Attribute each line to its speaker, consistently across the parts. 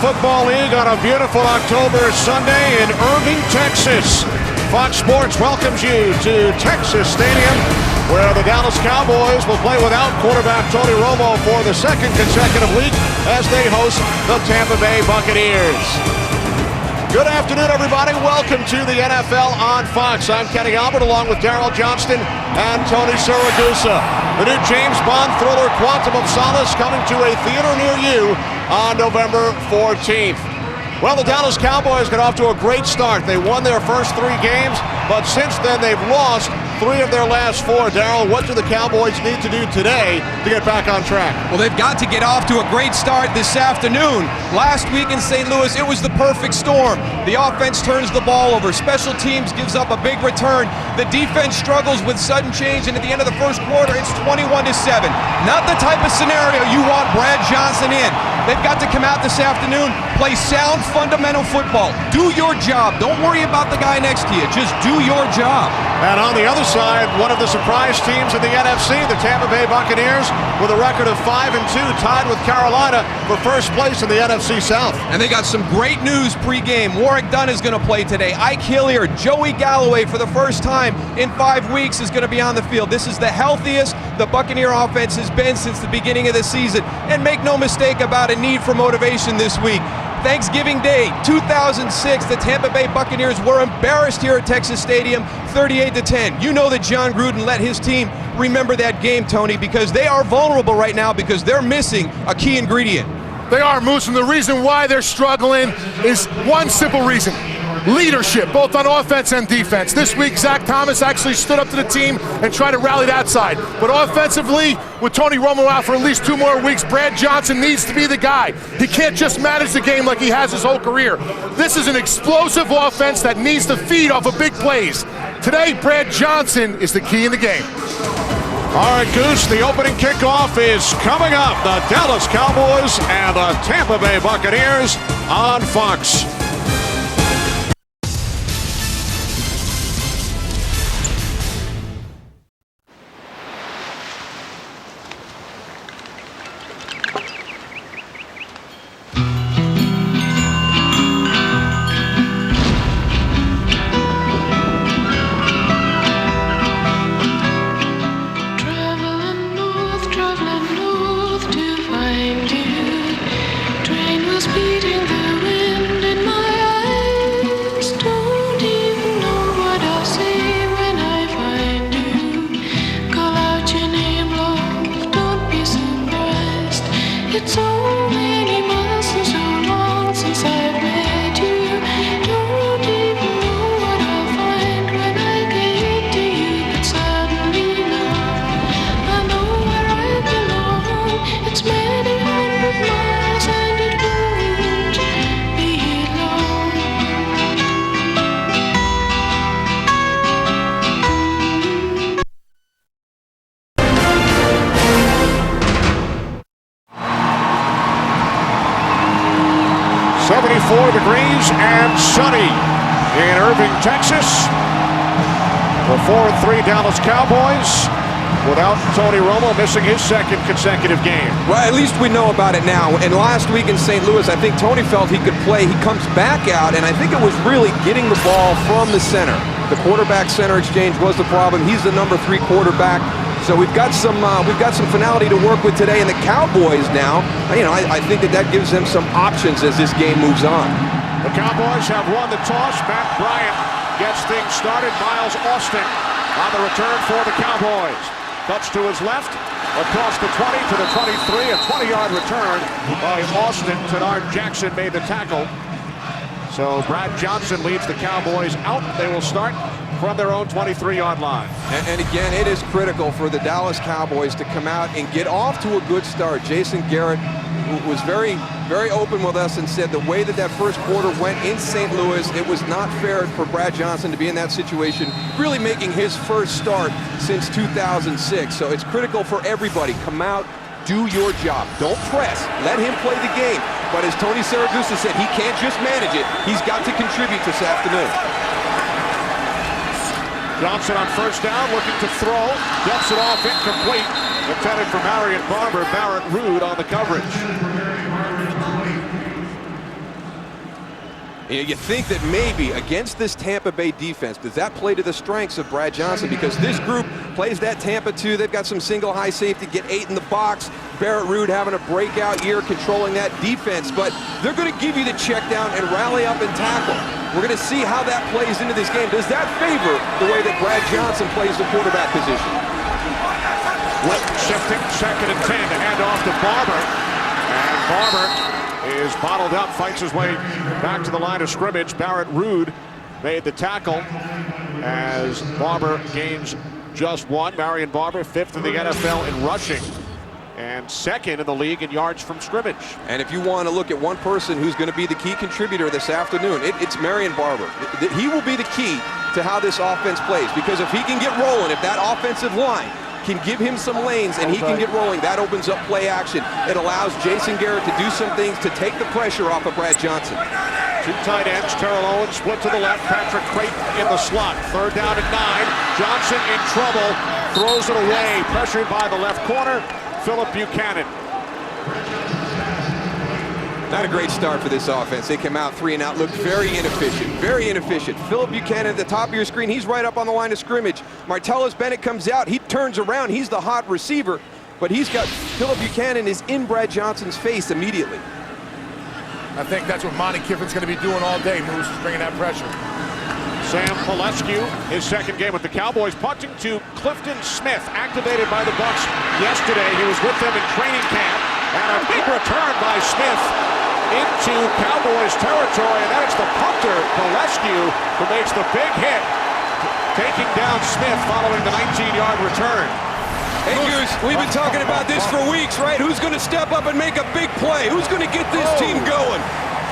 Speaker 1: Football League on a beautiful October Sunday in Irving, Texas. Fox Sports welcomes you to Texas Stadium, where the Dallas Cowboys will play without quarterback Tony Romo for the second consecutive week as they host the Tampa Bay Buccaneers. Good afternoon, everybody. Welcome to the NFL on Fox. I'm Kenny Albert, along with Daryl Johnston and Tony Siragusa. The new James Bond thriller Quantum of Solace coming to a theater near you on November 14th. Well, the Dallas Cowboys got off to a great start. They won their first 3 games, but since then they've lost 3 of their last 4. Daryl, what do the Cowboys need to do today to get back on track?
Speaker 2: Well, they've got to get off to a great start this afternoon. Last week in St. Louis, it was the perfect storm. The offense turns the ball over. Special teams gives up a big return. The defense struggles with sudden change, and at the end of the first quarter, it's 21-7. Not the type of scenario you want Brad Johnson in. They've got to come out this afternoon, play sound fundamental football. Do your job. Don't worry about the guy next to you. Just do your job.
Speaker 1: And on the other side, one of the surprise teams in the NFC, the Tampa Bay Buccaneers, with a record of 5-2, tied with Carolina for first place in the NFC South.
Speaker 2: And they got some great news pregame. Warwick Dunn is going to play today. Ike Hilliard, Joey Galloway for the first time in 5 weeks is going to be on the field. This is the healthiest the Buccaneer offense has been since the beginning of the season. And make no mistake about a need for motivation this week. Thanksgiving Day, 2006, the Tampa Bay Buccaneers were embarrassed here at Texas Stadium, 38-10. You know that John Gruden let his team remember that game, Tony, because they are vulnerable right now because they're missing a key ingredient.
Speaker 3: They are, Moose, and the reason why they're struggling is one simple reason. Leadership, both on offense and defense. This week, Zach Thomas actually stood up to the team and tried to rally that side. But offensively, with Tony Romo out for at least 2 more weeks, Brad Johnson needs to be the guy. He can't just manage the game like he has his whole career. This is an explosive offense that needs to feed off of big plays. Today, Brad Johnson is the key in the game.
Speaker 1: All right, Goose, the opening kickoff is coming up. The Dallas Cowboys and the Tampa Bay Buccaneers on Fox. Degrees and sunny in Irving, Texas. The 4-3 Dallas Cowboys without Tony Romo missing his second consecutive game.
Speaker 2: Well, at least we know about it now. And last week in St. Louis, I think Tony felt he could play. He comes back out, and I think it was really getting the ball from the center. The quarterback-center exchange was the problem. He's the number 3 quarterback. So we've got some finality to work with today, and the Cowboys now, I think that gives them some options as this game moves on.
Speaker 1: The Cowboys have won the toss. Matt Bryant gets things started. Miles Austin on the return for the Cowboys. Cuts to his left, across the 20 to the 23, a 20-yard return by Austin. Tenard Jackson made the tackle. So Brad Johnson leads the Cowboys out. They will start from their own 23-yard line.
Speaker 2: And again, it is critical for the Dallas Cowboys to come out and get off to a good start. Jason Garrett was very, very open with us and said the way that first quarter went in St. Louis, it was not fair for Brad Johnson to be in that situation, really making his first start since 2006. So it's critical for everybody. Come out, do your job. Don't press. Let him play the game. But as Tony Siragusa said, he can't just manage it. He's got to contribute this afternoon.
Speaker 1: Johnson on first down, looking to throw. Dumps it off, incomplete. Intended for Marion Barber. Barrett Ruud on the coverage.
Speaker 2: You think that maybe against this Tampa Bay defense, does that play to the strengths of Brad Johnson? Because this group plays that Tampa 2. They've got some single high safety, get 8 in the box. Barrett Ruud having a breakout year controlling that defense, but they're going to give you the check down and rally up and tackle. We're going to see how that plays into this game. Does that favor the way that Brad Johnson plays the quarterback position?
Speaker 1: Wilton shifting, 2nd and 10 to hand off to Barber. And Barber is bottled up, fights his way back to the line of scrimmage. Barrett Ruud made the tackle as Barber gains just 1. Marion Barber, 5th in the NFL in rushing and 2nd in the league in yards from scrimmage.
Speaker 2: And if you want to look at one person who's going to be the key contributor this afternoon, it's Marion Barber. He will be the key to how this offense plays, because if he can get rolling, if that offensive line can give him some lanes and he can get rolling, that opens up play action. It allows Jason Garrett to do some things to take the pressure off of Brad Johnson.
Speaker 1: 2 tight ends, Terrell Owens split to the left, Patrick Creighton in the slot. 3rd down and 9. Johnson in trouble, throws it away, pressured by the left corner, Philip Buchanan.
Speaker 2: Not a great start for this offense. They came out 3 and out, looked very inefficient, very inefficient. Philip Buchanan at the top of your screen, he's right up on the line of scrimmage. Martellus Bennett comes out, he turns around, he's the hot receiver, but he's got Philip Buchanan is in Brad Johnson's face immediately.
Speaker 3: I think that's what Monty Kiffin's going to be doing all day, Moose, is bringing that pressure.
Speaker 1: Sam Pelescu, his 2nd game with the Cowboys, punting to Clifton Smith, activated by the Bucs yesterday. He was with them in training camp, and a big return by Smith into Cowboys territory, and then it's the punter, Pelescu, who makes the big hit, taking down Smith following the 19-yard return.
Speaker 2: Hey, Goose, we've been talking about this for weeks, right? Who's going to step up and make a big play? Who's going to get this team going?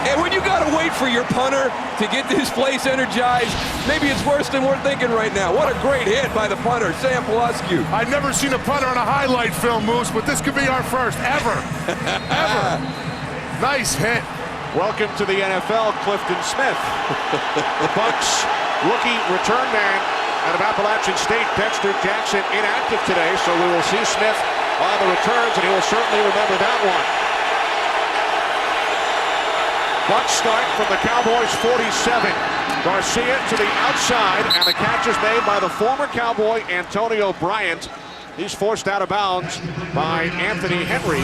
Speaker 2: And when you got to wait for your punter to get this place energized, maybe it's worse than we're thinking right now. What a great hit by the punter, Sam Pelescu.
Speaker 3: I've never seen a punter on a highlight film, Moose, but this could be our first ever. Ever. Nice hit.
Speaker 1: Welcome to the NFL, Clifton Smith. The Bucs rookie return man out of Appalachian State, Dexter Jackson, inactive today, so we will see Smith on the returns, and he will certainly remember that one. Bucs start from the Cowboys' 47. Garcia to the outside, and the catch is made by the former Cowboy, Antonio Bryant. He's forced out of bounds by Anthony Henry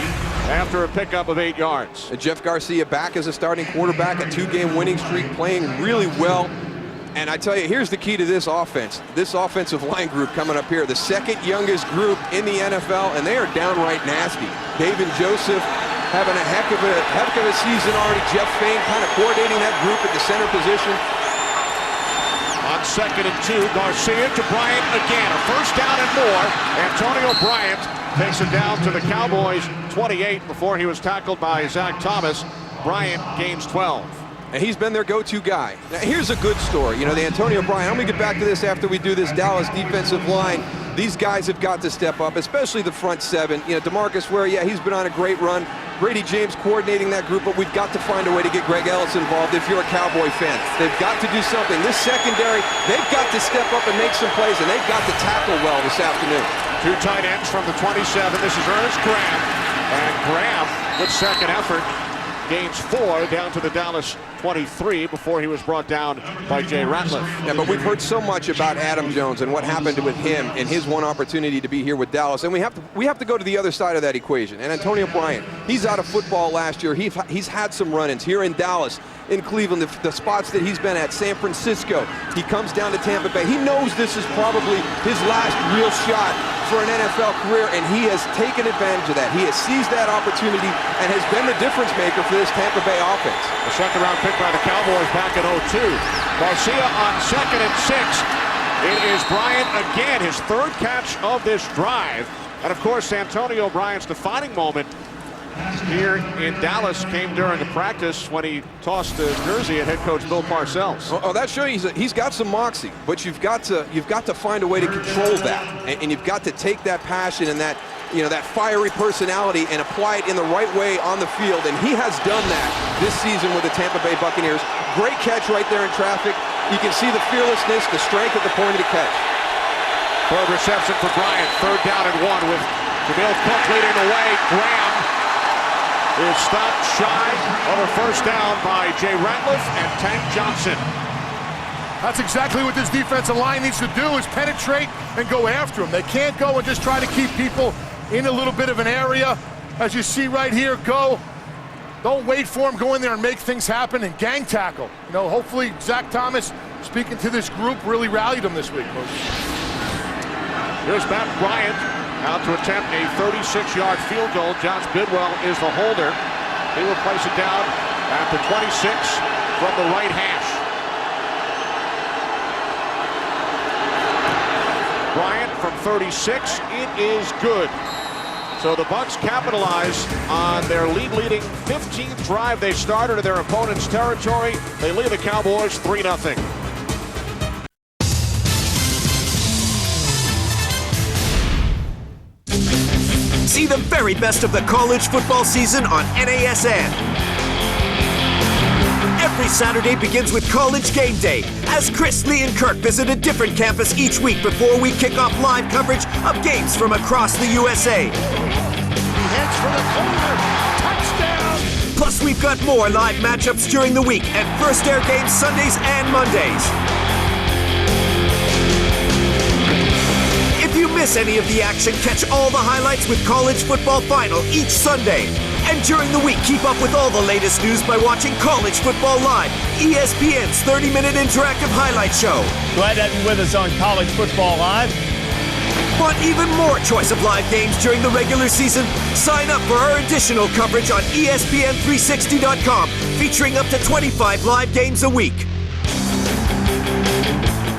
Speaker 1: after a pickup of 8 yards.
Speaker 2: And Jeff Garcia back as a starting quarterback, a 2-game winning streak, playing really well. And I tell you, here's the key to this offense. This offensive line group coming up here, the 2nd youngest group in the NFL, and they are downright nasty. David Joseph having a heck of a season already. Jeff Fain kind of coordinating that group at the center position.
Speaker 1: On 2nd and 2, Garcia to Bryant again. A 1st down and more. Antonio Bryant takes it down to the Cowboys' 28 before he was tackled by Zach Thomas. Bryant gains 12.
Speaker 2: And he's been their go-to guy. Now, here's a good story. You know, the Antonio Bryant, I'm going to get back to this after we do this Dallas defensive line. These guys have got to step up, especially the front 7. You know, DeMarcus Ware, yeah, he's been on a great run. Grady James coordinating that group, but we've got to find a way to get Greg Ellis involved if you're a Cowboy fan. They've got to do something. This secondary, they've got to step up and make some plays, and they've got to tackle well this afternoon.
Speaker 1: 2 tight ends from the 27. This is Ernest Graham. And Graham, with 2nd effort, gains 4 down to the Dallas 23 before he was brought down by Jay Ratliff.
Speaker 2: Yeah, but we've heard so much about Adam Jones and what happened with him and his one opportunity to be here with Dallas, and we have to go to the other side of that equation. And Antonio Bryant, he's out of football last year. He's had some run-ins here in Dallas, in Cleveland, the spots that he's been at, San Francisco. He comes down to Tampa Bay. He knows this is probably his last real shot for an NFL career, and he has taken advantage of that. He has seized that opportunity and has been the difference maker for this Tampa Bay offense.
Speaker 1: A 2nd-round pick by the Cowboys back in 02. Garcia on 2nd and 6. It is Bryant again, his 3rd catch of this drive. And of course, Antonio Bryant's defining moment here in Dallas came during a practice when he tossed the jersey at head coach Bill Parcells.
Speaker 2: Oh, that shows you he's got some moxie, but you've got to find a way to control that, and you've got to take that passion and that, you know, that fiery personality and apply it in the right way on the field, and he has done that this season with the Tampa Bay Buccaneers. Great catch right there in traffic. You can see the fearlessness, the strength at the point of the catch.
Speaker 1: 3rd reception for Bryant, 3rd down and 1 with Jamil Cook leading the way. Graham is stopped shy of a first down by Jay Ratliff and Tank Johnson.
Speaker 3: That's exactly what this defensive line needs to do, is penetrate and go after them. They can't go and just try to keep people in a little bit of an area. As you see right here, go. Don't wait for them. Go in there and make things happen and gang tackle. You know, hopefully Zach Thomas, speaking to this group, really rallied them this week.
Speaker 1: Here's Matt Bryant out to attempt a 36-yard field goal. Josh Bidwell is the holder. He will place it down at the 26 from the right hash. Bryant from 36, it is good. So the Bucs capitalize on their leading 15th drive they started in their opponent's territory. They lead the Cowboys 3-0.
Speaker 4: See the very best of the college football season on NASN. Every Saturday begins with College Game Day, as Chris, Lee, and Kirk visit a different campus each week before we kick off live coverage of games from across the USA.
Speaker 1: He heads for the corner. Touchdown!
Speaker 4: Plus, we've got more live matchups during the week and first air games Sundays and Mondays. If you miss any of the action, catch all the highlights with College Football Final each Sunday. And during the week, keep up with all the latest news by watching College Football Live, ESPN's 30-minute interactive highlight show.
Speaker 5: Glad to have you with us on College Football Live.
Speaker 4: Want even more choice of live games during the regular season? Sign up for our additional coverage on ESPN360.com, featuring up to 25 live games a week.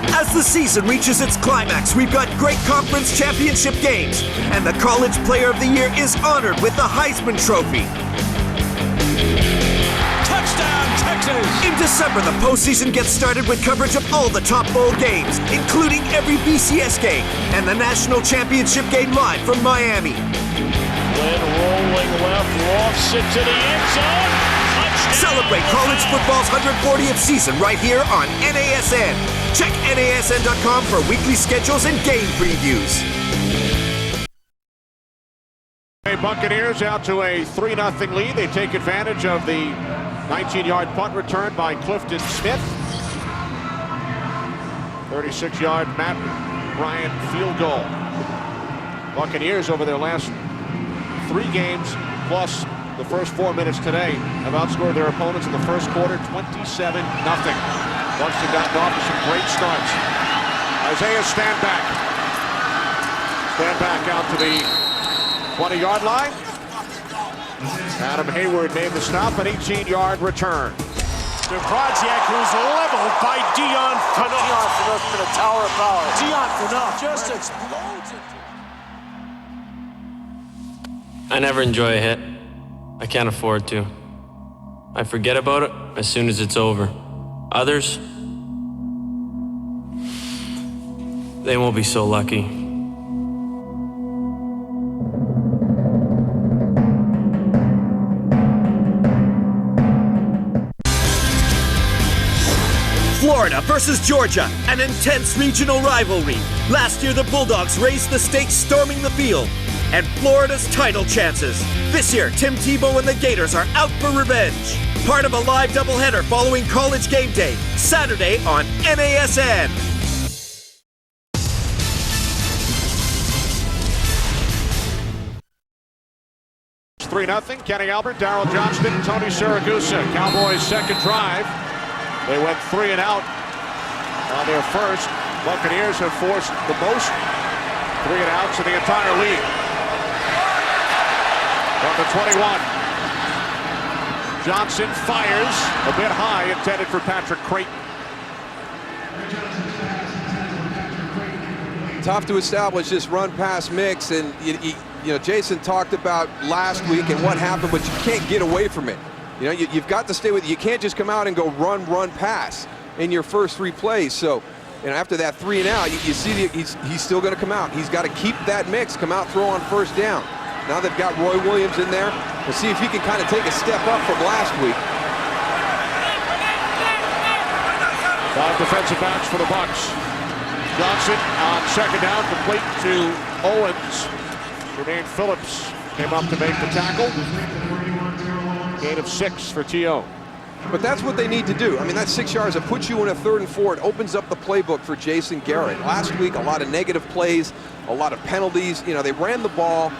Speaker 4: As the season reaches its climax, we've got great conference championship games, and the College Player of the Year is honored with the Heisman Trophy.
Speaker 5: Touchdown, Texas!
Speaker 4: In December, the postseason gets started with coverage of all the top bowl games, including every BCS game and the national championship game live from Miami.
Speaker 5: Lynn rolling left, lofts it to the end zone.
Speaker 4: Celebrate college football's 140th season right here on NASN. Check NASN.com for weekly schedules and game previews.
Speaker 1: Buccaneers out to a 3-0 lead. They take advantage of the 19-yard punt return by Clifton Smith. 36-yard Matt Bryant field goal. Buccaneers over their last 3 games plus the first 4 minutes today have outscored their opponents in the first quarter 27-0. Bucs have gotten off to some great starts. Isaiah stand back out to the 20-yard line. Adam Hayward made the stop, an 18-yard return.
Speaker 6: Project who's leveled by Dion Phaneuf. Dion Phaneuf in a tower of power. Dion Phaneuf just explodes it.
Speaker 7: I never enjoy a hit. I can't afford to. I forget about it as soon as it's over. Others, they won't be so lucky.
Speaker 4: Florida versus Georgia, an intense regional rivalry. Last year, the Bulldogs raised the stakes storming the field. And Florida's title chances. This year, Tim Tebow and the Gators are out for revenge. Part of a live doubleheader following College Game Day, Saturday on NASN.
Speaker 1: It's 3-0. Kenny Albert, Darryl Johnston, Tony Siragusa. Cowboys' second drive. They went 3 and out on their first. Buccaneers have forced the most 3 and outs in the entire league. From the 21. Johnson fires a bit high, intended for Patrick Creighton.
Speaker 2: Tough to establish this run-pass mix, and you know, Jason talked about last week and what happened, but you can't get away from it. You know, you've got to stay with it. You can't just come out and go run, pass in your first 3 plays. So, you know, after that 3 and out, you see he's still going to come out. He's got to keep that mix, come out, throw on first down. Now they've got Roy Williams in there. We'll see if he can kind of take a step up from last week.
Speaker 1: 5 defensive backs for the Bucs. Johnson on second down, complete to Owens. Jermaine Phillips came up to make the tackle. Gain of 6 for T.O.
Speaker 2: But that's what they need to do. I mean, that's 6 yards. It puts you in a 3rd and 4. It opens up the playbook for Jason Garrett. Last week, a lot of negative plays, a lot of penalties. You know, they ran the ball.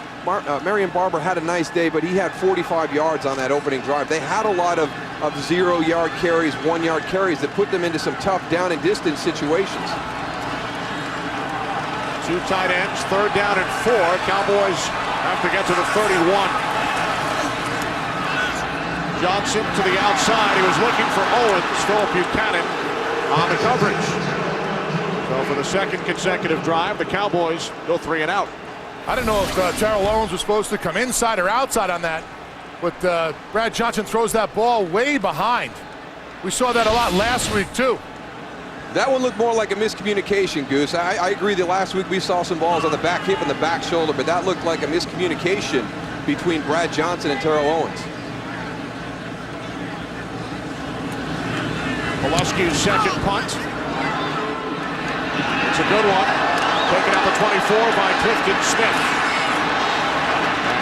Speaker 2: Marion Barber had a nice day, but he had 45 yards on that opening drive. They had a lot of 0-yard carries, 1-yard carries that put them into some tough down and distance situations.
Speaker 1: 2 tight ends, 3rd down and 4. Cowboys have to get to the 31. Johnson to the outside. He was looking for Owens. Philip Buchanan on the coverage. So for the 2nd consecutive drive, the Cowboys go 3 and out.
Speaker 3: I don't know if Terrell Owens was supposed to come inside or outside on that, but Brad Johnson throws that ball way behind. We saw that a lot last week, too.
Speaker 2: That one looked more like a miscommunication, Goose. I agree that last week we saw some balls on the back hip and the back shoulder, but that looked like a miscommunication between Brad Johnson and Terrell Owens.
Speaker 1: Pulaski's 2nd punt. It's a good one. Taken out the 24 by Clifton Smith.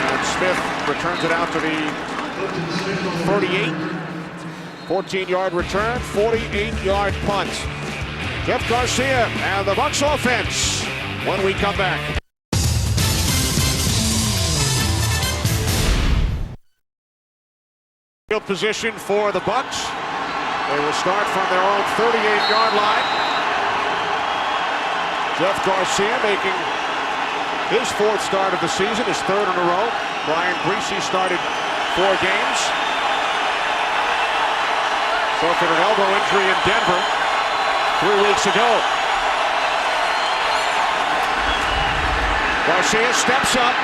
Speaker 1: And Smith returns it out to the 38. 14-yard return, 48-yard punt. Jeff Garcia and the Bucs offense when we come back. Field position for the Bucs. They will start from their own 38-yard line. Jeff Garcia making his 4th start of the season, his 3rd in a row. Brian Griese started 4 games. Suffered an elbow injury in Denver 3 weeks ago. Garcia steps up.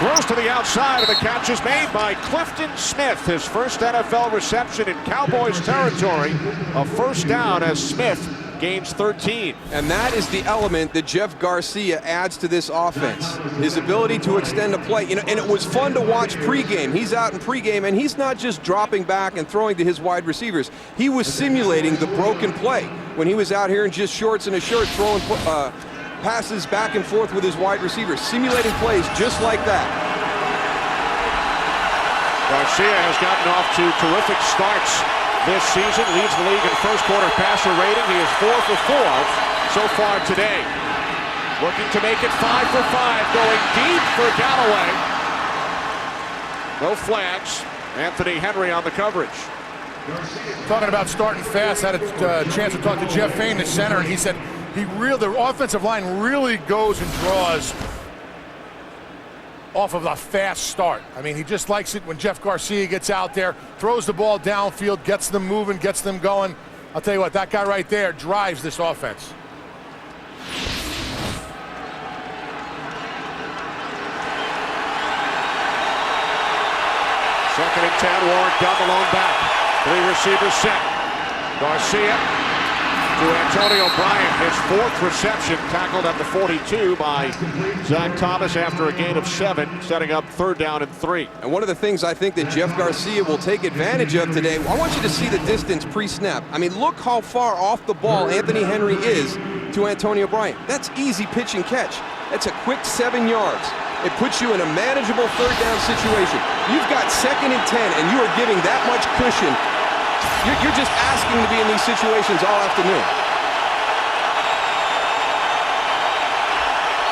Speaker 1: Throws to the outside, and the catch is made by Clifton Smith. His first NFL reception in Cowboys territory. A 1st down as Smith gains 13.
Speaker 2: And that is the element that Jeff Garcia adds to this offense. His ability to extend a play. You know, and it was fun to watch pregame. He's out in pregame, and he's not just dropping back and throwing to his wide receivers. He was simulating the broken play when he was out here in just shorts and a shirt throwing passes back and forth with his wide receivers, simulating plays just like that.
Speaker 1: Garcia has gotten off to terrific starts this season, leads the league in first quarter passer rating. He is 4 for 4 so far today. Looking to make it 5 for 5, going deep for Galloway. No flags. Anthony Henry on the coverage.
Speaker 3: Talking about starting fast, had a chance to talk to Jeff Fain, the center, and he said the offensive line really goes and draws off of a fast start. I mean, he just likes it when Jeff Garcia gets out there, throws the ball downfield, gets them moving, gets them going. I'll tell you what, that guy right there drives this offense.
Speaker 1: Second and 10, Warren Dunn alone back. 3 receivers set. Garcia to Antonio Bryant, his 4th reception, tackled at the 42 by Zach Thomas after a gain of 7, setting up 3rd down and 3.
Speaker 2: And one of the things I think that Jeff Garcia will take advantage of today, I want you to see the distance pre-snap. I mean, look how far off the ball Anthony Henry is to Antonio Bryant. That's easy pitch and catch. That's a quick 7 yards. It puts you in a manageable 3rd down situation. You've got 2nd and 10, and you are giving that much cushion. You're just asking to be in these situations all afternoon.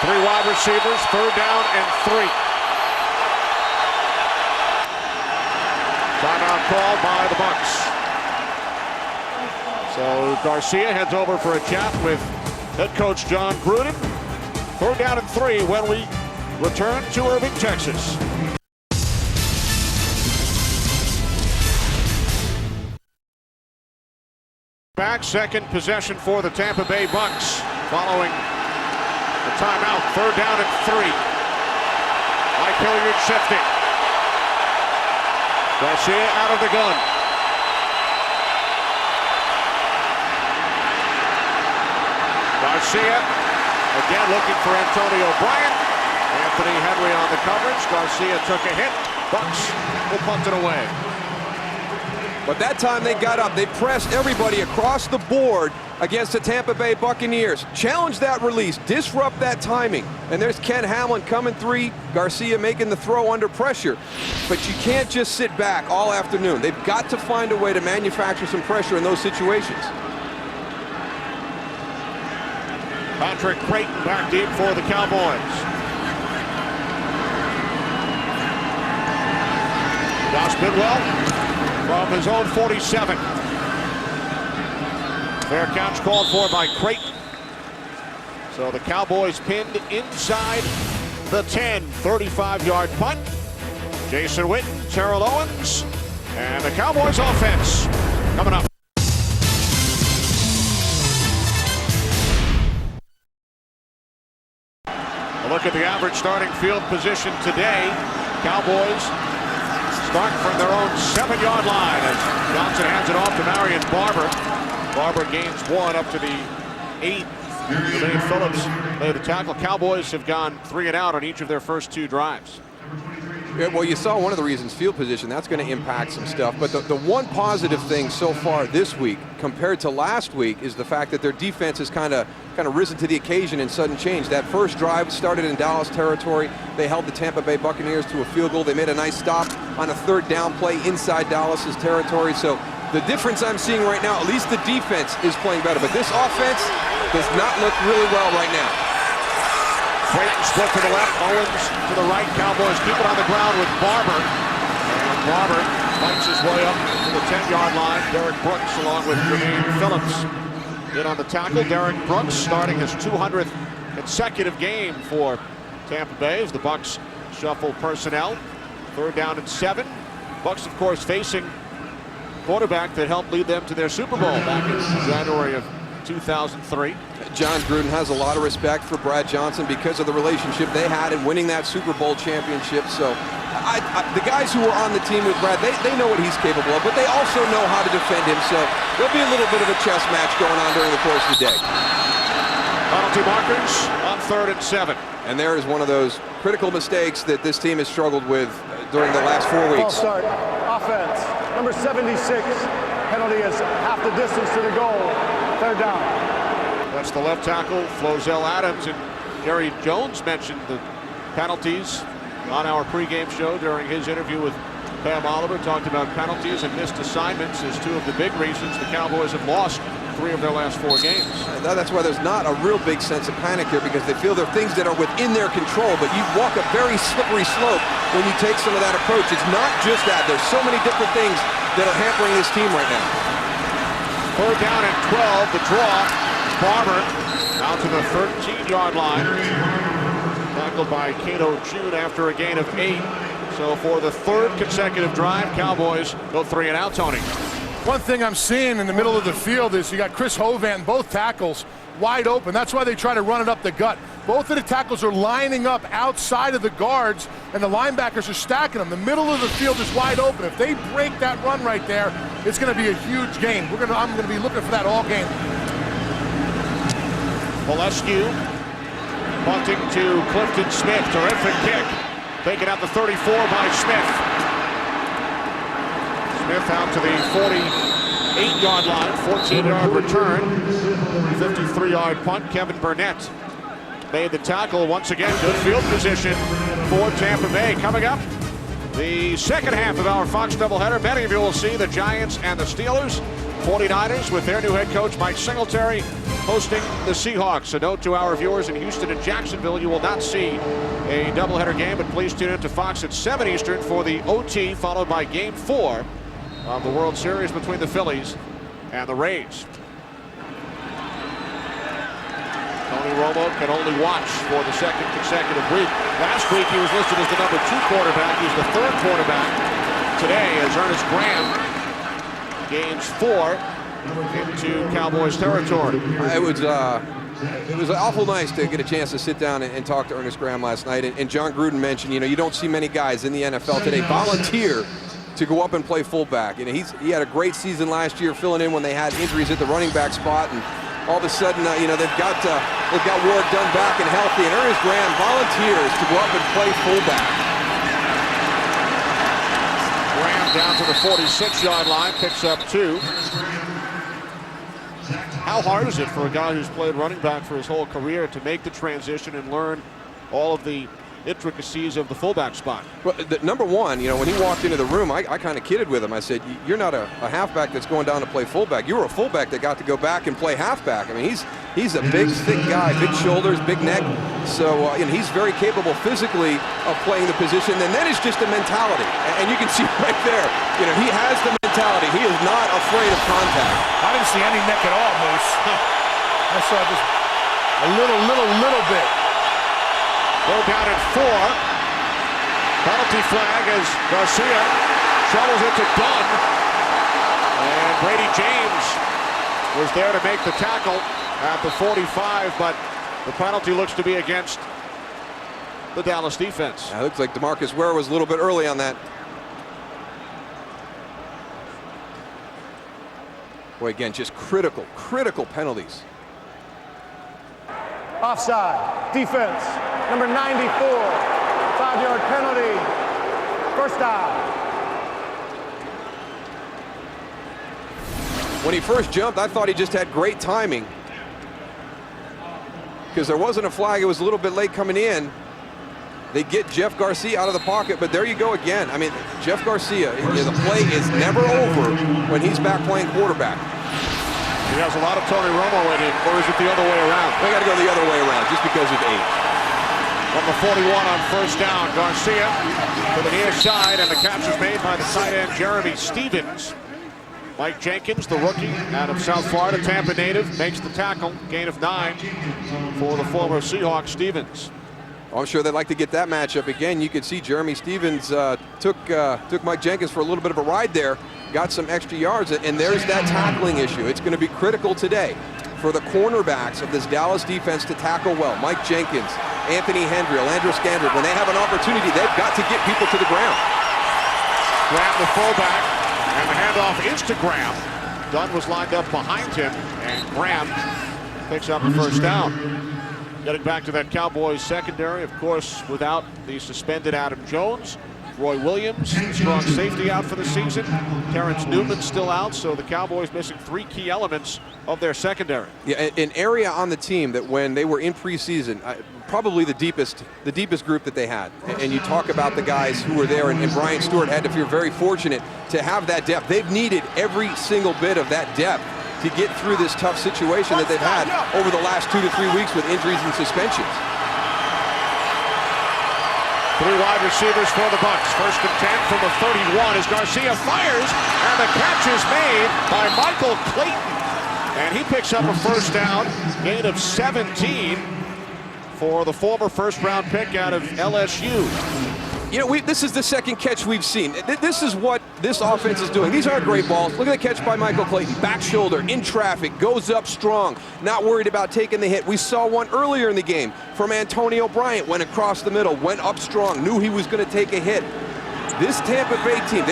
Speaker 1: 3 wide receivers, 3rd down and 3. Timeout call by the Bucs. So Garcia heads over for a chat with head coach John Gruden. 3rd down and 3 when we return to Irving, Texas. Back, 2nd possession for the Tampa Bay Bucs following the timeout. 3rd down and 3. Mike Hilliard shifting. Garcia out of the gun. Garcia again looking for Antonio Bryant. Anthony Henry on the coverage. Garcia took a hit. Bucs will punt it away.
Speaker 2: But that time they got up. They pressed everybody across the board against the Tampa Bay Buccaneers. Challenge that release, disrupt that timing. And there's Ken Hamlin coming three, Garcia making the throw under pressure. But you can't just sit back all afternoon. They've got to find a way to manufacture some pressure in those situations.
Speaker 1: Patrick Creighton back deep for the Cowboys. Josh Bidwell from his own 47. Fair catch called for by Creighton. So the Cowboys pinned inside the 10. 35-yard punt. Jason Witten, Terrell Owens, and the Cowboys offense coming up. A look at the average starting field position today. Cowboys start from their own 7-yard line as Johnson hands it off to Marion Barber. Barber gains 1 up to the 8. Jermaine Phillips laid the tackle. Cowboys have gone 3 and out on each of their first 2 drives.
Speaker 2: Yeah, well, you saw one of the reasons, field position. That's going to impact some stuff. But the one positive thing so far this week compared to last week is the fact that their defense has kind of risen to the occasion in sudden change. That first drive started in Dallas territory. They held the Tampa Bay Buccaneers to a field goal. They made a nice stop on a 3rd down play inside Dallas's territory. So the difference I'm seeing right now, at least the defense is playing better. But this offense does not look really well right now.
Speaker 1: Creighton split to the left, Owens to the right. Cowboys keep it on the ground with Barber. And Barber fights his way up to the 10-yard line. Derek Brooks along with Jermaine Phillips in on the tackle. Derek Brooks starting his 200th consecutive game for Tampa Bay as the Bucs shuffle personnel. 3rd down and 7. Bucs, of course, facing quarterback that helped lead them to their Super Bowl back in January of 2003.
Speaker 2: John Gruden has a lot of respect for Brad Johnson because of the relationship they had in winning that Super Bowl championship. So the guys who were on the team with Brad, they know what he's capable of, but they also know how to defend him. So there'll be a little bit of a chess match going on during the course of the day.
Speaker 1: Penalty markers on 3rd and 7.
Speaker 2: And there is one of those critical mistakes that this team has struggled with during the last 4 weeks.
Speaker 8: Ball start. Offense. Number 76. Penalty is half the distance to the goal. 3rd down.
Speaker 1: That's the left tackle, Flozell Adams, and Gary Jones mentioned the penalties on our pregame show during his interview with Pam Oliver. Talked about penalties and missed assignments as 2 of the big reasons the Cowboys have lost 3 of their last 4 games.
Speaker 2: That's why there's not a real big sense of panic here, because they feel there are things that are within their control, but you walk a very slippery slope when you take some of that approach. It's not just that. There's so many different things that are hampering this team right now.
Speaker 1: 3rd down and 12, the draw. Barber out to the 13-yard line. Tackled by Cato June after a gain of 8. So for the 3rd consecutive drive, Cowboys go 3 and out, Tony.
Speaker 3: One thing I'm seeing in the middle of the field is you got Chris Hovan, both tackles wide open. That's why they try to run it up the gut. Both of the tackles are lining up outside of the guards, and the linebackers are stacking them. The middle of the field is wide open. If they break that run right there, it's going to be a huge game. I'm going to be looking for that all game.
Speaker 1: Valescu punting to Clifton Smith. Terrific kick. Taken out the 34 by Smith. Smith out to the 48-yard line. 14-yard return. 53-yard punt. Kevin Burnett made the tackle. Once again, good field position for Tampa Bay. Coming up, the second half of our Fox doubleheader. Many of you will see the Giants and the Steelers. 49ers with their new head coach, Mike Singletary, hosting the Seahawks. A note to our viewers in Houston and Jacksonville, you will not see a doubleheader game, but please tune in to Fox at 7 Eastern for the OT, followed by Game 4 of the World Series between the Phillies and the Rays. Tony Romo can only watch for the 2nd consecutive week. Last week he was listed as the number 2 quarterback. He's the 3rd quarterback today as Ernest Graham gains 4 into Cowboys territory.
Speaker 2: It was awful nice to get a chance to sit down and talk to Ernest Graham last night. And John Gruden mentioned, you don't see many guys in the NFL today volunteer to go up and play fullback. He had a great season last year, filling in when they had injuries at the running back spot, and all of a sudden, they've got Warwick Dunn back and healthy, and Ernest Graham volunteers to go up and play fullback.
Speaker 1: Graham down to the 46-yard line, picks up 2. How hard is it for a guy who's played running back for his whole career to make the transition and learn all of the intricacies of the fullback spot?
Speaker 2: Well, number one, you know, when he walked into the room, I kind of kidded with him. I said, you're not a halfback that's going down to play fullback. You were a fullback that got to go back and play halfback. I mean, he's a big, thick guy, big shoulders, big neck. So, and he's very capable physically of playing the position. And then it's just a mentality. And you can see right there, you know, he has the mentality. He is not afraid of contact.
Speaker 3: I didn't see any neck at all, Moose. I saw just a little bit.
Speaker 1: Go down at 4. Penalty flag as Garcia shovels it to Dunn. And Brady James was there to make the tackle at the 45, but the penalty looks to be against the Dallas defense.
Speaker 2: Yeah, it looks like DeMarcus Ware was a little bit early on that. Boy, again, just critical penalties.
Speaker 8: Offside. Defense. Number 94. 5-yard penalty. First down.
Speaker 2: When he first jumped, I thought he just had great timing, because there wasn't a flag. It was a little bit late coming in. They get Jeff Garcia out of the pocket, but there you go again. I mean, Jeff Garcia, the play is never over when he's back playing quarterback.
Speaker 1: He has a lot of Tony Romo in him, or is it the other way around?
Speaker 2: They got to go the other way around just because of age.
Speaker 1: From the 41 on first down, Garcia to the near side, and the catch is made by the tight end Jeremy Stevens. Mike Jenkins, the rookie out of South Florida, Tampa native, makes the tackle. Gain of 9 for the former Seahawk Stevens.
Speaker 2: I'm sure they'd like to get that matchup again. You could see Jeremy Stevens took Mike Jenkins for a little bit of a ride there, got some extra yards, and there's that tackling issue. It's going to be critical today for the cornerbacks of this Dallas defense to tackle well. Mike Jenkins, Anthony Hendry, Landry Scandrick, when they have an opportunity, they've got to get people to the ground.
Speaker 1: Grab the fullback, and the handoff is to Graham. Dunn was lined up behind him, and Graham picks up the first down. Getting back to that Cowboys secondary, of course, without the suspended Adam Jones. Roy Williams, strong safety, out for the season. Terrence Newman still out, so the Cowboys missing 3 key elements of their secondary.
Speaker 2: Yeah, an area on the team that when they were in preseason, probably the deepest group that they had. And you talk about the guys who were there, and Brian Stewart had to feel very fortunate to have that depth. They've needed every single bit of that depth to get through this tough situation that they've had over the last 2 to 3 weeks with injuries and suspensions.
Speaker 1: 3 wide receivers for the Bucs. First and 10 from the 31 as Garcia fires, and the catch is made by Michael Clayton. And he picks up a first down, gain of 17 for the former first-round pick out of LSU.
Speaker 2: You know, this is the second catch we've seen. This is what this offense is doing. These aren't great balls. Look at the catch by Michael Clayton. Back shoulder, in traffic, goes up strong, not worried about taking the hit. We saw one earlier in the game from Antonio Bryant. Went across the middle, went up strong, knew he was going to take a hit. This Tampa Bay team,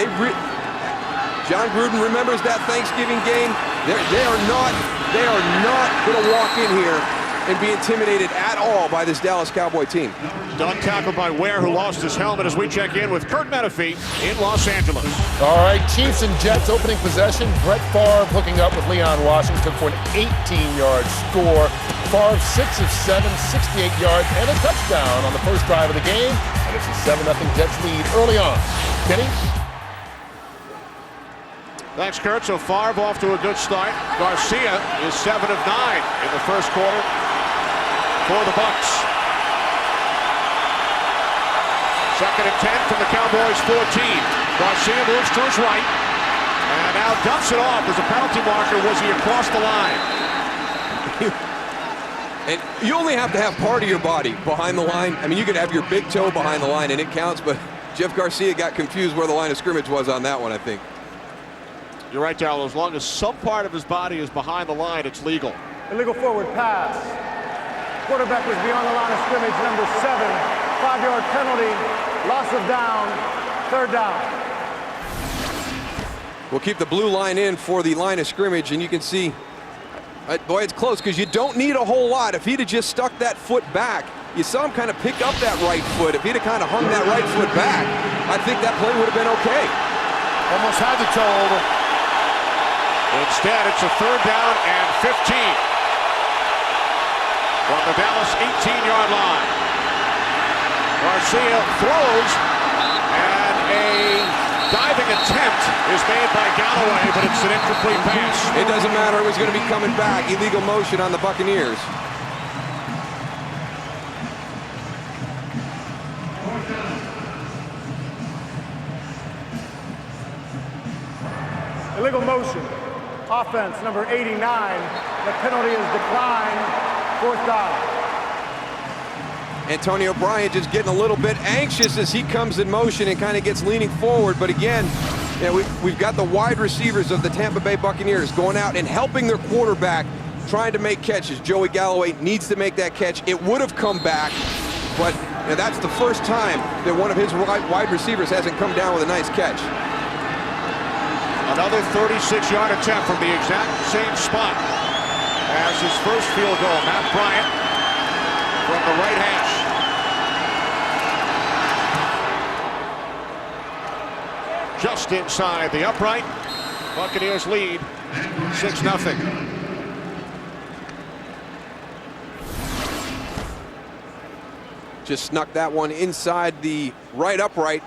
Speaker 2: John Gruden remembers that Thanksgiving game. They are not going to walk in here and be intimidated at all by this Dallas Cowboy team.
Speaker 1: Dunn tackled by Ware, who lost his helmet, as we check in with Kurt Menefee in Los Angeles.
Speaker 3: All right, Chiefs and Jets opening possession. Brett Favre hooking up with Leon Washington for an 18-yard score. Favre 6 of 7, 68 yards, and a touchdown on the first drive of the game. And it's a 7-0 Jets lead early on. Kenny?
Speaker 1: Thanks, Kurt. So Favre off to a good start. Garcia is 7 of 9 in the first quarter for the Bucs. Second and 10 from the Cowboys 14. Garcia moves to his right and now dumps it off. There's a penalty marker. Was he across the line?
Speaker 2: And you only have to have part of your body behind the line. I mean, you could have your big toe behind the line and it counts, but Jeff Garcia got confused where the line of scrimmage was on that one, I think.
Speaker 1: You're right, Darrell. As long as some part of his body is behind the line, it's legal.
Speaker 8: Illegal forward pass. Quarterback was beyond the line of scrimmage, number 7. 5-yard penalty. Loss of down. Third down.
Speaker 2: We'll keep the blue line in for the line of scrimmage, and you can see, boy, it's close because you don't need a whole lot. If he'd have just stuck that foot back, you saw him kind of pick up that right foot. If he'd have kind of hung that right foot back, I think that play would have been okay.
Speaker 3: Almost had the toe over.
Speaker 1: Instead, it's a 3rd down and 15 from the Dallas 18-yard line. Garcia throws, and a diving attempt is made by Galloway, but it's an incomplete pass.
Speaker 2: It doesn't matter. It was going to be coming back. Illegal motion on the Buccaneers.
Speaker 8: Illegal motion. Offense number 89. The penalty is declined. 4th down.
Speaker 2: Antonio Bryant just getting a little bit anxious as he comes in motion and kind of gets leaning forward. But again, you know, we've got the wide receivers of the Tampa Bay Buccaneers going out and helping their quarterback, trying to make catches. Joey Galloway needs to make that catch. It would have come back, but you know, that's the first time that one of his wide receivers hasn't come down with a nice catch.
Speaker 1: Another 36-yard attempt from the exact same spot as his first field goal. Matt Bryant from the right hash. Just inside the upright. Buccaneers lead 6-0.
Speaker 2: Just snuck that one inside the right upright.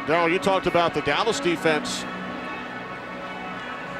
Speaker 1: Darryl, you talked about the Dallas defense.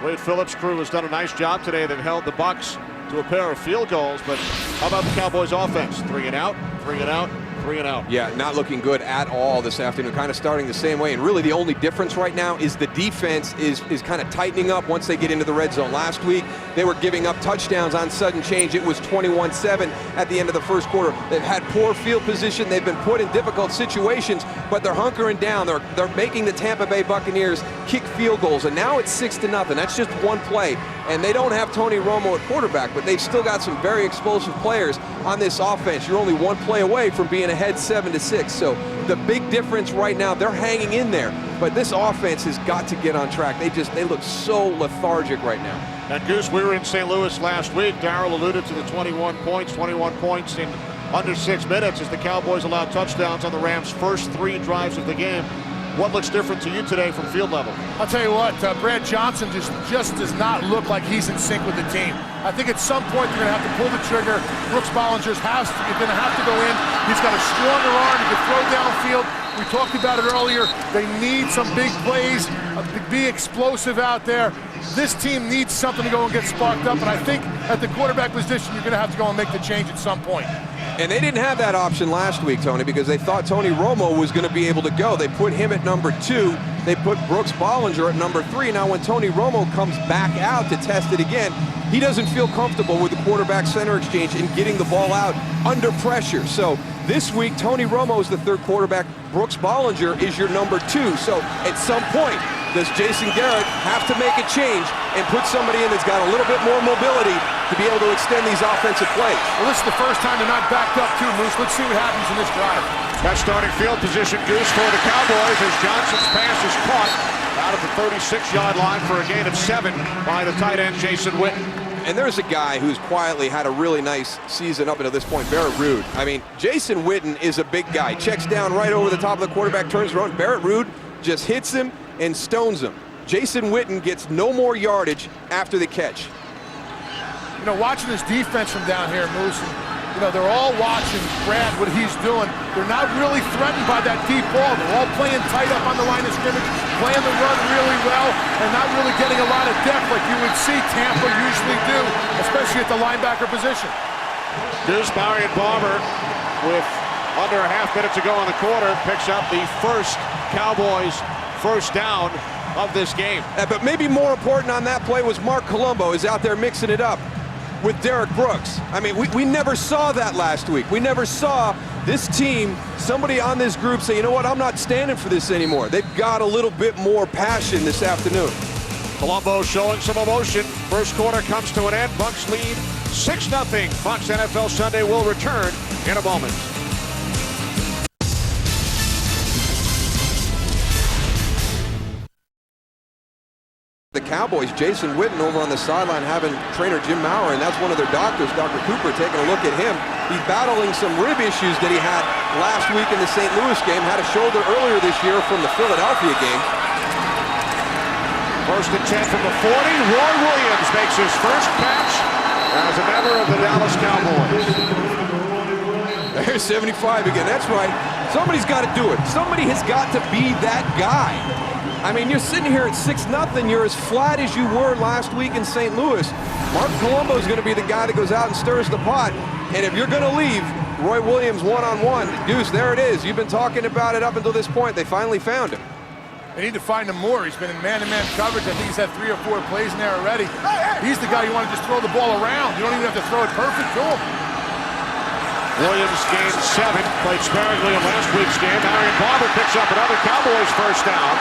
Speaker 1: Wade Phillips' crew has done a nice job today. They've held the Bucs to a pair of field goals, but how about the Cowboys' offense? 3 and out, 3 and out, 3 and out.
Speaker 2: Yeah, not looking good at all this afternoon, kind of starting the same way. And really the only difference right now is the defense is kind of tightening up once they get into the red zone. Last week, they were giving up touchdowns on sudden change. It was 21-7 at the end of the first quarter. They've had poor field position. They've been put in difficult situations, but they're hunkering down. They're making the Tampa Bay Buccaneers kick field goals, and now it's 6-0. That's just one play. And they don't have Tony Romo at quarterback, but they've still got some very explosive players on this offense. You're only one play away from being ahead 7-6. So the big difference right now, they're hanging in there, but this offense has got to get on track. They look so lethargic right now.
Speaker 1: And Goose, we were in St. Louis last week. Darryl alluded to the 21 points in under 6 minutes as the Cowboys allowed touchdowns on the Rams' first 3 drives of the game. What looks different to you today from field level?
Speaker 3: I'll tell you what, Brad Johnson just does not look like he's in sync with the team. I think at some point they're going to have to pull the trigger. Brooks Bollinger's going to have to go in. He's got a stronger arm. He can throw downfield. We talked about it earlier. They need some big plays, be explosive out there. This team needs something to go and get sparked up, and I think at the quarterback position, you're going to have to go and make the change at some point.
Speaker 2: And they didn't have that option last week, Tony, because they thought Tony Romo was going to be able to go. They put him at number 2. They put Brooks Bollinger at number 3. Now when Tony Romo comes back out to test it again, he doesn't feel comfortable with the quarterback center exchange and getting the ball out under pressure. So this week, Tony Romo is the 3rd quarterback. Brooks Bollinger is your number 2. So at some point, does Jason Garrett have to make a change and put somebody in that's got a little bit more mobility to be able to extend these offensive plays?
Speaker 3: Well, this is the first time they're not backed up too, Moose. Let's see what happens in this drive.
Speaker 1: That starting field position, Goose, for the Cowboys as Johnson's pass is caught out at the 36-yard line for a gain of 7 by the tight end, Jason Witten.
Speaker 2: And there's a guy who's quietly had a really nice season up until this point, Barrett Ruud. I mean, Jason Witten is a big guy. Checks down right over the top of the quarterback, turns around. Barrett Ruud just hits him and stones him. Jason Witten gets no more yardage after the catch.
Speaker 3: You know, watching this defense from down here, Moose, you know, they're all watching Brad, what he's doing. They're not really threatened by that deep ball. They're all playing tight up on the line of scrimmage, playing the run really well, and not really getting a lot of depth like you would see Tampa usually do, especially at the linebacker position.
Speaker 1: Goose Marion Barber, with under a half minute to go in the quarter, picks up the first Cowboys first down of this game.
Speaker 2: But maybe more important on that play was Mark Colombo is out there mixing it up with Derek Brooks. I mean, we never saw that last week. We never saw this team, somebody on this group say, you know what, I'm not standing for this anymore. They've got a little bit more passion this afternoon.
Speaker 1: Colombo showing some emotion. First quarter comes to an end. Bucs lead 6-0. Fox NFL Sunday will return in a moment.
Speaker 2: The Cowboys, Jason Witten over on the sideline having trainer Jim Maurer, and that's one of their doctors, Dr. Cooper, taking a look at him. He's battling some rib issues that he had last week in the St. Louis game, had a shoulder earlier this year from the Philadelphia game.
Speaker 1: First and 10 from the 40. Roy Williams makes his first catch as a member of the Dallas Cowboys.
Speaker 2: There's 75 again, that's right. Somebody's got to do it. Somebody has got to be that guy. I mean, you're sitting here at 6-0. You're as flat as you were last week in St. Louis. Mark Colombo is going to be the guy that goes out and stirs the pot. And if you're going to leave Roy Williams one-on-one, Deuce, there it is. You've been talking about it up until this point. They finally found him.
Speaker 3: They need to find him more. He's been in man-to-man coverage. I think he's had 3 or 4 plays in there already. He's the guy you want to just throw the ball around. You don't even have to throw it perfect to him.
Speaker 1: Williams gained 7, played sparingly in last week's game. Marion Barber picks up another Cowboys first down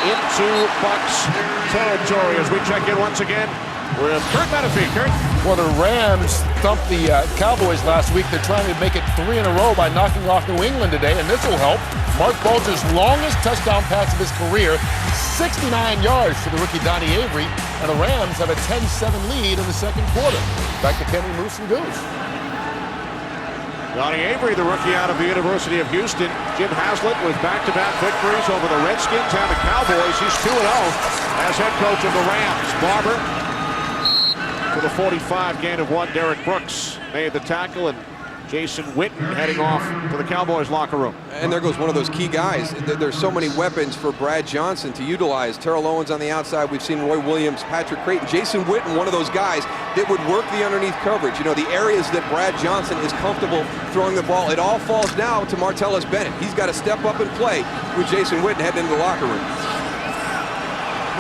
Speaker 1: into Bucs territory as we check in once again with Kurt Menefee. Kurt?
Speaker 9: Well, the Rams thumped the Cowboys last week. They're trying to make it 3 in a row by knocking off New England today, and this will help. Mark Bulger's longest touchdown pass of his career, 69 yards to the rookie Donnie Avery, and the Rams have a 10-7 lead in the second quarter. Back to Kenny Moose and Goose.
Speaker 1: Donnie Avery, the rookie out of the University of Houston. Jim Haslett with back-to-back victories over the Redskins and the Cowboys. He's 2-0 as head coach of the Rams. Barber to the 45, gain of 1. Derek Brooks made the tackle, and Jason Witten heading off to the Cowboys locker room.
Speaker 2: And there goes one of those key guys. There's so many weapons for Brad Johnson to utilize. Terrell Owens on the outside. We've seen Roy Williams, Patrick Creighton, Jason Witten, one of those guys that would work the underneath coverage. You know, the areas that Brad Johnson is comfortable throwing the ball. It all falls now to Martellus Bennett. He's got to step up and play with Jason Witten heading into the locker room.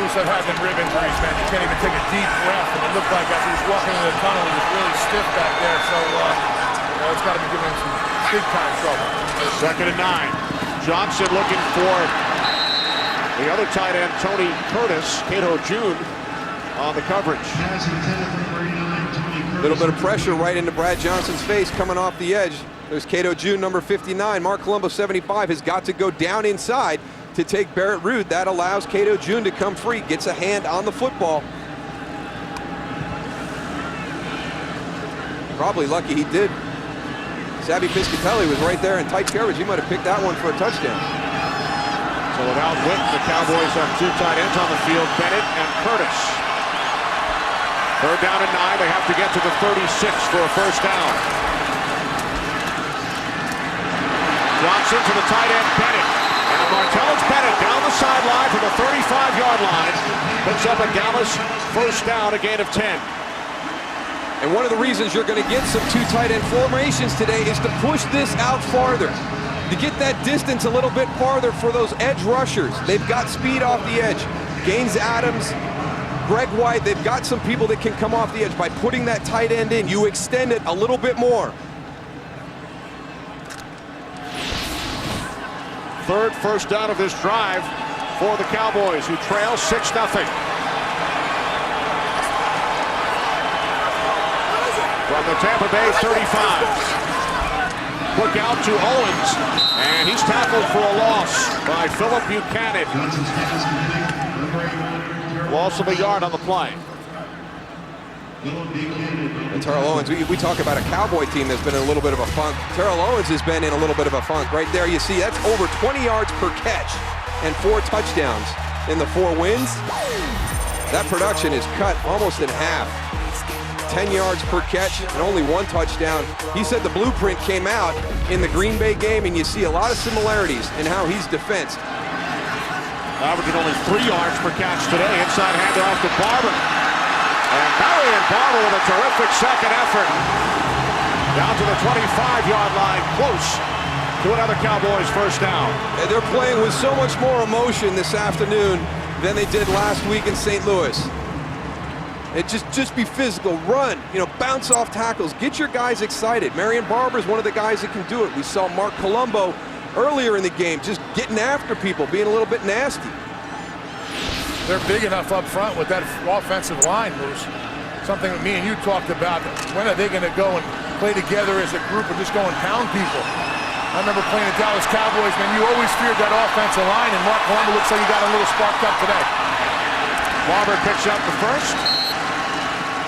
Speaker 3: Moose, I've had them rib injuries, man. You can't even take a deep breath, and it looked like as he was walking into the tunnel, he was really stiff back there. So, it's got to be giving him some big-time trouble.
Speaker 1: 2nd and 9. Johnson looking for the other tight end, Tony Curtis. Cato June on the coverage.
Speaker 2: A little bit of pressure right into Brad Johnson's face coming off the edge. There's Cato June, number 59. Mark Colombo, 75, has got to go down inside to take Barrett Ruud. That allows Cato June to come free, gets a hand on the football. Probably lucky he did. Savvy Piscatelli was right there in tight coverage. He might have picked that one for a touchdown.
Speaker 1: So without Witten, the Cowboys have 2 tight ends on the field, Bennett and Curtis. 3rd down and 9. They have to get to the 36 for a first down. Johnson to the tight end, Bennett. And Martellus Bennett down the sideline from the 35-yard line. Picks up a Dallas first down, a gain of 10.
Speaker 2: And one of the reasons you're going to get some 2 tight end formations today is to push this out farther, to get that distance a little bit farther for those edge rushers. They've got speed off the edge. Gaines Adams, Greg White, they've got some people that can come off the edge. By putting that tight end in, you extend it a little bit more.
Speaker 1: 3rd first down of this drive for the Cowboys, who trail 6-0. From the Tampa Bay 35. Quick out to Owens, and he's tackled for a loss by Philip Buchanan. Loss of a yard on the play.
Speaker 2: And Terrell Owens, we talk about a Cowboy team that's been in a little bit of a funk. Terrell Owens has been in a little bit of a funk. Right there you see that's over 20 yards per catch and 4 touchdowns in the 4 wins. That production is cut almost in half. 10 yards per catch and only 1 touchdown. He said the blueprint came out in the Green Bay game, and you see a lot of similarities in how he's defensed.
Speaker 1: Averaging only 3 yards per catch today. Inside handoff to Barber. And Marion Barber with a terrific second effort. Down to the 25-yard line, close to another Cowboys first down.
Speaker 2: And they're playing with so much more emotion this afternoon than they did last week in St. Louis. It just be physical, run, bounce off tackles, get your guys excited. Marion Barber is one of the guys that can do it. We saw Mark Colombo earlier in the game just getting after people, being a little bit nasty.
Speaker 3: They're big enough up front with that offensive line, Moose. Something that me and you talked about. When are they going to go and play together as a group or just go and pound people? I remember playing the Dallas Cowboys, man. You always feared that offensive line, and Mark Colombo looks like he got a little sparked up today.
Speaker 1: Barber picks up the first.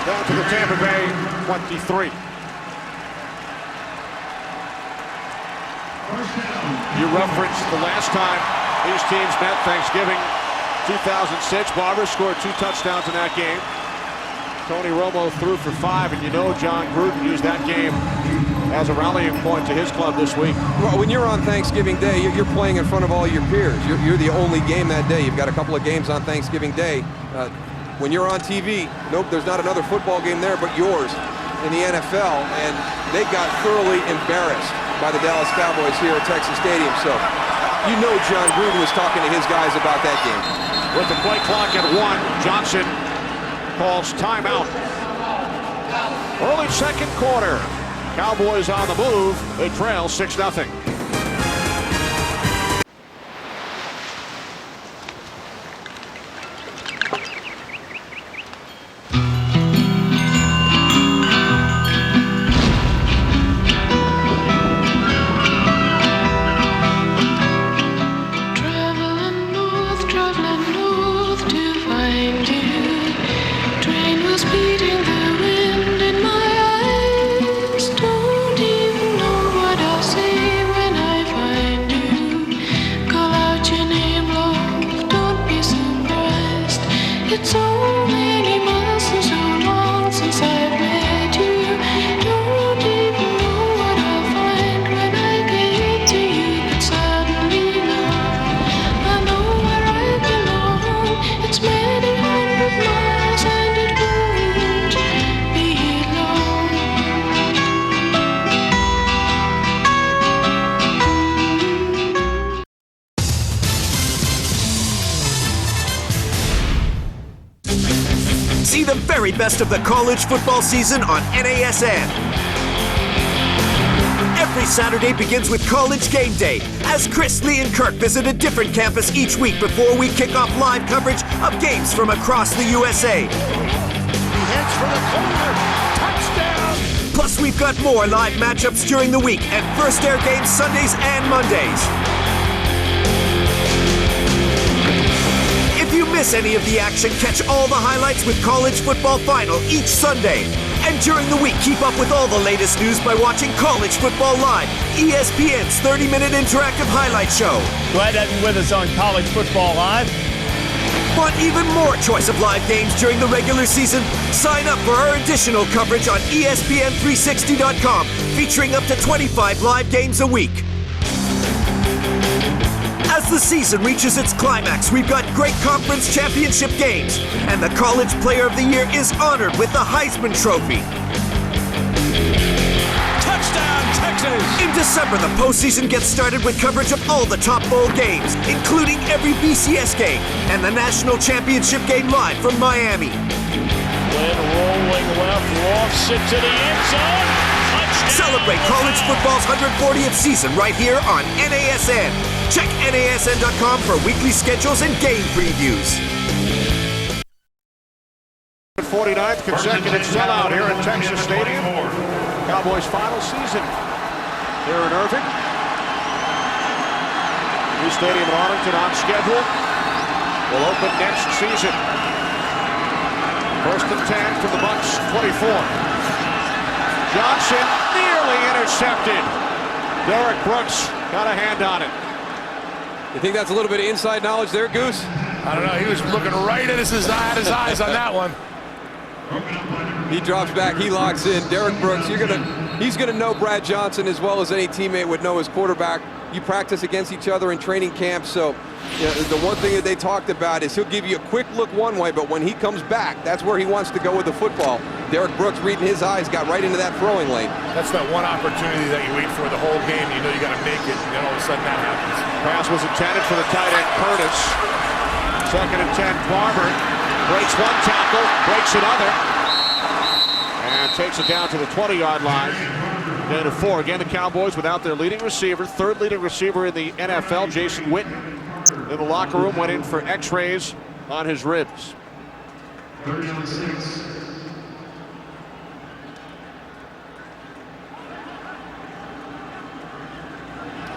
Speaker 1: Down to the Tampa Bay 23. You referenced the last time these teams met, Thanksgiving 2006. Barber scored 2 touchdowns in that game. Tony Romo threw for 5, and you know John Gruden used that game as a rallying point to his club this week.
Speaker 2: Well, when you're on Thanksgiving Day, you're playing in front of all your peers. You're the only game that day. You've got a couple of games on Thanksgiving Day. When you're on TV, nope, there's not another football game there but yours in the NFL, and they got thoroughly embarrassed by the Dallas Cowboys here at Texas Stadium. So you know John Gruden was talking to his guys about that game.
Speaker 1: With the play clock at 1, Johnson calls timeout. Early second quarter. Cowboys on the move. They trail 6-0.
Speaker 4: See the very best of the college football season on NASN. Every Saturday begins with College Game Day, as Chris, Lee, and Kirk visit a different campus each week before we kick off live coverage of games from across the USA.
Speaker 6: He heads for the corner. Touchdown!
Speaker 4: Plus, we've got more live matchups during the week and first air games Sundays and Mondays. If you miss any of the action, catch all the highlights with College Football Final each Sunday. And during the week, keep up with all the latest news by watching College Football Live, ESPN's 30-minute interactive highlight show.
Speaker 6: Glad to have you with us on College Football Live.
Speaker 4: Want even more choice of live games during the regular season? Sign up for our additional coverage on espn360.com, featuring up to 25 live games a week. As the season reaches its climax, we've got great conference championship games, and the College Player of the Year is honored with the Heisman Trophy.
Speaker 6: Touchdown, Texas!
Speaker 4: In December, the postseason gets started with coverage of all the top bowl games, including every BCS game and the national championship game live from Miami.
Speaker 5: Lynn rolling left, lofts it to the end zone.
Speaker 4: Celebrate college football's 140th season right here on NASN. Check NASN.com for weekly schedules and game previews.
Speaker 1: 49th consecutive sellout here at Texas Stadium. Cowboys' final season here in Irving. New stadium in Arlington on schedule. Will open next season. 1st and 10 from the Bucs 24. Johnson nearly intercepted. Derek Brooks got a hand on it.
Speaker 2: You think that's a little bit of inside knowledge there, Goose?
Speaker 3: I don't know. He was looking right at his eyes on that one.
Speaker 2: He drops back. He locks in. Derek Brooks, he's gonna know Brad Johnson as well as any teammate would know his quarterback. You practice against each other in training camp, so the one thing that they talked about is he'll give you a quick look one way, but when he comes back, that's where he wants to go with the football. Derek Brooks, reading his eyes, got right into that throwing lane.
Speaker 3: That's that one opportunity that you wait for the whole game. You know you got to make it, and then all of a sudden that happens.
Speaker 1: Pass was intended for the tight end, Curtis. 2nd and 10, Barber breaks one tackle, breaks another, and takes it down to the 20-yard line. Gain of 4. Again, the Cowboys without their leading receiver, 3rd leading receiver in the NFL, Jason Witten. In the locker room, went in for x-rays on his ribs.
Speaker 10: 3rd and 6.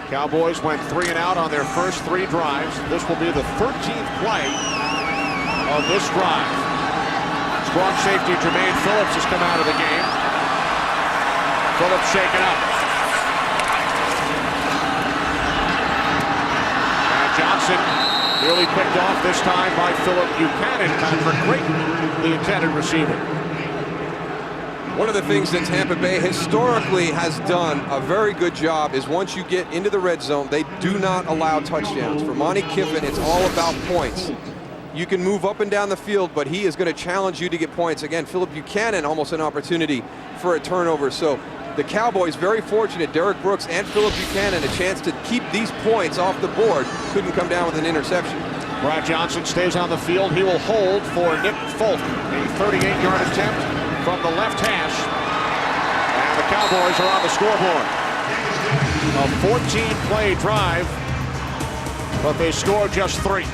Speaker 1: Cowboys went 3 and out on their first 3 drives. This will be the 13th play of this drive. Strong safety Jermaine Phillips has come out of the game. Phillips shaken up. Johnson nearly picked off this time by Philip Buchanan. Patrick Creighton, the intended receiver.
Speaker 2: One of the things that Tampa Bay historically has done a very good job is once you get into the red zone, they do not allow touchdowns. For Monty Kiffin, it's all about points. You can move up and down the field, but he is going to challenge you to get points. Again, Philip Buchanan, almost an opportunity for a turnover. So the Cowboys very fortunate. Derek Brooks and Philip Buchanan a chance to keep these points off the board. Couldn't come down with an interception.
Speaker 1: Brad Johnson stays on the field. He will hold for Nick Folk. A 38-yard attempt from the left hash. And the Cowboys are on the scoreboard. A 14-play drive, but they score just 3.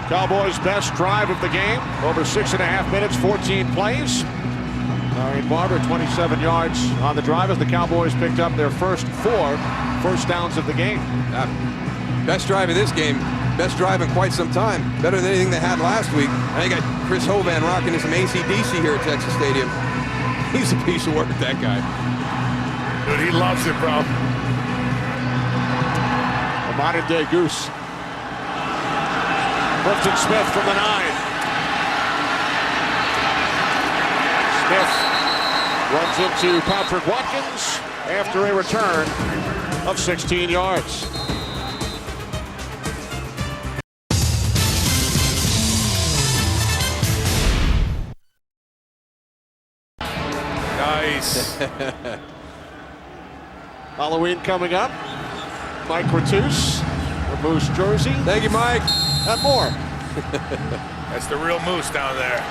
Speaker 1: Cowboys' best drive of the game, over 6.5 minutes, 14 plays. Marion Barber, 27 yards on the drive as the Cowboys picked up their first 4 first downs of the game.
Speaker 2: Best drive of this game, best drive in quite some time. Better than anything they had last week. I got Chris Hovan rocking some AC/DC here at Texas Stadium. He's a piece of work, that guy.
Speaker 3: Dude, he loves it, bro.
Speaker 1: A modern-day Goose. Clifton Smith from the 9. Smith runs into Patrick Watkins after a return of 16 yards.
Speaker 3: Nice.
Speaker 1: Halloween coming up. Mike Ratus, the Moose jersey.
Speaker 2: Thank you, Mike.
Speaker 1: And more.
Speaker 3: That's the real Moose down there.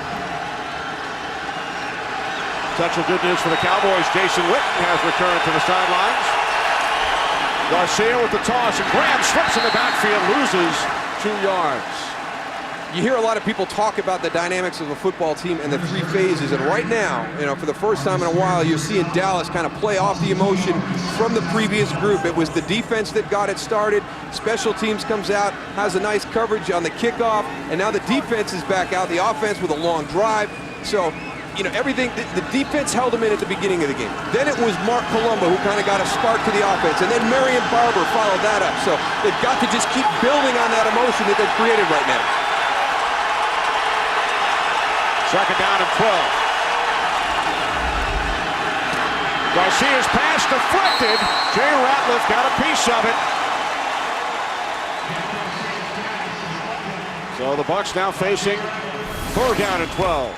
Speaker 1: Such a good news for the Cowboys. Jason Witten has returned to the sidelines. Garcia with the toss, and Graham slips in the backfield, loses 2 yards.
Speaker 2: You hear a lot of people talk about the dynamics of a football team and the 3 phases, and right now, you know, for the first time in a while, you're seeing Dallas kind of play off the emotion from the previous group. It was the defense that got it started. Special teams comes out, has a nice coverage on the kickoff, and now the defense is back out, the offense with a long drive. So, you know, everything, the defense held them in at the beginning of the game. Then it was Mark Colombo who kind of got a spark to the offense, and then Marion Barber followed that up. So they've got to just keep building on that emotion that they've created right now.
Speaker 1: Second down and 12. Garcia's pass deflected. Jay Ratliff got a piece of it. So the Bucs now facing 4th down and 12.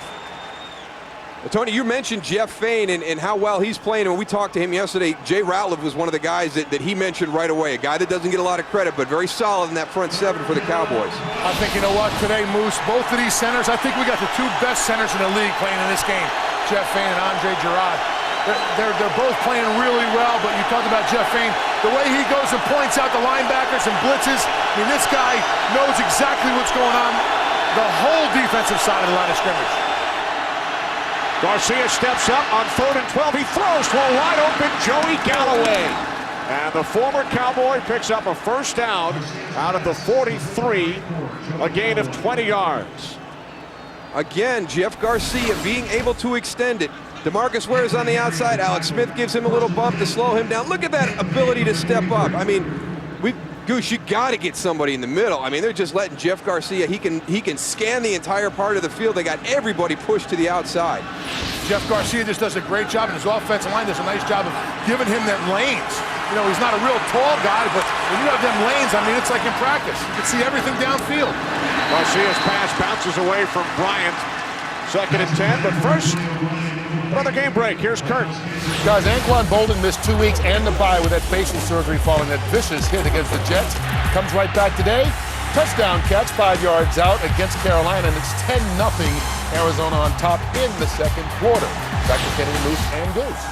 Speaker 2: Tony, you mentioned Jeff Fain and how well he's playing. And when we talked to him yesterday, Jay Ratliff was one of the guys that he mentioned right away. A guy that doesn't get a lot of credit, but very solid in that front 7 for the Cowboys.
Speaker 3: I think, you know what, today, Moose, both of these centers, I think we got the 2 best centers in the league playing in this game. Jeff Fain and Andre Gerard. They're both playing really well, but you talked about Jeff Fain. The way he goes and points out the linebackers and blitzes, I mean, this guy knows exactly what's going on the whole defensive side of the line of scrimmage.
Speaker 1: Garcia steps up on 3rd and 12. He throws to a wide open Joey Galloway. And the former Cowboy picks up a first down out of the 43, a gain of 20 yards.
Speaker 2: Again, Jeff Garcia being able to extend it. DeMarcus Ware's on the outside. Alex Smith gives him a little bump to slow him down. Look at that ability to step up. I mean, Goose, you got to get somebody in the middle. I mean, they're just letting Jeff Garcia, he can scan the entire part of the field. They got everybody pushed to the outside.
Speaker 3: Jeff Garcia just does a great job, and his offensive line does a nice job of giving him them lanes. You know, he's not a real tall guy, but when you have them lanes, I mean, it's like in practice. You can see everything downfield.
Speaker 1: Garcia's pass bounces away from Bryant. 2nd and 10, but first, another game break. Here's Kurt.
Speaker 9: Guys, Anquan Bolden missed 2 weeks and the bye with that facial surgery following that vicious hit against the Jets. Comes right back today. Touchdown catch, 5 yards out against Carolina, and it's 10-0. Arizona on top in the 2nd quarter. Back to Kenny, Moose, and Goose.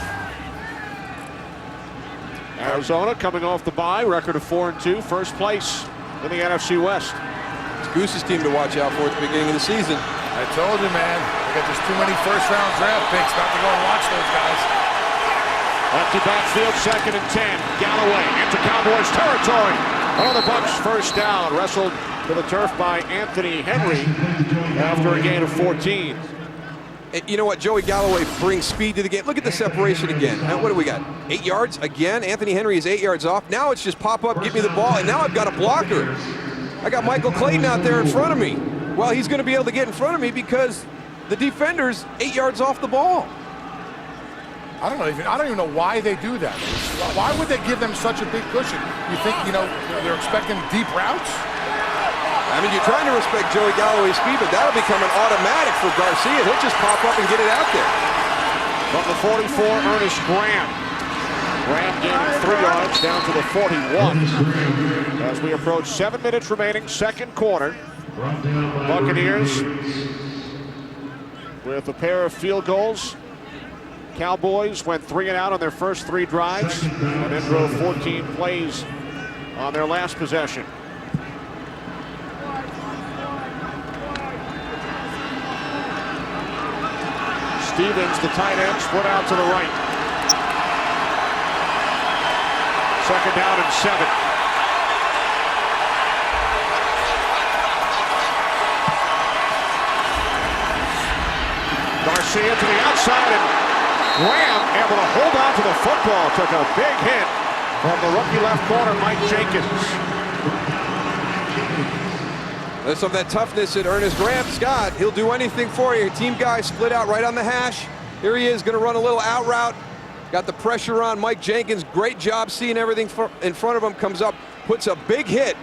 Speaker 1: Arizona coming off the bye, record of 4-2, first place in the NFC West.
Speaker 2: It's Goose's team to watch out for at the beginning of the season.
Speaker 3: I told you, man. I got just too many first-round draft picks. Not to go and watch those guys.
Speaker 1: Empty backfield, 2nd and 10. Galloway into Cowboys territory. Another Bucks first down. Wrestled to the turf by Anthony Henry after a gain of 14.
Speaker 2: You know what? Joey Galloway brings speed to the game. Look at the separation again. What do we got? 8 yards again. Anthony Henry is 8 yards off. Now it's just pop up, give me the ball, and now I've got a blocker. I got Michael Clayton out there in front of me. Well, he's going to be able to get in front of me because the defender's 8 yards off the ball.
Speaker 3: I don't even know why they do that. Why would they give them such a big cushion? You think, you know, they're expecting deep routes?
Speaker 2: I mean, you're trying to respect Joey Galloway's speed, but that'll become an automatic for Garcia. He'll just pop up and get it out there.
Speaker 1: From the 44, Ernest Graham. Graham gaining 3 yards down to the 41. As we approach 7 minutes remaining, 2nd quarter. Buccaneers with a pair of field goals. Cowboys went 3 and out on their first 3 drives and then drove 14 plays on their last possession. Stevens, the tight end, split out to the right. 2nd down and 7. Garcia to the outside, and Graham able to hold on to the football. Took a big hit from the rookie left corner, Mike Jenkins.
Speaker 2: There's some of that toughness at Ernest Graham. Scott, he'll do anything for you. Team guy split out right on the hash. Here he is, going to run a little out route. Got the pressure on Mike Jenkins. Great job seeing everything in front of him. Comes up, puts a big hit.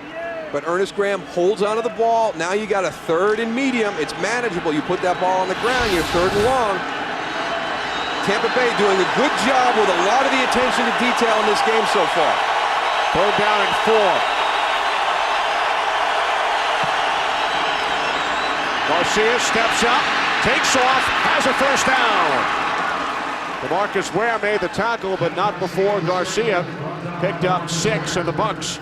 Speaker 2: But Ernest Graham holds onto the ball. Now you got a 3rd and medium. It's manageable. You put that ball on the ground, you're 3rd and long. Tampa Bay doing a good job with a lot of the attention to detail in this game so far.
Speaker 1: 3rd down and 4. Garcia steps up, takes off, has a first down. DeMarcus Ware made the tackle, but not before Garcia picked up 6, and the Bucks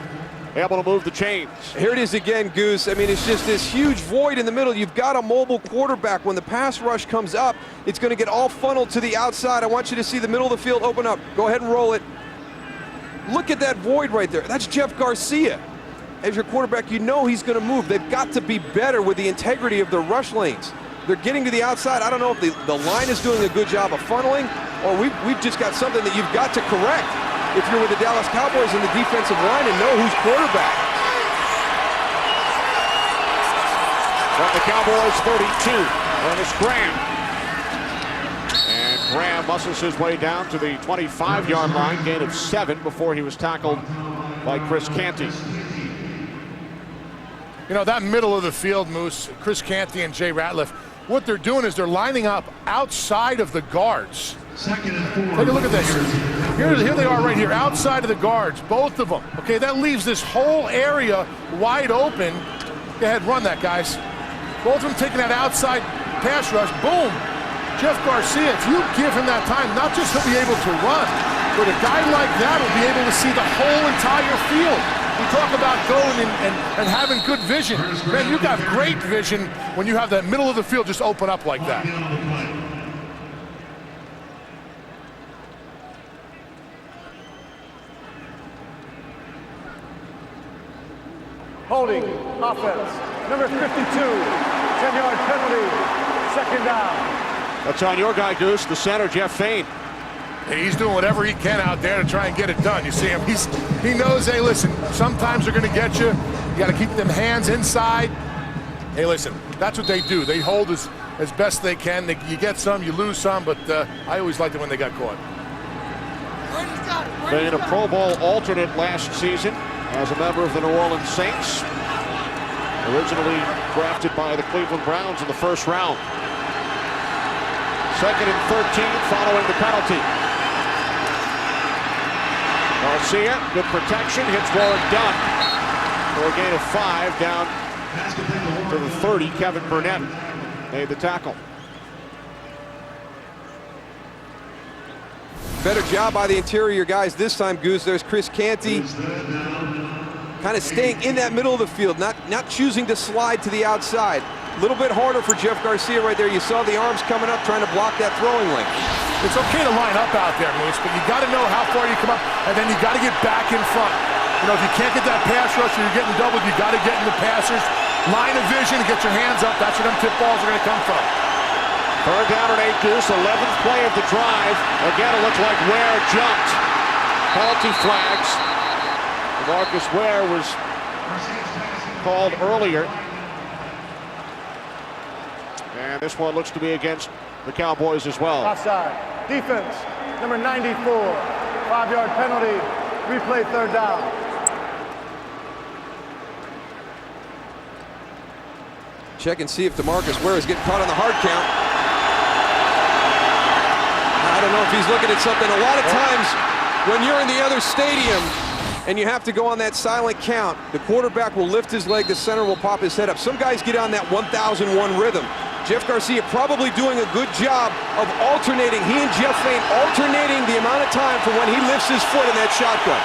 Speaker 1: able to move the chains.
Speaker 2: Here it is again, Goose. I mean, it's just this huge void in the middle. You've got a mobile quarterback. When the pass rush comes up, it's going to get all funneled to the outside. I want you to see the middle of the field open up. Go ahead and roll it. Look at that void right there. That's Jeff Garcia. As your quarterback, you know he's going to move. They've got to be better with the integrity of their rush lanes. They're getting to the outside. I don't know if the line is doing a good job of funneling, or we've just got something that you've got to correct if you're with the Dallas Cowboys in the defensive line and know who's quarterback.
Speaker 1: From the Cowboys 32, Ernest Graham. And Graham muscles his way down to the 25-yard line, gain of 7 before he was tackled by Chris Canty.
Speaker 3: You know, that middle of the field, Moose, Chris Canty and Jay Ratliff, what they're doing is they're lining up outside of the guards. Take a look at that here. Here they are right here, outside of the guards, both of them. Okay, that leaves this whole area wide open. Go ahead, run that, guys. Both of them taking that outside pass rush. Boom. Jeff Garcia, if you give him that time, not just he'll be able to run, but a guy like that will be able to see the whole entire field. We talk about going and having good vision. Man, you got great vision when you have that middle of the field just open up like that.
Speaker 8: Holding, offense, number 52, 10-yard penalty, 2nd down.
Speaker 1: That's on your guy, Goose, the center, Jeff Fain.
Speaker 3: He's doing whatever he can out there to try and get it done. You see him, he knows, hey, listen, sometimes they're going to get you. You got to keep them hands inside. Hey, listen, that's what they do. They hold as best they can. You get some, you lose some, but I always liked it when they got caught.
Speaker 1: Being a Pro Bowl alternate last season as a member of the New Orleans Saints. Originally drafted by the Cleveland Browns in the first round. 2nd and 13 following the penalty. Garcia, good protection, hits Warwick Dunn for a gain of 5 down to the 30. Kevin Burnett made the tackle.
Speaker 2: Better job by the interior guys this time, Goose. There's Chris Canty, kind of staying in that middle of the field, not choosing to slide to the outside. A little bit harder for Jeff Garcia right there. You saw the arms coming up, trying to block that throwing lane.
Speaker 3: It's okay to line up out there, Moose, but you got to know how far you come up, and then you got to get back in front. You know, if you can't get that pass rush or you're getting doubled, you got to get in the passers. Line of vision and get your hands up. That's where them tip balls are going to come from.
Speaker 1: 3rd down and 8, Goose. 11th play of the drive. Again, it looked like Ware jumped. Penalty flags. Marcus Ware was called earlier. And this one looks to be against the Cowboys as well.
Speaker 8: Offside. Defense, number 94. 5-yard penalty. Replay 3rd down.
Speaker 2: Check and see if DeMarcus Ware is getting caught on the hard count. I don't know if he's looking at something. A lot of times when you're in the other stadium and you have to go on that silent count, the quarterback will lift his leg, the center will pop his head up. Some guys get on that 1001 rhythm. Jeff Garcia probably doing a good job of alternating. He and Jeff Lane alternating the amount of time for when he lifts his foot in that shotgun.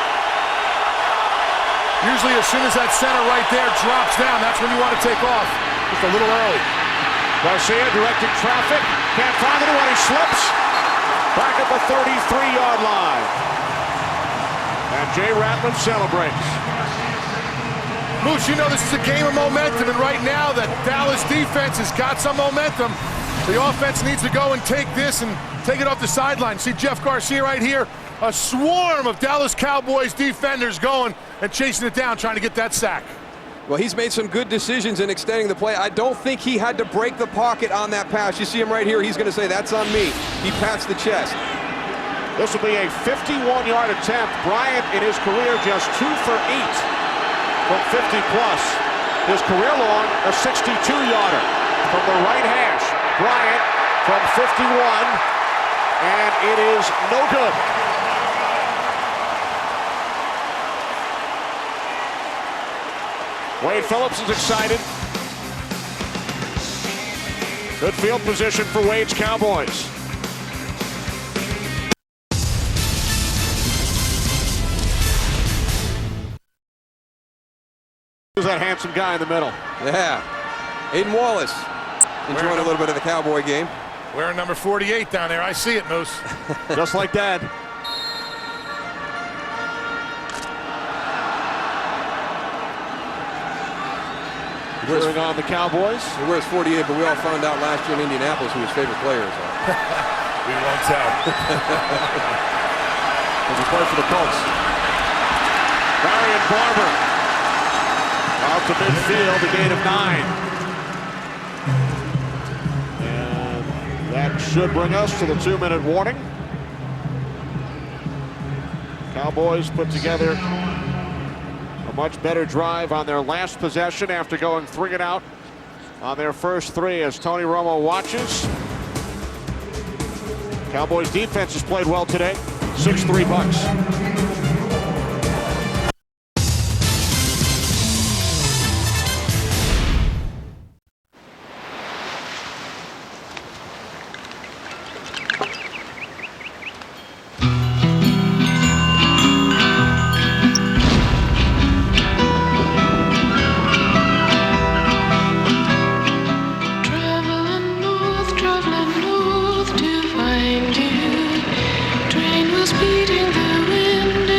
Speaker 3: Usually as soon as that center right there drops down, that's when you want to take off. Just a little early.
Speaker 1: Garcia directing traffic. Can't find it when he slips. Back at the 33-yard line. And Jay Ratliff celebrates.
Speaker 3: Moose, you know this is a game of momentum, and right now that Dallas defense has got some momentum. The offense needs to go and take this and take it off the sideline. See Jeff Garcia right here, a swarm of Dallas Cowboys defenders going and chasing it down, trying to get that sack.
Speaker 2: Well, he's made some good decisions in extending the play. I don't think he had to break the pocket on that pass. You see him right here. He's going to say, that's on me. He pats the chest.
Speaker 1: This will be a 51-yard attempt. Bryant in his career just 2 for 8 from 50-plus. His career long, a 62-yarder from the right hash. Bryant from 51, and it is no good. Wade Phillips is excited. Good field position for Wade's Cowboys. Who's that handsome guy in the middle?
Speaker 2: Yeah, Aiden Wallace enjoying a little bit of the Cowboy game.
Speaker 3: Wearing number 48 down there. I see it, Moose.
Speaker 1: Just like Dad. Cheering on the Cowboys.
Speaker 2: He wears 48, but we all found out last year in Indianapolis who his favorite players are.
Speaker 3: We won't tell.
Speaker 1: As he plays for the Colts. Marion Barber out to midfield, a gain of 9. And that should bring us to the 2-minute warning. Cowboys put together a much better drive on their last possession after going 3 and out on their first 3 as Tony Romo watches. Cowboys defense has played well today. 6-3 Bucks.
Speaker 11: Train was beating the wind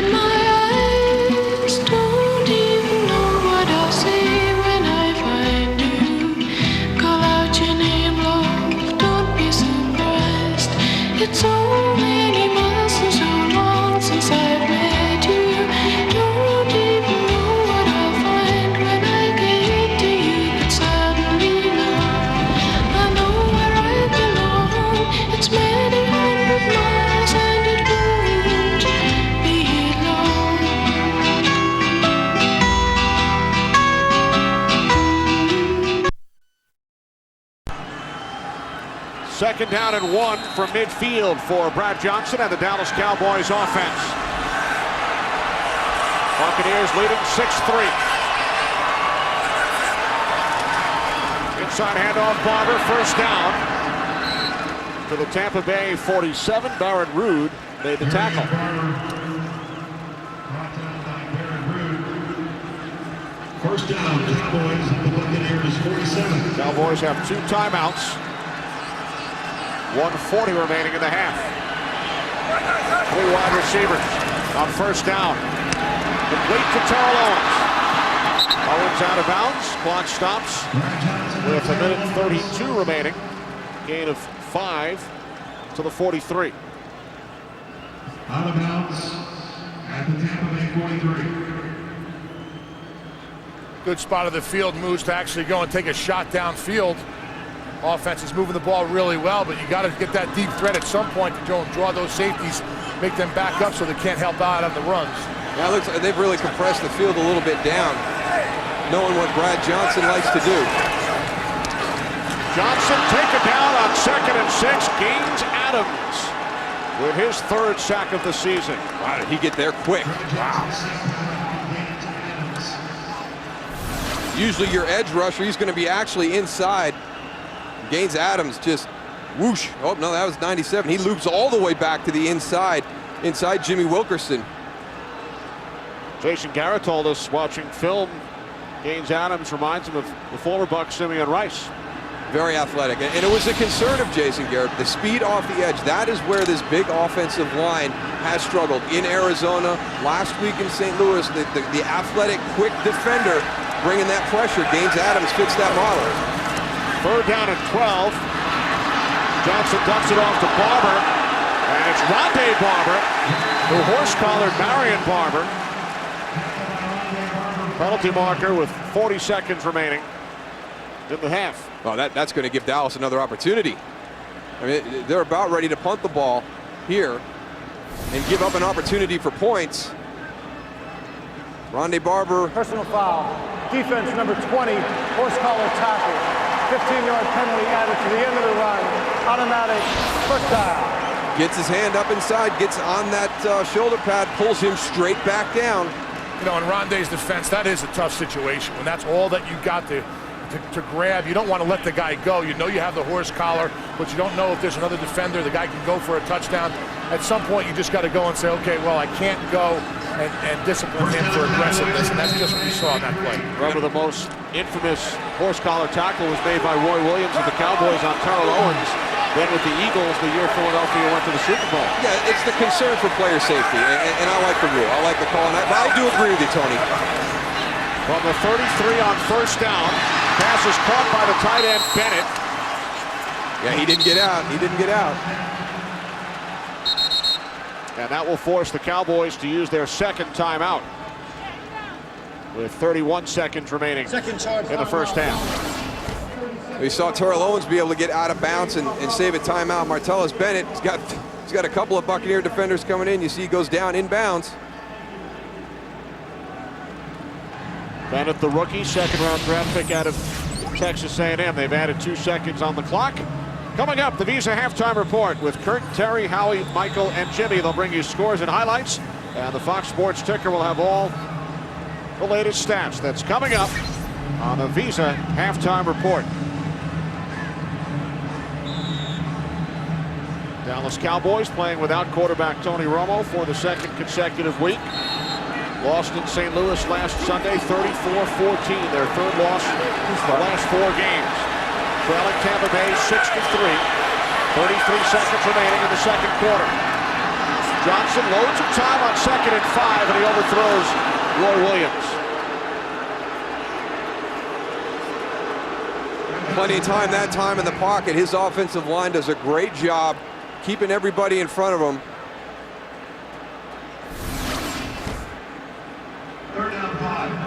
Speaker 1: Second down and 1 from midfield for Brad Johnson and the Dallas Cowboys offense. Buccaneers leading 6-3. Inside handoff, Barber, first down. To the Tampa Bay 47, Barrett Ruud made the tackle.
Speaker 10: First down, Cowboys, the Buccaneers 47.
Speaker 1: Cowboys have 2 timeouts. 1:40 remaining in the half. 3 wide receivers on first down. Complete to Terrell Owens. Owens out of bounds. Clock stops with 1:32 remaining. Gain of 5 to the 43.
Speaker 10: Out of bounds at the Tampa Bay 43.
Speaker 3: Good spot of the field moves to actually go and take a shot downfield. Offense is moving the ball really well, but you got to get that deep threat at some point to draw those safeties, make them back up so they can't help out on the runs.
Speaker 2: Now it looks like they've really compressed the field a little bit down, knowing what Brad Johnson likes to do.
Speaker 1: Johnson taken down on 2nd and 6, gains Adams with his 3rd sack of the season.
Speaker 2: Wow, did he get there quick? Wow. Usually your edge rusher, he's going to be actually inside. Gaines Adams just whoosh. Oh, no, that was 97. He loops all the way back to the inside Jimmy Wilkerson.
Speaker 1: Jason Garrett told us watching film, Gaines Adams reminds him of the former Buck Simeon Rice.
Speaker 2: Very athletic, and it was a concern of Jason Garrett. The speed off the edge, that is where this big offensive line has struggled. In Arizona, last week in St. Louis, the athletic, quick defender bringing that pressure. Gaines Adams fits that model.
Speaker 1: 3rd down and 12. Johnson dumps it off to Barber, and it's Rondé Barber who horse-collared Marion Barber. Penalty marker with 40 seconds remaining in the half.
Speaker 2: Well, that's going to give Dallas another opportunity. I mean, they're about ready to punt the ball here and give up an opportunity for points. Rondé Barber.
Speaker 8: Personal foul. Defense number 20, horse collar tackle. 15-yard penalty added to the end of the run. Automatic first down.
Speaker 2: Gets his hand up inside, gets on that shoulder pad, pulls him straight back down.
Speaker 3: You know, in Rondé's defense, that is a tough situation. When that's all that you got to grab, you don't want to let the guy go. You know you have the horse collar, but you don't know if there's another defender. The guy can go for a touchdown. At some point, you just got to go and say, okay, well, I can't go and discipline him for aggressiveness, and that's just what you saw in that play.
Speaker 1: Remember, the most infamous horse collar tackle was made by Roy Williams of the Cowboys on Terrell Owens. Then with the Eagles, the year Philadelphia went to the Super Bowl.
Speaker 2: Yeah, it's the concern for player safety, and I like the rule. I like the call on that, but I do agree with you, Tony.
Speaker 1: From the 33 on first down, pass is caught by the tight end, Bennett.
Speaker 2: Yeah, he didn't get out. He didn't get out.
Speaker 1: And that will force the Cowboys to use their 2nd timeout with 31 seconds remaining in the first half.
Speaker 2: We saw Terrell Owens be able to get out of bounds and save a timeout. Martellus Bennett, he's got a couple of Buccaneer defenders coming in. You see he goes down inbounds.
Speaker 1: Bennett, the rookie, 2nd-round draft pick out of Texas A&M. They've added 2 seconds on the clock. Coming up, the Visa Halftime Report with Kurt, Terry, Howie, Michael, and Jimmy. They'll bring you scores and highlights, and the Fox Sports ticker will have all the latest stats. That's coming up on the Visa Halftime Report. Dallas Cowboys playing without quarterback Tony Romo for the 2nd consecutive week. Lost in St. Louis last Sunday, 34-14, their 3rd loss in the last 4 games. Trailing Tampa Bay 6-3, 33 seconds remaining in the 2nd quarter. Johnson loads of time on 2nd and 5, and he overthrows Roy Williams.
Speaker 2: Plenty of time that time in the pocket. His offensive line does a great job keeping everybody in front of him.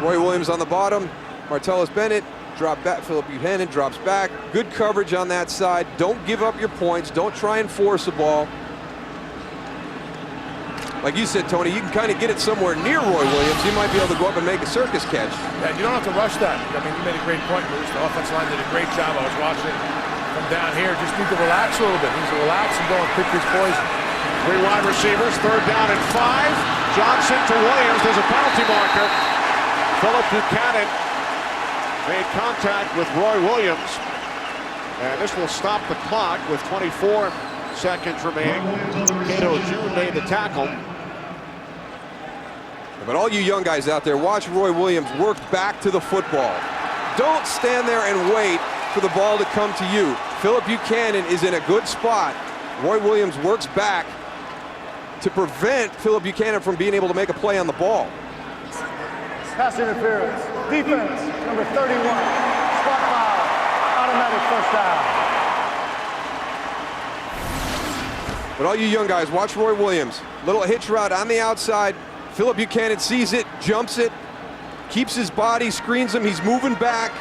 Speaker 2: Roy Williams on the bottom. Martellus Bennett drop back. Philip Buchanan drops back. Good coverage on that side. Don't give up your points. Don't try and force the ball. Like you said, Tony, you can kind of get it somewhere near Roy Williams. He might be able to go up and make a circus catch.
Speaker 3: Yeah, you don't have to rush that. I mean, you made a great point, Bruce. The offensive line did a great job. I was watching Come down here, just need to relax a little bit. Needs to relax and go and pick his poison.
Speaker 1: 3 wide receivers, 3rd down and 5. Johnson to Williams. There's a penalty marker. Philip Buchanan made contact with Roy Williams. And this will stop the clock with 24 seconds remaining. Cato June made the tackle.
Speaker 2: But all you young guys out there, watch Roy Williams work back to the football. Don't stand there and wait for the ball to come to you. Philip Buchanan is in a good spot. Roy Williams works back to prevent Philip Buchanan from being able to make a play on the ball.
Speaker 8: Pass interference. Defense, number 31. Spot foul. Automatic first down.
Speaker 2: But all you young guys, watch Roy Williams. Little hitch route on the outside. Philip Buchanan sees it, jumps it, keeps his body, screens him. He's moving back.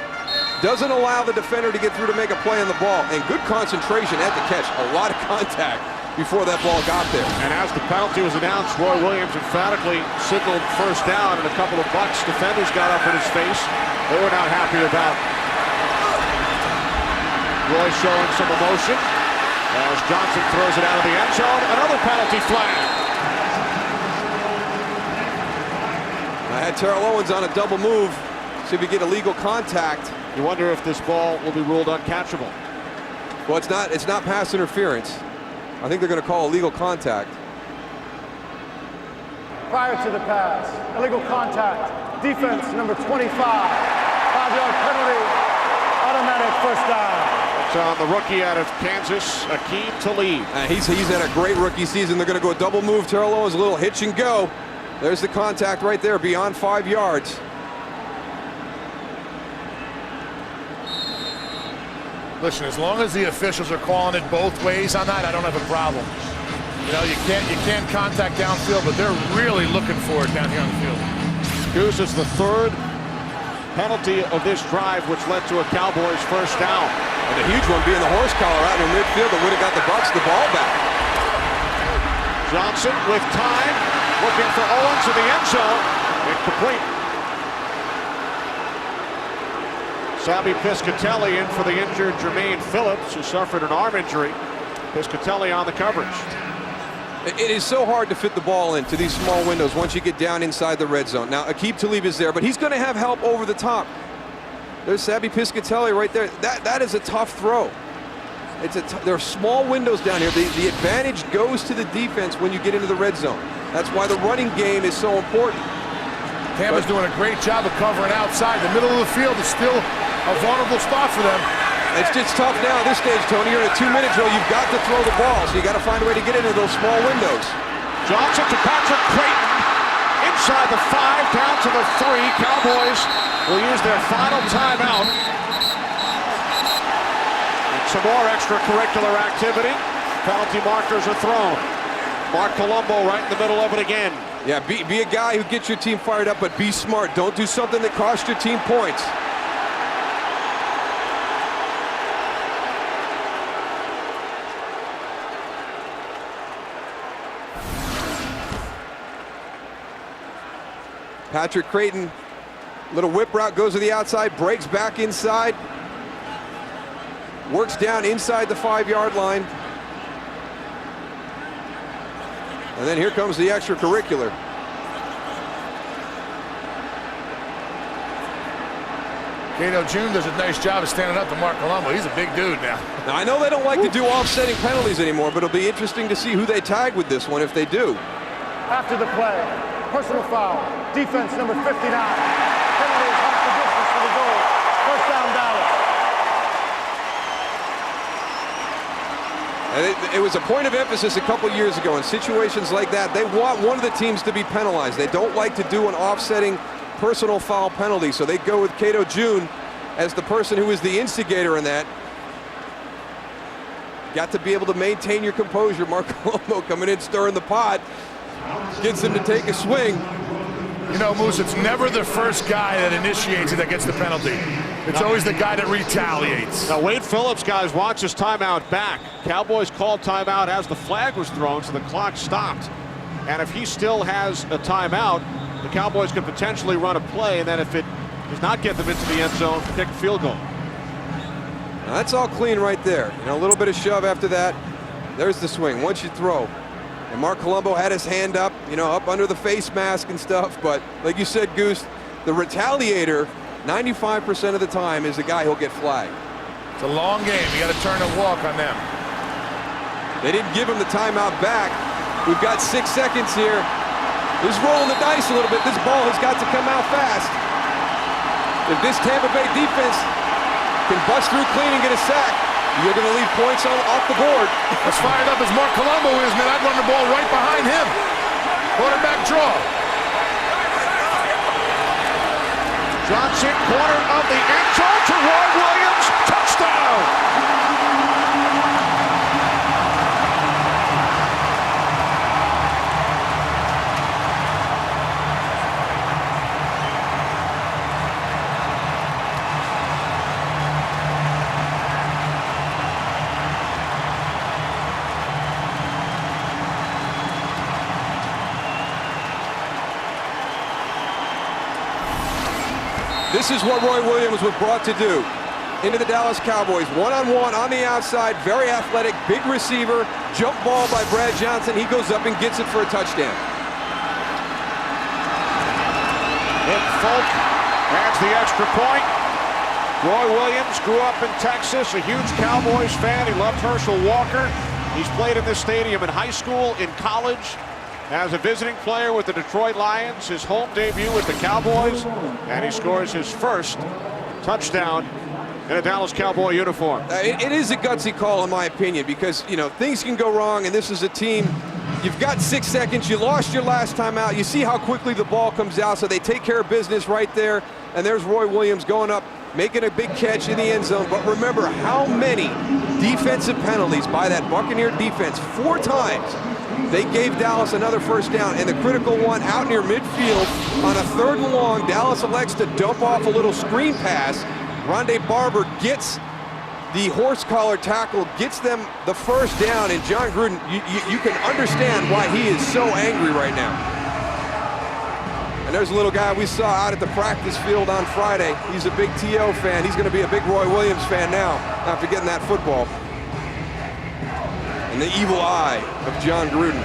Speaker 2: Doesn't allow the defender to get through to make a play on the ball. And good concentration at the catch. A lot of contact before that ball got there.
Speaker 1: And as the penalty was announced, Roy Williams emphatically signaled first down, and a couple of Bucs defenders got up in his face. They were not happy about Roy showing some emotion as Johnson throws it out of the end zone. Another penalty flag.
Speaker 2: I had Terrell Owens on a double move. See if we get illegal contact.
Speaker 1: You wonder if this ball will be ruled uncatchable.
Speaker 2: Well, it's not pass interference. I think they're going to call illegal contact.
Speaker 8: Prior to the pass, illegal contact. Defense, number 25. 5-yard penalty. Automatic first down.
Speaker 1: It's on the rookie out of Kansas, Akeem Talib.
Speaker 2: He's had a great rookie season. They're going to go a double move. Terrell Owens, a little hitch and go. There's the contact right there, beyond 5 yards.
Speaker 3: Listen, as long as the officials are calling it both ways on that, I don't have a problem. You know, you can't contact downfield, but they're really looking for it down here on the field.
Speaker 1: Goose is the 3rd penalty of this drive, which led to a Cowboys first down.
Speaker 2: And a huge one being the horse collar out in midfield that would have got the Bucs the ball back.
Speaker 1: Johnson with time, looking for Owens in the end zone. Incomplete. Sabby Piscatelli in for the injured Jermaine Phillips, who suffered an arm injury. Piscatelli on the coverage.
Speaker 2: It is so hard to fit the ball into these small windows once you get down inside the red zone. Now, Akeem Talib is there, but he's going to have help over the top. There's Sabby Piscatelli right there. That is a tough throw. There are small windows down here. The advantage goes to the defense when you get into the red zone. That's why the running game is so important.
Speaker 3: Tampa's doing a great job of covering outside. The middle of the field is still a vulnerable spot for them.
Speaker 2: It's tough now at this stage, Tony. You're in a 2-minute drill. You've got to throw the ball, so you got to find a way to get into those small windows.
Speaker 1: Johnson to Patrick Creighton. Inside the 5, down to the 3. Cowboys will use their final timeout. And some more extracurricular activity. Penalty markers are thrown. Mark Colombo right in the middle of it again.
Speaker 2: Yeah, be a guy who gets your team fired up, but be smart. Don't do something that costs your team points. Patrick Creighton, little whip route, goes to the outside, breaks back inside, works down inside the 5-yard line. And then here comes the extracurricular.
Speaker 3: Cato June does a nice job of standing up to Mark Colombo. He's a big dude now.
Speaker 2: Now, I know they don't like to do offsetting penalties anymore, but it'll be interesting to see who they tag with this one if they do.
Speaker 8: After the play, personal foul. Defense, number 59. Penalty is half the distance for the goal. First down, Dallas.
Speaker 2: And it was a point of emphasis a couple years ago in situations like that. They want one of the teams to be penalized. They don't like to do an offsetting personal foul penalty, so they go with Cato June as the person who is the instigator in that. Got to be able to maintain your composure. Mark Colombo coming in, stirring the pot, gets him to take a swing.
Speaker 3: You know, Moose, it's never the first guy that initiates it that gets the penalty. It's always the guy that retaliates.
Speaker 1: Now, Wade Phillips, guys, watch his timeout back. Cowboys called timeout as the flag was thrown, so the clock stopped. And if he still has a timeout, the Cowboys could potentially run a play, and then if it does not get them into the end zone, kick a field goal.
Speaker 2: That's all clean right there. You know, a little bit of shove after that. There's the swing. Once you throw. And Mark Colombo had his hand up, you know, up under the face mask and stuff. But like you said, Goose, the retaliator, 95% of the time, is the guy who'll get flagged.
Speaker 3: It's a long game. You got to turn and walk on them.
Speaker 2: They didn't give him the timeout back. We've got 6 seconds here. He's rolling the dice a little bit. This ball has got to come out fast. If this Tampa Bay defense can bust through clean and get a sack, you're going to leave points off the board.
Speaker 3: As fired up as Mark Colombo is, man, I'd run the ball right behind him. Quarterback draw.
Speaker 1: Johnson, corner of the end zone to Roy Williams. Touchdown!
Speaker 2: This is what Roy Williams was brought to do. Into the Dallas Cowboys, one-on-one on the outside, very athletic, big receiver, jump ball by Brad Johnson. He goes up and gets it for a touchdown.
Speaker 1: Nick Folk adds the extra point. Roy Williams grew up in Texas, a huge Cowboys fan. He loved Herschel Walker. He's played in this stadium in high school, in college, as a visiting player with the Detroit Lions, his home debut with the Cowboys, and he scores his first touchdown in a Dallas Cowboy uniform.
Speaker 2: It is a gutsy call, in my opinion, because, you know, things can go wrong, and this is a team. You've got 6 seconds. You lost your last time out. You see how quickly the ball comes out, so they take care of business right there. And there's Roy Williams going up, making a big catch in the end zone. But remember how many defensive penalties by that Buccaneer defense. 4 times. They gave Dallas another first down, and the critical one out near midfield on a 3rd and long. Dallas elects to dump off a little screen pass. Rondé Barber gets the horse collar tackle, gets them the first down, and John Gruden, you can understand why he is so angry right now. And there's a little guy we saw out at the practice field on Friday. He's a big T.O. fan. He's going to be a big Roy Williams fan now after getting that football. And the evil eye of John Gruden.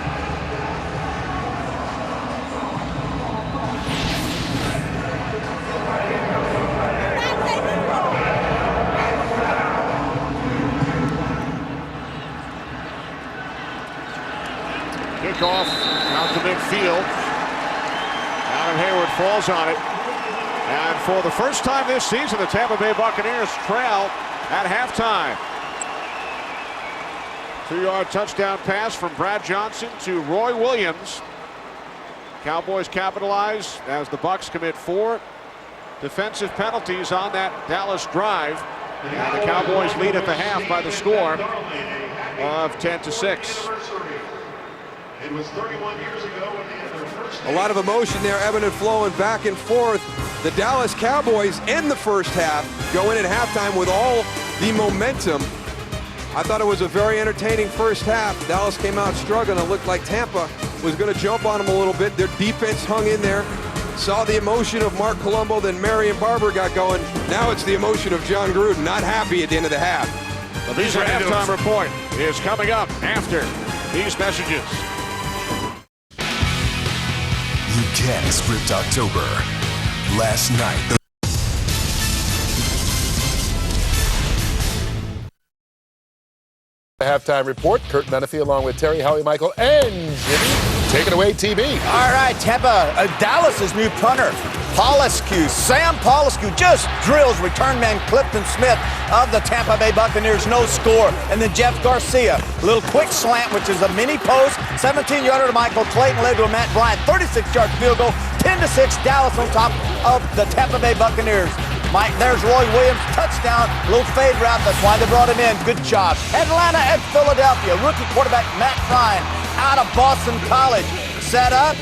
Speaker 1: Kickoff out to midfield. Adam Hayward falls on it. And for the first time this season, the Tampa Bay Buccaneers trail at halftime. 2-yard touchdown pass from Brad Johnson to Roy Williams. Cowboys capitalize as the Bucs commit 4 defensive penalties on that Dallas drive. And the Cowboys lead at the half by the score of 10-6.
Speaker 10: It was 31 years ago when they had their first.
Speaker 2: A lot of emotion there, ebbing and flowing back and forth. The Dallas Cowboys end the first half, go in at halftime with all the momentum. I thought it was a very entertaining first half. Dallas came out struggling. It looked like Tampa was going to jump on them a little bit. Their defense hung in there. Saw the emotion of Mark Colombo, then Marion Barber got going. Now it's the emotion of John Gruden, not happy at the end of the half.
Speaker 1: The Visa halftime report is coming up after these messages.
Speaker 11: You can't script October. Last night.
Speaker 9: The halftime report. Kurt Menefee along with Terry, Howie, Michael, and Jimmy. Take it away, TB.
Speaker 12: All right, Tampa, Dallas's new punter, Sam Polescu just drills return man Clifton Smith of the Tampa Bay Buccaneers, no score. And then Jeff Garcia, a little quick slant, which is a mini post, 17-yarder to Michael Clayton, led to a Matt Bryant, 36-yard field goal, 10-6, Dallas on top of the Tampa Bay Buccaneers. Mike, there's Roy Williams, touchdown, little fade route, that's why they brought him in, good job. Atlanta at Philadelphia, rookie quarterback Matt Ryan out of Boston College, set up,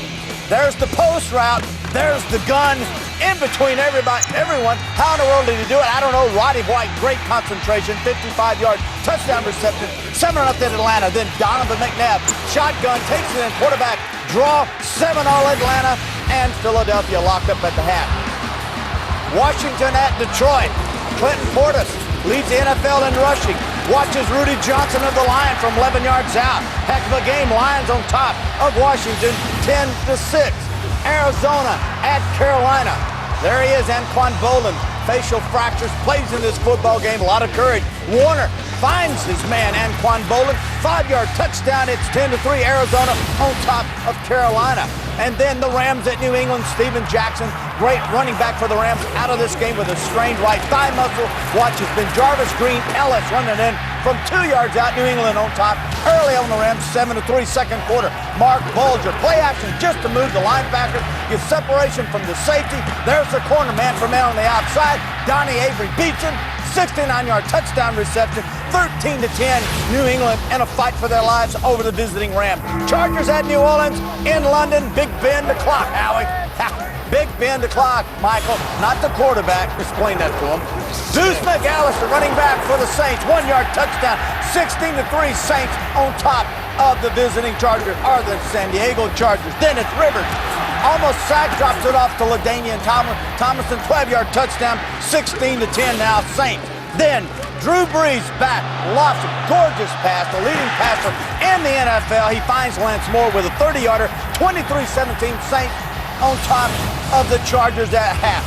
Speaker 12: there's the post route, there's the gun, in between everyone. How in the world did he do it? I don't know. Roddy White, great concentration, 55-yard touchdown reception, 7-0 Atlanta. Then Donovan McNabb, shotgun, takes it in, quarterback, draw, 7-0 Atlanta, and Philadelphia locked up at the half. Washington at Detroit. Clinton Portis leads the NFL in rushing. Watches Rudy Johnson of the Lion from 11 yards out. Heck of a game. Lions on top of Washington, 10-6. Arizona at Carolina. There he is, Anquan Boldin. Facial fractures, plays in this football game. A lot of courage. Warner finds his man, Anquan Boldin. 5-yard touchdown. It's 10-3. Arizona on top of Carolina. And then the Rams at New England. Steven Jackson, great running back for the Rams, out of this game with a strained right thigh muscle. Watch has been Jarvis Green Ellis running in from 2 yards out. New England on top early on the Rams, 7-3 second quarter. Mark Bulger, play action just to move the linebacker, give separation from the safety. There's the corner man from out on the outside. Donnie Avery beats him. 69-yard touchdown reception, 13-10. New England in a fight for their lives over the visiting Rams. Chargers at New Orleans, in London. Big Ben the clock, Howie. Big Ben the clock, Michael, not the quarterback. Explain that to him. Deuce McAllister running back for the Saints. 1-yard touchdown, 16-3 Saints on top of the visiting Chargers, or the San Diego Chargers. Then it's Rivers. Almost sacked, drops it off to LaDainian Tomlinson, 12-yard touchdown, 16-10 now Saints. Then Drew Brees back, lofts a gorgeous pass, the leading passer in the NFL. He finds Lance Moore with a 30-yarder, 23-17 Saints on top of the Chargers at half.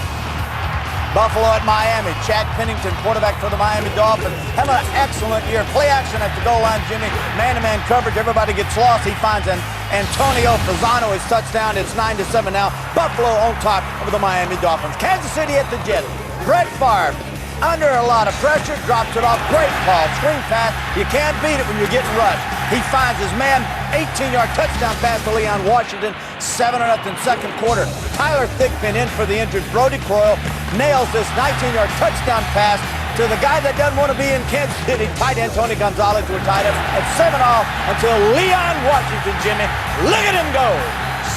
Speaker 12: Buffalo at Miami. Chad Pennington, quarterback for the Miami Dolphins, having an excellent year. Play action at the goal line, Jimmy. Man-to-man coverage. Everybody gets lost. He finds Antonio Fasano. His touchdown. It's 9-7 now. Buffalo on top of the Miami Dolphins. Kansas City at the Jets. Brett Favre, under a lot of pressure, drops it off. Great call. Screen pass. You can't beat it when you're getting rushed. He finds his man. 18-yard touchdown pass to Leon Washington. 7-0 second quarter. Tyler Thigpen in for the injured Brody Croyle. Nails this 19-yard touchdown pass to the guy that doesn't want to be in Kansas City. Tight end Tony Gonzalez were tied up at 7-all until Leon Washington, Jimmy. Look at him go.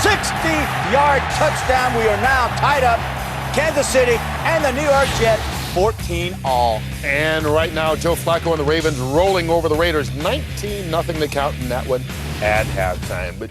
Speaker 12: 60-yard touchdown. We are now tied up. Kansas City and the New York Jets. 14-all.
Speaker 9: And right now, Joe Flacco and the Ravens rolling over the Raiders. 19-0 to count in that one at halftime. But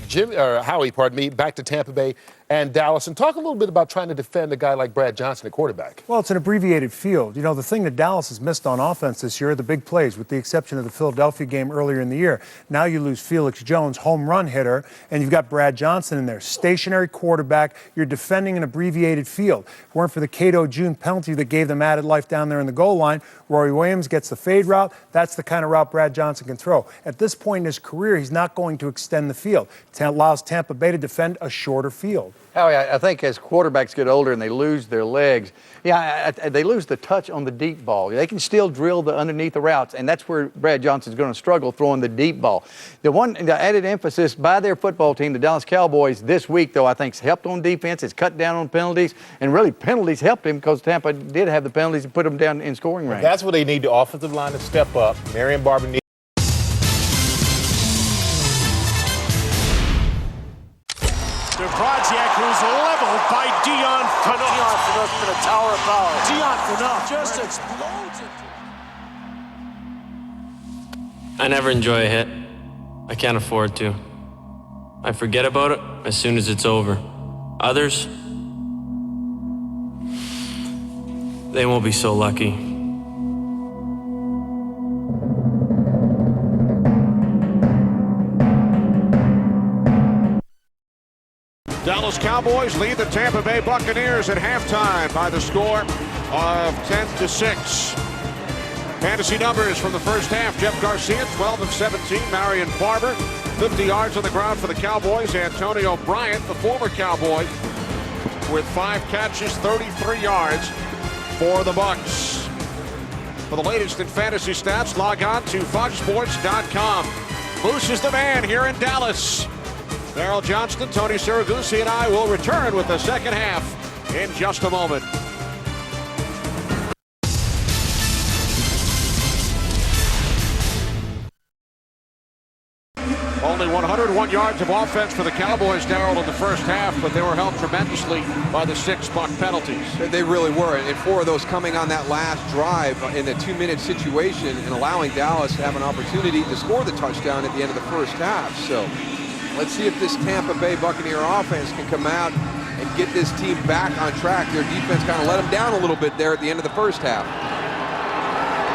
Speaker 9: Howie, back to Tampa Bay and Dallas. And talk a little bit about trying to defend a guy like Brad Johnson at quarterback.
Speaker 13: Well, it's an abbreviated field. You know, the thing that Dallas has missed on offense this year are the big plays, with the exception of the Philadelphia game earlier in the year. Now you lose Felix Jones, home run hitter, and you've got Brad Johnson in there. Stationary quarterback. You're defending an abbreviated field. If it weren't for the Cato June penalty that gave them added life down there in the goal line, Rory Williams gets the fade route. That's the kind of route Brad Johnson can throw. At this point in his career, he's not going to extend the field. It allows Tampa Bay to defend a shorter field.
Speaker 14: Howie, I think as quarterbacks get older and they lose their legs, they lose the touch on the deep ball. They can still drill the underneath the routes, and that's where Brad Johnson's going to struggle throwing the deep ball. The added emphasis by their football team, the Dallas Cowboys, this week, though, I think has helped on defense. It's cut down on penalties, and really penalties helped him because Tampa did have the penalties and put them down in scoring range.
Speaker 15: That's what they need, the offensive line to step up. Marion Barber needs.
Speaker 6: Brodziak, who's leveled by Dion Phaneuf. Dion Phaneuf's been a tower of power. Dion Phaneuf just explodes it.
Speaker 7: I never enjoy a hit. I can't afford to. I forget about it as soon as it's over. Others, they won't be so lucky.
Speaker 1: Dallas Cowboys lead the Tampa Bay Buccaneers at halftime by the score of 10-6. Fantasy numbers from the first half: Jeff Garcia, 12 of 17. Marion Barber, 50 yards on the ground for the Cowboys. Antonio Bryant, the former Cowboy, with 5 catches, 33 yards for the Bucs. For the latest in fantasy stats, log on to foxsports.com. Moose is the man here in Dallas. Darrell Johnston, Tony Siragusa, and I will return with the second half in just a moment. Only 101 yards of offense for the Cowboys, Darrell, in the first half, but they were helped tremendously by the 6 Buck penalties.
Speaker 2: They really were, and 4 of those coming on that last drive in a 2-minute situation and allowing Dallas to have an opportunity to score the touchdown at the end of the first half. So let's see if this Tampa Bay Buccaneer offense can come out and get this team back on track. Their defense kind of let them down a little bit there at the end of the first half.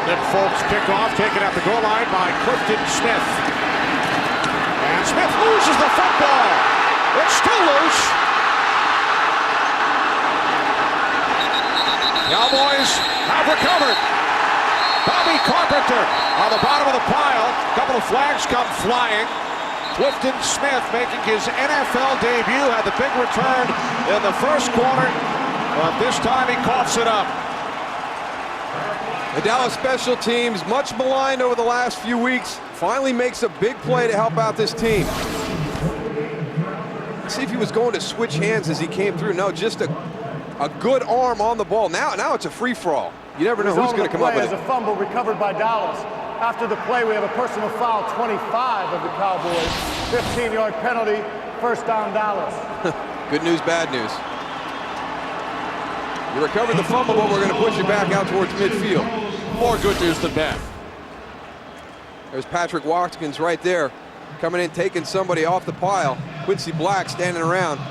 Speaker 1: Nick Folks kickoff, taken at the goal line by Clifton Smith. And Smith loses the football. It's still loose. Cowboys have recovered. Bobby Carpenter on the bottom of the pile. A couple of flags come flying. Clifton Smith making his NFL debut, had the big return in the first quarter, but this time he coughs it up.
Speaker 2: The Dallas special teams, much maligned over the last few weeks, finally makes a big play to help out this team. Let's see if he was going to switch hands as he came through. No, just a good arm on the ball. Now it's a free-for-all. You never know who's going to come up with it.
Speaker 8: As a fumble recovered by Dallas. After the play, we have a personal foul, 25 of the Cowboys. 15-yard penalty, first down Dallas.
Speaker 2: Good news, bad news. You recovered the fumble, but we're going to push you back out towards midfield.
Speaker 1: More good news than bad.
Speaker 2: There's Patrick Watkins right there, coming in, taking somebody off the pile. Quincy Black standing around.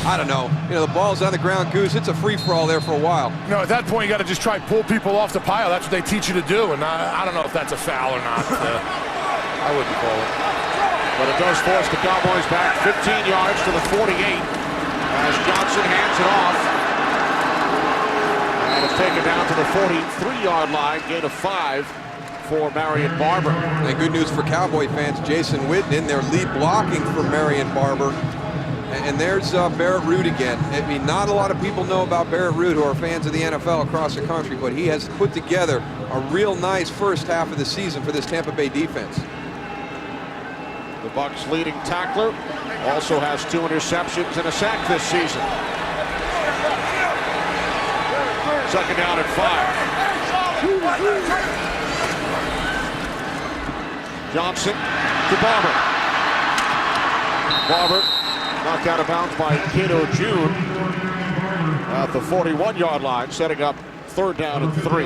Speaker 2: I don't know. You know, the ball's on the ground, Goose. It's a free-for-all there for a while.
Speaker 3: No, at that point, you got to just try to pull people off the pile. That's what they teach you to do, and I don't know if that's a foul or not. I wouldn't call it.
Speaker 1: But it does force the Cowboys back 15 yards to the 48 as Johnson hands it off. And it's taken down to the 43-yard line, gain of 5 for Marion Barber.
Speaker 2: And good news for Cowboy fans, Jason Witten in there lead blocking for Marion Barber. And there's Barrett Root again. I mean, not a lot of people know about Barrett Root who are fans of the NFL across the country, but he has put together a real nice first half of the season for this Tampa Bay defense.
Speaker 1: The Bucs' leading tackler also has 2 interceptions and a sack this season. Second down and 5. Johnson to Barber. Barber knocked out of bounds by Cato June at the 41-yard line, setting up third down and 3.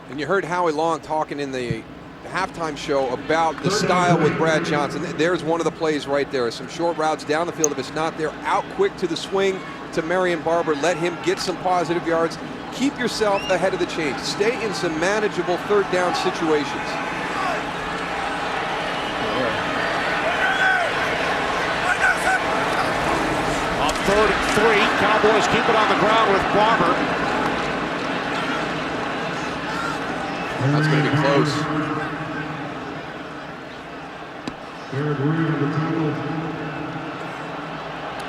Speaker 2: And you heard Howie Long talking in the halftime show about the style with Brad Johnson. There's one of the plays right there. Some short routes down the field. If it's not there, out quick to the swing to Marion Barber. Let him get some positive yards. Keep yourself ahead of the chains. Stay in some manageable third down situations.
Speaker 1: On 3rd and 3, Cowboys keep it on the ground with Barber.
Speaker 2: That's going to be close.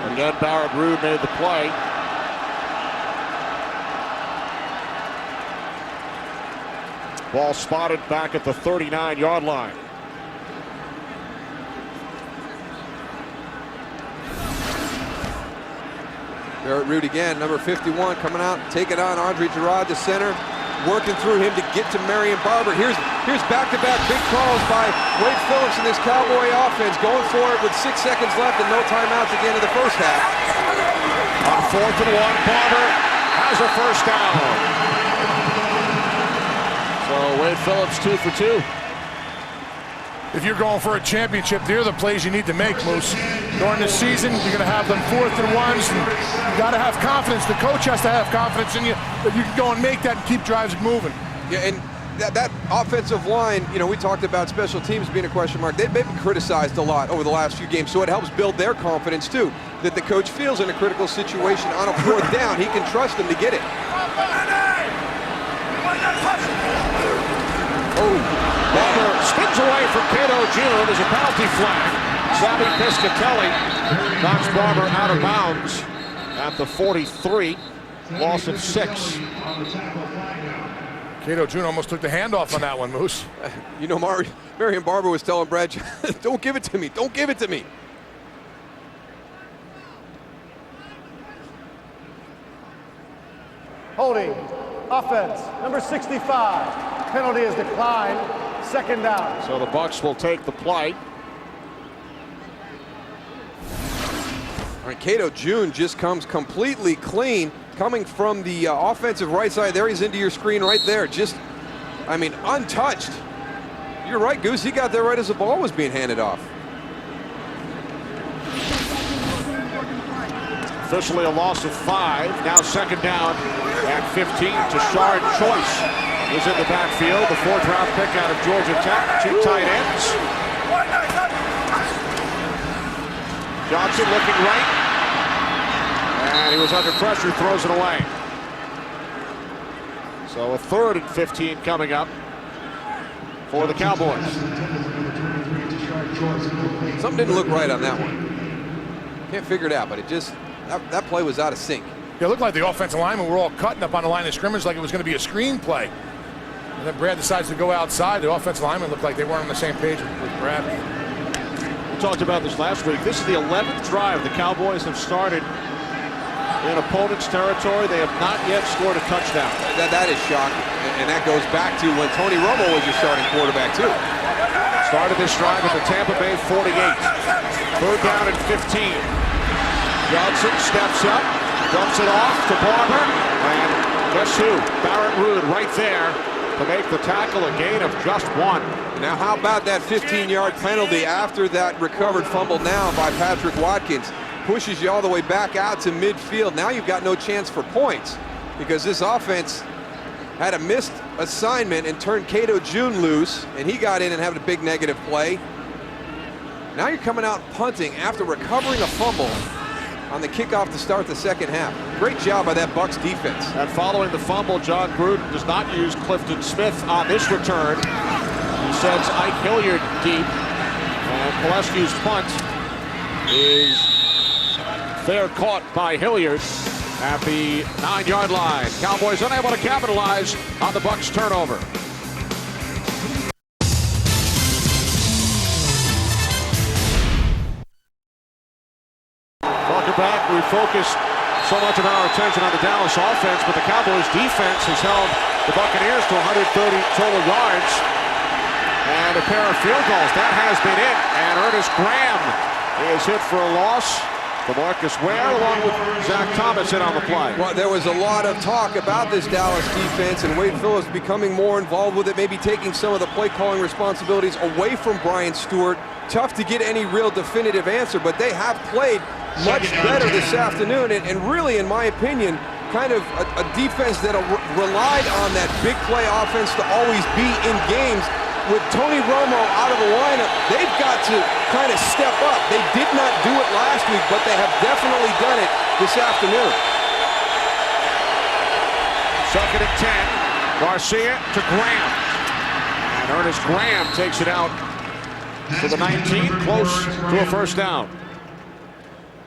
Speaker 1: And again, Barrett Ruud made the play. Ball spotted back at the 39-yard line.
Speaker 2: Barrett Root again, number 51, coming out, taking on Andre Gerard, the center, working through him to get to Marion Barber. Here's back-to-back big calls by Wade Phillips in this Cowboy offense, going for it with 6 seconds left and no timeouts at the end of the first half.
Speaker 1: On 4th and 1, Barber has a first down. So Wade Phillips 2 for 2.
Speaker 3: If you're going for a championship, they're the plays you need to make, Moose. During the season, you're going to have them 4th and 1s, and you got to have confidence. The coach has to have confidence in you that you can go and make that and keep drives moving.
Speaker 2: Yeah, and that offensive line, you know, we talked about special teams being a question mark. They've been criticized a lot over the last few games, so it helps build their confidence, too, that the coach feels in a critical situation on a 4th down. He can trust them to get it.
Speaker 1: Barber spins away from Cato June. There's a penalty flag. Sammy Piscatelli knocks Barber out of bounds at the 43. Loss of 6.
Speaker 3: Cato June almost took the handoff on that one, Moose.
Speaker 2: You know, Marion Barber was telling Brad, don't give it to me. Don't give it to me.
Speaker 8: Holding, offense, number 65. Penalty is declined, second down.
Speaker 1: So the Bucs will take the play.
Speaker 2: All right, Cato June just comes completely clean, coming from the offensive right side. There he's into your screen right there. Just, I mean, untouched. You're right, Goose. He got there right as the ball was being handed off.
Speaker 1: Officially a loss of 5. Now second down at 15. Tashard Choice is in the backfield. The 4th-round pick out of Georgia Tech. 2 tight ends. Johnson looking right. And he was under pressure, throws it away. So a 3rd and 15 coming up for the Cowboys.
Speaker 2: Something didn't look right on that one. Can't figure it out, but it just, that play was out of sync.
Speaker 3: Yeah, it looked like the offensive linemen were all cutting up on the line of scrimmage like it was going to be a screen play. And then Brad decides to go outside. The offensive linemen looked like they weren't on the same page with Brad.
Speaker 1: We talked about this last week. This is the 11th drive the Cowboys have started in opponent's territory. They have not yet scored a touchdown.
Speaker 2: That is shocking. And that goes back to when Tony Romo was your starting quarterback, too.
Speaker 1: Started this drive at the Tampa Bay 48. 3rd down and 15. Johnson steps up, dumps it off to Barber, and guess who? Barrett Ruud right there to make the tackle, a gain of just 1.
Speaker 2: Now how about that 15-yard penalty after that recovered fumble now by Patrick Watkins? Pushes you all the way back out to midfield. Now you've got no chance for points because this offense had a missed assignment and turned Cato June loose, and he got in and had a big negative play. Now you're coming out punting after recovering a fumble on the kickoff to start the second half. Great job by that Bucs defense.
Speaker 1: And following the fumble, John Gruden does not use Clifton Smith on this return. He sends Ike Hilliard deep, and Pelescu's punt is fair caught by Hilliard at the 9-yard line. Cowboys unable to capitalize on the Bucs turnover. Welcome back. We focused so much of our attention on the Dallas offense, but the Cowboys defense has held the Buccaneers to 130 total yards and a pair of field goals. That has been it. And Ernest Graham is hit for a loss. DeMarcus Ware along with Zach Thomas in on the play.
Speaker 2: Well, there was a lot of talk about this Dallas defense and Wade Phillips becoming more involved with it, maybe taking some of the play calling responsibilities away from Brian Stewart. Tough to get any real definitive answer, but they have played much better this afternoon, and really, in my opinion, kind of a defense that relied on that big play offense to always be in games. With Tony Romo out of the lineup, they've got to kind of step up. They did not do it last week, but they have definitely done it this afternoon.
Speaker 1: 2nd and 10. Garcia to Graham. And Ernest Graham takes it out to the 19, close to a 1st down.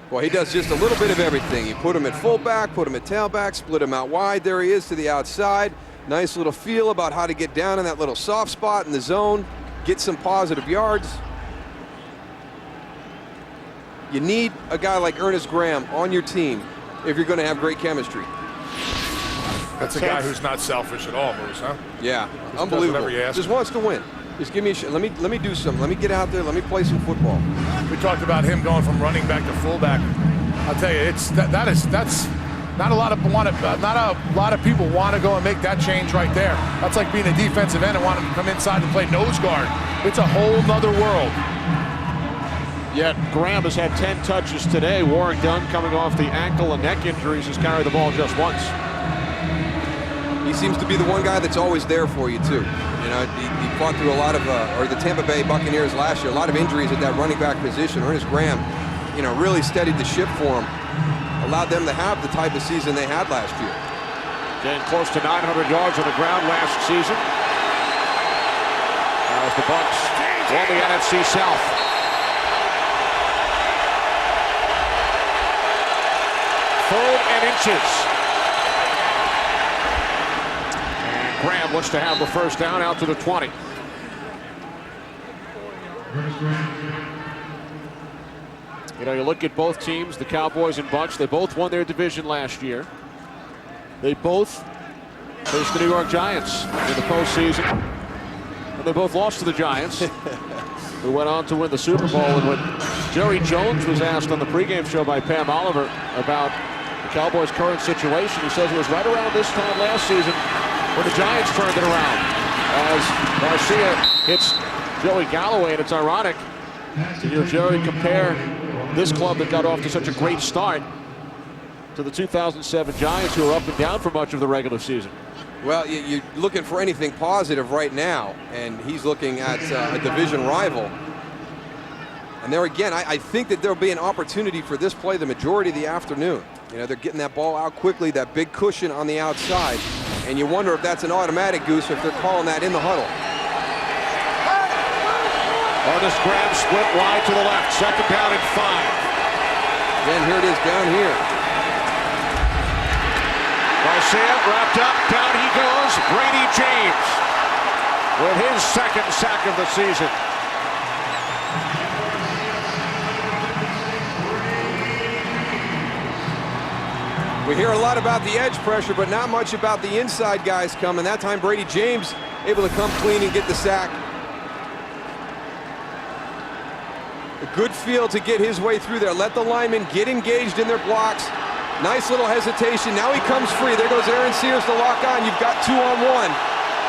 Speaker 2: Well, he does just a little bit of everything. You put him at fullback, put him at tailback, split him out wide. There he is to the outside. Nice little feel about how to get down in that little soft spot in the zone, get some positive yards. You need a guy like Ernest Graham on your team if you're going to have great chemistry.
Speaker 3: That's a guy who's not selfish at all, Bruce, huh?
Speaker 2: Yeah,
Speaker 3: Just
Speaker 2: unbelievable.
Speaker 3: Just
Speaker 2: wants to win. Just give me a shot. Let me do something. Let me get out there. Let me play some football.
Speaker 3: We talked about him going from running back to fullback. I'll tell you, it's that's not a lot of people want to go and make that change right there. That's like being a defensive end and wanting to come inside and play nose guard. It's a whole nother world.
Speaker 1: Yet Graham has had 10 touches today. Warren Dunn, coming off the ankle and neck injuries, has carried the ball just once.
Speaker 2: He seems to be the one guy that's always there for you, too. You know, he fought through a lot of, or the Tampa Bay Buccaneers last year, a lot of injuries at that running back position. Ernest Graham, you know, really steadied the ship for him. Allowed them to have the type of season they had last year.
Speaker 1: Getting close to 900 yards on the ground last season. As the Bucs won the NFC South. Third and inches. And Graham looks to have the 1st down out to the 20. You know, you look at both teams, the Cowboys and Bucs, they both won their division last year. They both faced the New York Giants in the postseason. And they both lost to the Giants, who went on to win the Super Bowl. And when Jerry Jones was asked on the pregame show by Pam Oliver about the Cowboys' current situation, he says it was right around this time last season when the Giants turned it around. As Garcia hits Joey Galloway, and it's ironic to hear Jerry compare this club that got off to such a great start to the 2007 Giants, who are up and down for much of the regular season.
Speaker 2: Well, you're looking for anything positive right now, and he's looking at a division rival. And there again, I think that there'll be an opportunity for this play the majority of the afternoon. You know, they're getting that ball out quickly, that big cushion on the outside, and you wonder if that's an automatic, Goose, or if they're calling that in the huddle.
Speaker 1: Artis Graham split wide to the left, 2nd down and 5.
Speaker 2: Then here it is down here.
Speaker 1: Garcia wrapped up, down he goes. Brady James with his 2nd sack of the season.
Speaker 2: We hear a lot about the edge pressure, but not much about the inside guys coming. That time Brady James able to come clean and get the sack. A good feel to get his way through there. Let the linemen get engaged in their blocks. Nice little hesitation. Now he comes free. There goes Aaron Sears to lock on. You've got 2-on-1.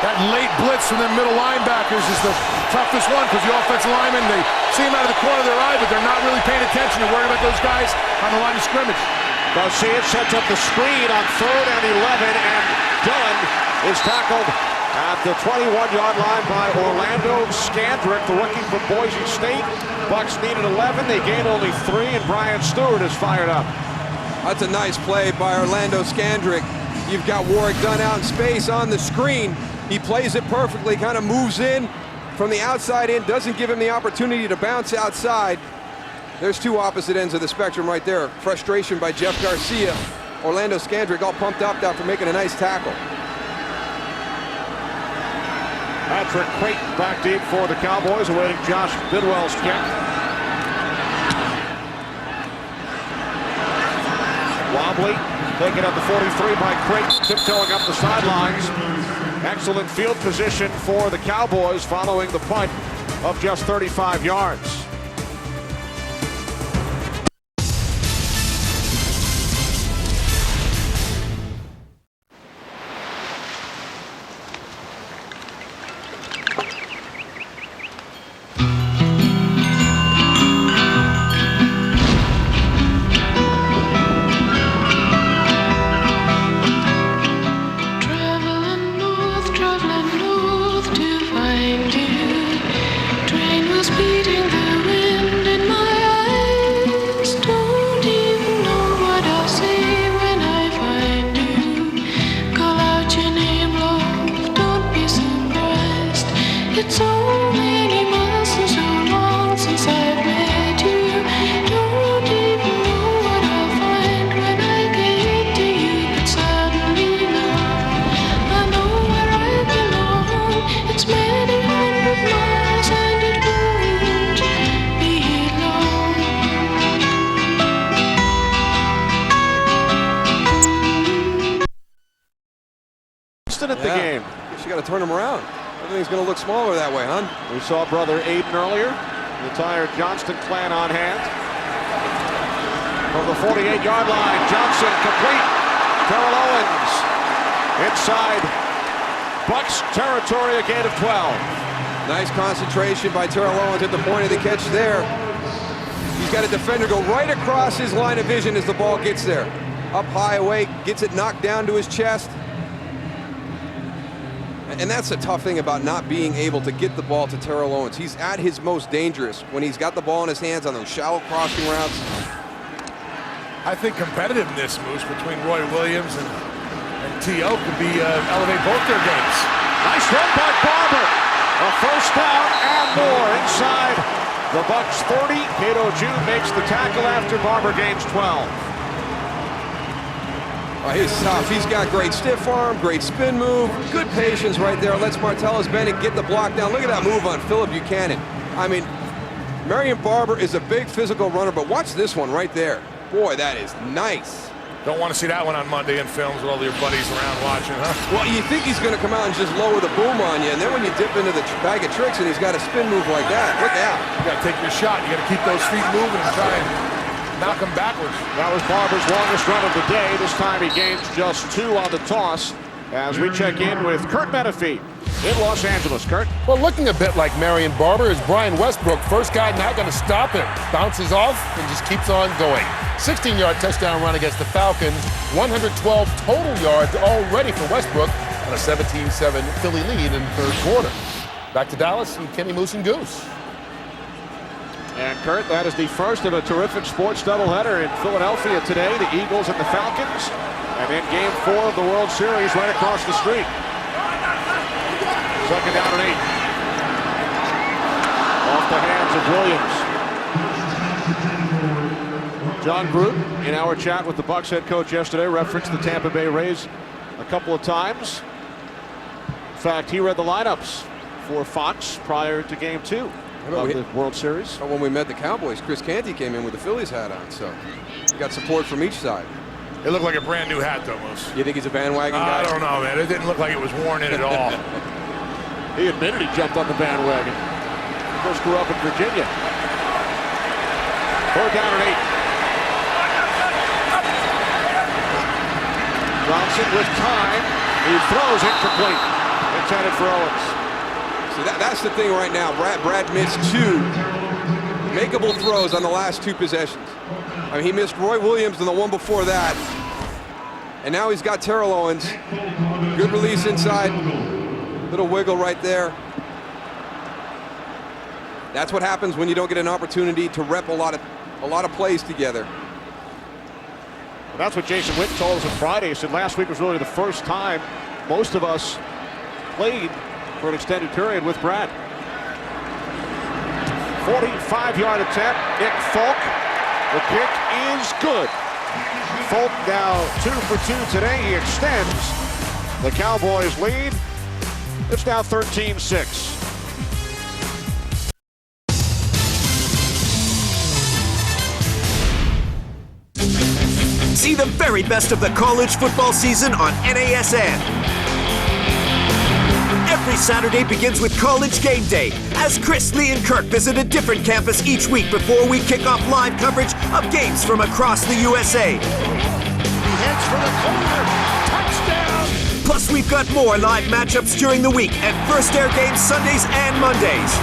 Speaker 3: That late blitz from the middle linebackers is the toughest one because the offensive linemen, they see him out of the corner of their eye, but they're not really paying attention. They're worried about those guys on the line of scrimmage.
Speaker 1: Garcia sets up the screen on 3rd and 11, and Dunn is tackled at the 21-yard line by Orlando Scandrick, the rookie from Boise State. Bucks needed 11. They gained only 3, and Brian Stewart is fired up.
Speaker 2: That's a nice play by Orlando Scandrick. You've got Warrick Dunn out in space on the screen. He plays it perfectly, kind of moves in from the outside in, doesn't give him the opportunity to bounce outside. There's 2 opposite ends of the spectrum right there. Frustration by Jeff Garcia. Orlando Scandrick all pumped up after making a nice tackle.
Speaker 1: Patrick Creighton back deep for the Cowboys, awaiting Josh Bidwell's kick. Wobbly, taken at the 43 by Creighton, tiptoeing up the sidelines. Excellent field position for the Cowboys following the punt of just 35 yards.
Speaker 2: At the game. Guess you got to turn him around. Everything's going to look smaller that way, huh?
Speaker 1: We saw brother Aiden earlier. The entire Johnston clan on hand. From the 48-yard line, Johnson complete. Terrell Owens inside Bucks territory, a gain of 12.
Speaker 2: Nice concentration by Terrell Owens at the point of the catch there. He's got a defender go right across his line of vision as the ball gets there. Up high away, gets it knocked down to his chest. And that's a tough thing about not being able to get the ball to Terrell Owens. He's at his most dangerous when he's got the ball in his hands on those shallow crossing routes.
Speaker 3: I think competitiveness moves between Roy Williams and T.O. could be elevate both their games.
Speaker 1: Nice run by Barber. A first down and more inside the Bucks 30. Cato Jude makes the tackle after Barber gains 12.
Speaker 2: Oh, he's tough. He's got great stiff arm, great spin move, good patience right there. Lets Martellus Bennett get the block down. Look at that move on Phillip Buchanan. I mean, Marion Barber is a big physical runner, but watch this one right there. Boy, that is nice.
Speaker 3: Don't want to see that one on Monday in films with all your buddies around watching, huh?
Speaker 2: Well, you think he's going to come out and just lower the boom on you, and then when you dip into the bag of tricks and he's got a spin move like that, look out.
Speaker 3: You got to take your shot. You got to keep those feet moving and try and knock him backwards.
Speaker 1: That was Barber's longest run of the day. This time he gains just 2 on the toss as we check in with Kurt Menefee in Los Angeles. Kurt?
Speaker 9: Well, looking a bit like Marion Barber is Brian Westbrook. First guy not going to stop him. Bounces off and just keeps on going. 16-yard touchdown run against the Falcons. 112 total yards already for Westbrook on a 17-7 Philly lead in the third quarter. Back to Dallas and Kenny Moose and Goose.
Speaker 1: And Kurt, that is the first of a terrific sports doubleheader in Philadelphia today. The Eagles and the Falcons. And then game 4 of the World Series right across the street. Second down and 8. Off the hands of Williams. John Groot, in our chat with the Bucs head coach yesterday, referenced the Tampa Bay Rays a couple of times. In fact, he read the lineups for Fox prior to game 2 of the World Series.
Speaker 2: When we met the Cowboys, Chris Canty came in with the Phillies hat on, so we got support from each side.
Speaker 3: It looked like a brand new hat, though, Moose.
Speaker 2: You think he's a bandwagon guy?
Speaker 3: I don't know, man. It didn't look like it was worn in at all.
Speaker 1: He admitted he jumped on the bandwagon. He first grew up in Virginia. Third down and 8. Johnson with time. He throws incomplete. Intended for Owens.
Speaker 2: See, that's the thing right now. Brad missed 2 makeable throws on the last 2 possessions. I mean, he missed Roy Williams and the one before that. And now he's got Terrell Owens. Good release inside. Little wiggle right there. That's what happens when you don't get an opportunity to rep a lot of plays together.
Speaker 1: Well, that's what Jason Witten told us on Friday. He said last week was really the first time most of us played for an extended period with Brad. 45-yard attempt. Nick Folk. The kick is good. Folk now 2 for 2 today. He extends the Cowboys lead. It's now 13-6.
Speaker 4: See the very best of the college football season on NASN. Every Saturday begins with College Game Day, as Chris, Lee, and Kirk visit a different campus each week before we kick off live coverage of games from across the USA.
Speaker 6: He heads for the corner. Touchdown!
Speaker 4: Plus, we've got more live matchups during the week and first air games Sundays and Mondays.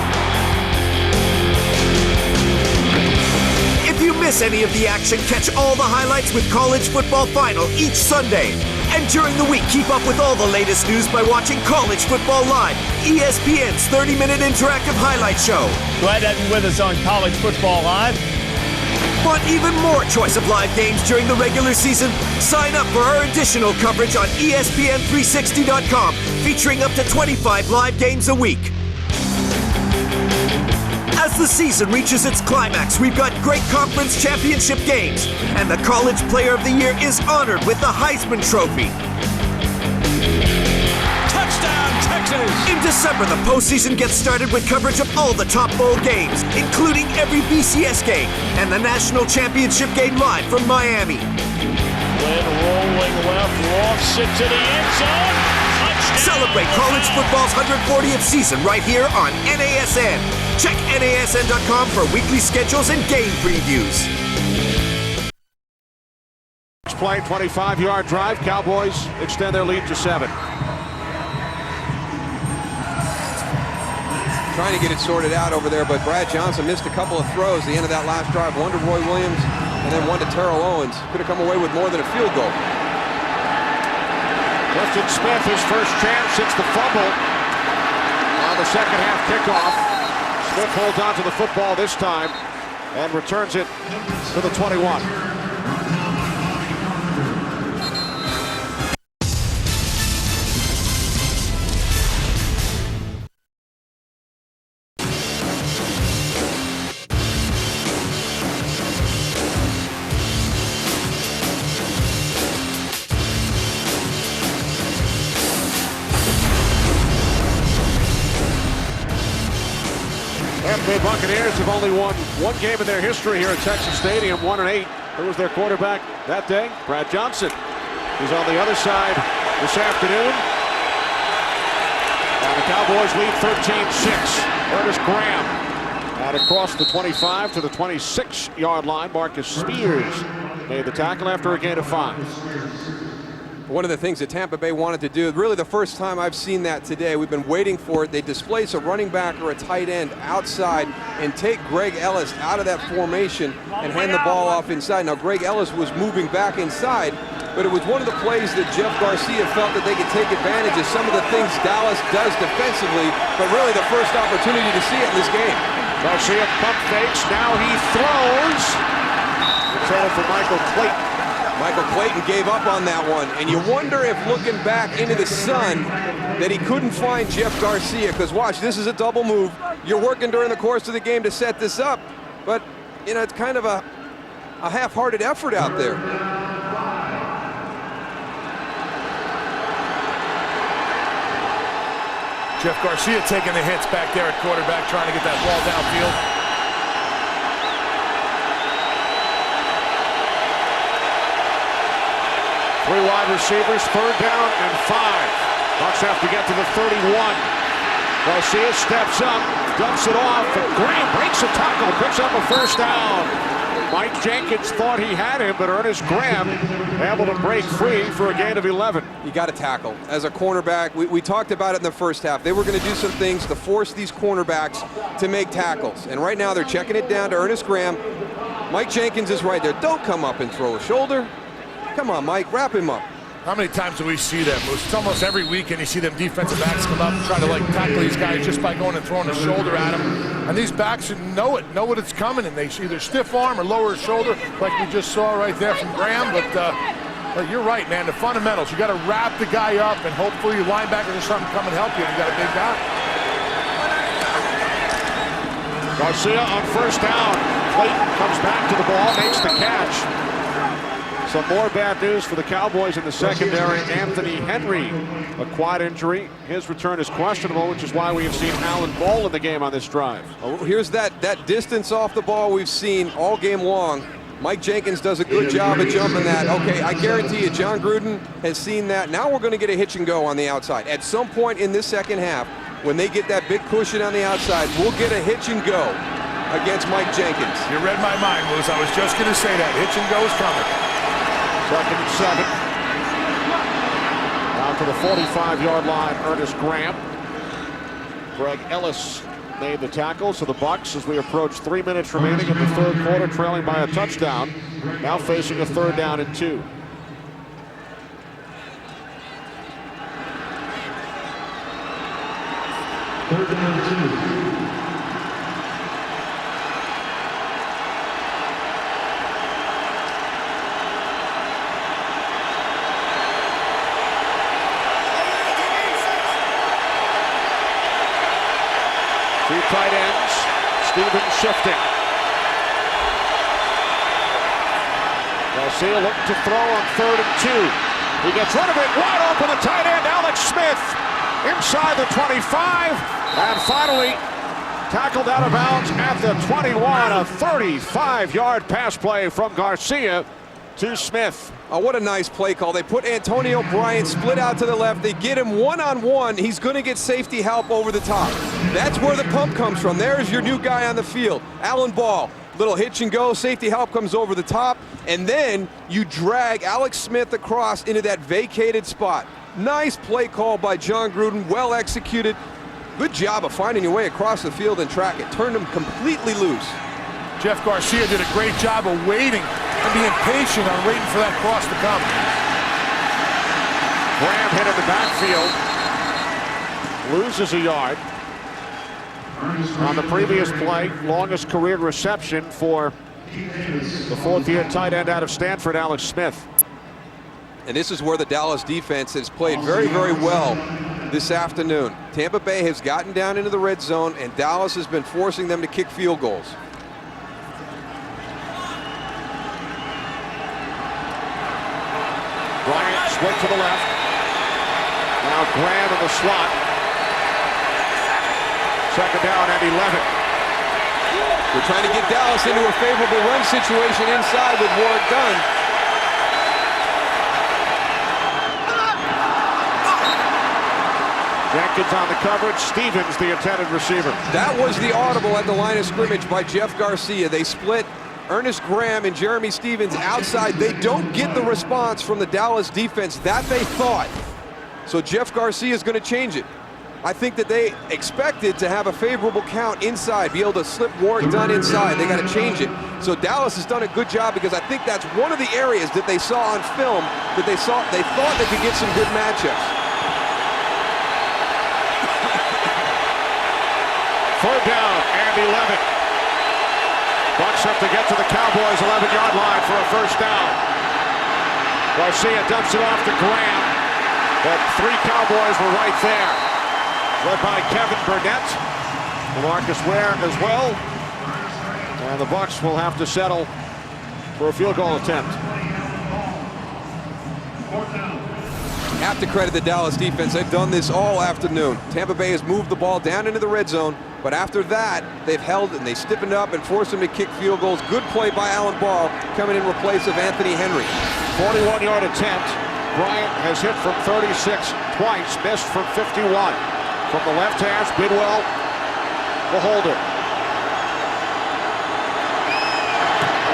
Speaker 4: If you miss any of the action, catch all the highlights with College Football Final each Sunday. And during the week, keep up with all the latest news by watching College Football Live, ESPN's 30-minute interactive highlight show.
Speaker 6: Glad to have you with us on College Football Live.
Speaker 4: Want even more choice of live games during the regular season? Sign up for our additional coverage on ESPN360.com, featuring up to 25 live games a week. As the season reaches its climax, we've got great conference championship games, and the College Player of the Year is honored with the Heisman Trophy.
Speaker 6: Touchdown, Texas!
Speaker 4: In December, the postseason gets started with coverage of all the top bowl games, including every BCS game and the national championship game live from Miami.
Speaker 5: Lynn rolling left, lofts it to the end zone.
Speaker 4: Celebrate college football's 140th season right here on NASN. Check NASN.com for weekly schedules and game previews.
Speaker 1: Play 25-yard drive. Cowboys extend their lead to 7.
Speaker 2: Trying to get it sorted out over there, but Brad Johnson missed a couple of throws at the end of that last drive. One to Roy Williams and then one to Terrell Owens. Could have come away with more than a field goal.
Speaker 1: Clifton Smith, his first chance since the fumble on the second half kickoff. Smith holds on to the football this time and returns it to the 21. Tampa Bay Buccaneers have only won one game in their history here at Texas Stadium, 1-8. Who was their quarterback that day? Brad Johnson. He's on the other side this afternoon. And the Cowboys lead 13-6. Curtis Graham out across the 25 to the 26-yard line. Marcus Spears made the tackle after a gain of 5.
Speaker 2: One of the things that Tampa Bay wanted to do, really the first time I've seen that today, we've been waiting for it. They displace a running back or a tight end outside and take Greg Ellis out of that formation and hand the ball off inside. Now, Greg Ellis was moving back inside, but it was one of the plays that Jeff Garcia felt that they could take advantage of some of the things Dallas does defensively, but really the first opportunity to see it in this game.
Speaker 1: Garcia pump fakes, now he throws. Intended for Michael Clayton.
Speaker 2: Michael Clayton gave up on that one, and you wonder if looking back into the sun that he couldn't find Jeff Garcia, because watch, this is a double move. You're working during the course of the game to set this up, but you know, it's kind of a half-hearted effort out there.
Speaker 3: Jeff Garcia taking the hits back there at quarterback, trying to get that ball downfield.
Speaker 1: Three wide receivers, third down and 5. Bucks have to get to the 31. Garcia steps up, dumps it off, and Graham breaks a tackle, picks up a first down. Mike Jenkins thought he had him, but Ernest Graham able to break free for a gain of 11.
Speaker 2: You got to tackle. As a cornerback, we talked about it in the first half. They were going to do some things to force these cornerbacks to make tackles. And right now they're checking it down to Ernest Graham. Mike Jenkins is right there. Don't come up and throw a shoulder. Come on, Mike, wrap him up.
Speaker 3: How many times do we see that, Moose? It's almost every weekend you see them defensive backs come up and try to like tackle these guys just by going and throwing a shoulder at them. And these backs should know what it's coming, and they either stiff arm or lower his shoulder, like we just saw right there from Graham. But you're right, man. The fundamentals, you got to wrap the guy up, and hopefully your linebackers or something come and help you. You got a big guy.
Speaker 1: Garcia on first down. Clayton comes back to the ball, makes the catch. Some more bad news for the Cowboys in the secondary. Anthony Henry, a quad injury. His return is questionable, which is why we have seen Alan Ball in the game on this drive.
Speaker 2: Oh, here's that distance off the ball we've seen all game long. Mike Jenkins does a good job of jumping that. Okay, I guarantee you, John Gruden has seen that. Now we're going to get a hitch and go on the outside. At some point in this second half, when they get that big cushion on the outside, we'll get a hitch and go against Mike Jenkins.
Speaker 3: You read my mind, Moose. I was just going to say that. Hitch and go is coming.
Speaker 1: Second and 7. Down to the 45-yard line, Ernest Graham. Greg Ellis made the tackle, so the Bucks, as we approach 3 minutes remaining in the third quarter, trailing by a touchdown, now facing a third down and 2.
Speaker 10: Third down and 2.
Speaker 1: Two tight ends, Stevens shifting. Garcia looking to throw on 3rd and 2. He gets rid of it, wide open, the tight end, Alex Smith, inside the 25, and finally tackled out of bounds at the 21. A 35-yard pass play from Garcia to Smith.
Speaker 2: Oh, what a nice play call. They put Antonio Bryant split out to the left. They get him one-on-one. He's going to get safety help over the top. That's where the pump comes from. There's your new guy on the field, Alan Ball. Little hitch and go. Safety help comes over the top. And then you drag Alex Smith across into that vacated spot. Nice play call by John Gruden. Well executed. Good job of finding your way across the field and track it. Turned him completely loose.
Speaker 3: Jeff Garcia did a great job of waiting and being patient on waiting for that cross to come.
Speaker 1: Graham hit in the backfield. Loses a yard. On the previous play, longest career reception for the 4th-year tight end out of Stanford, Alex Smith.
Speaker 2: And this is where the Dallas defense has played very, very well this afternoon. Tampa Bay has gotten down into the red zone, and Dallas has been forcing them to kick field goals.
Speaker 1: Bryant split to the left. Now Graham in the slot. Second down and 11.
Speaker 2: We're trying to get Dallas into a favorable run situation inside with Warrick Dunn.
Speaker 1: Jenkins on the coverage. Stevens, the intended receiver.
Speaker 2: That was the audible at the line of scrimmage by Jeff Garcia. They split Ernest Graham and Jeremy Stevens outside. They don't get the response from the Dallas defense that they thought. So Jeff Garcia is going to change it. I think that they expected to have a favorable count inside, be able to slip Warrick Dunn inside. They got to change it. So Dallas has done a good job because I think that's one of the areas that they saw on film that they thought they could get some good matchups.
Speaker 1: Third down and 11. Bucks have to get to the Cowboys' 11-yard line for a first down. Garcia dumps it off to Graham, but 3 Cowboys were right there, led by Kevin Burnett, Marcus Ware as well, and the Bucks will have to settle for a field goal attempt.
Speaker 2: Have to credit the Dallas defense. They've done this all afternoon. Tampa Bay has moved the ball down into the red zone, but after that, they've held and they stiffened up and forced them to kick field goals. Good play by Alan Barr coming in place of Anthony Henry.
Speaker 1: 41-yard attempt. Bryant has hit from 36 twice, missed from 51. From the left hash, Bidwell will hold it.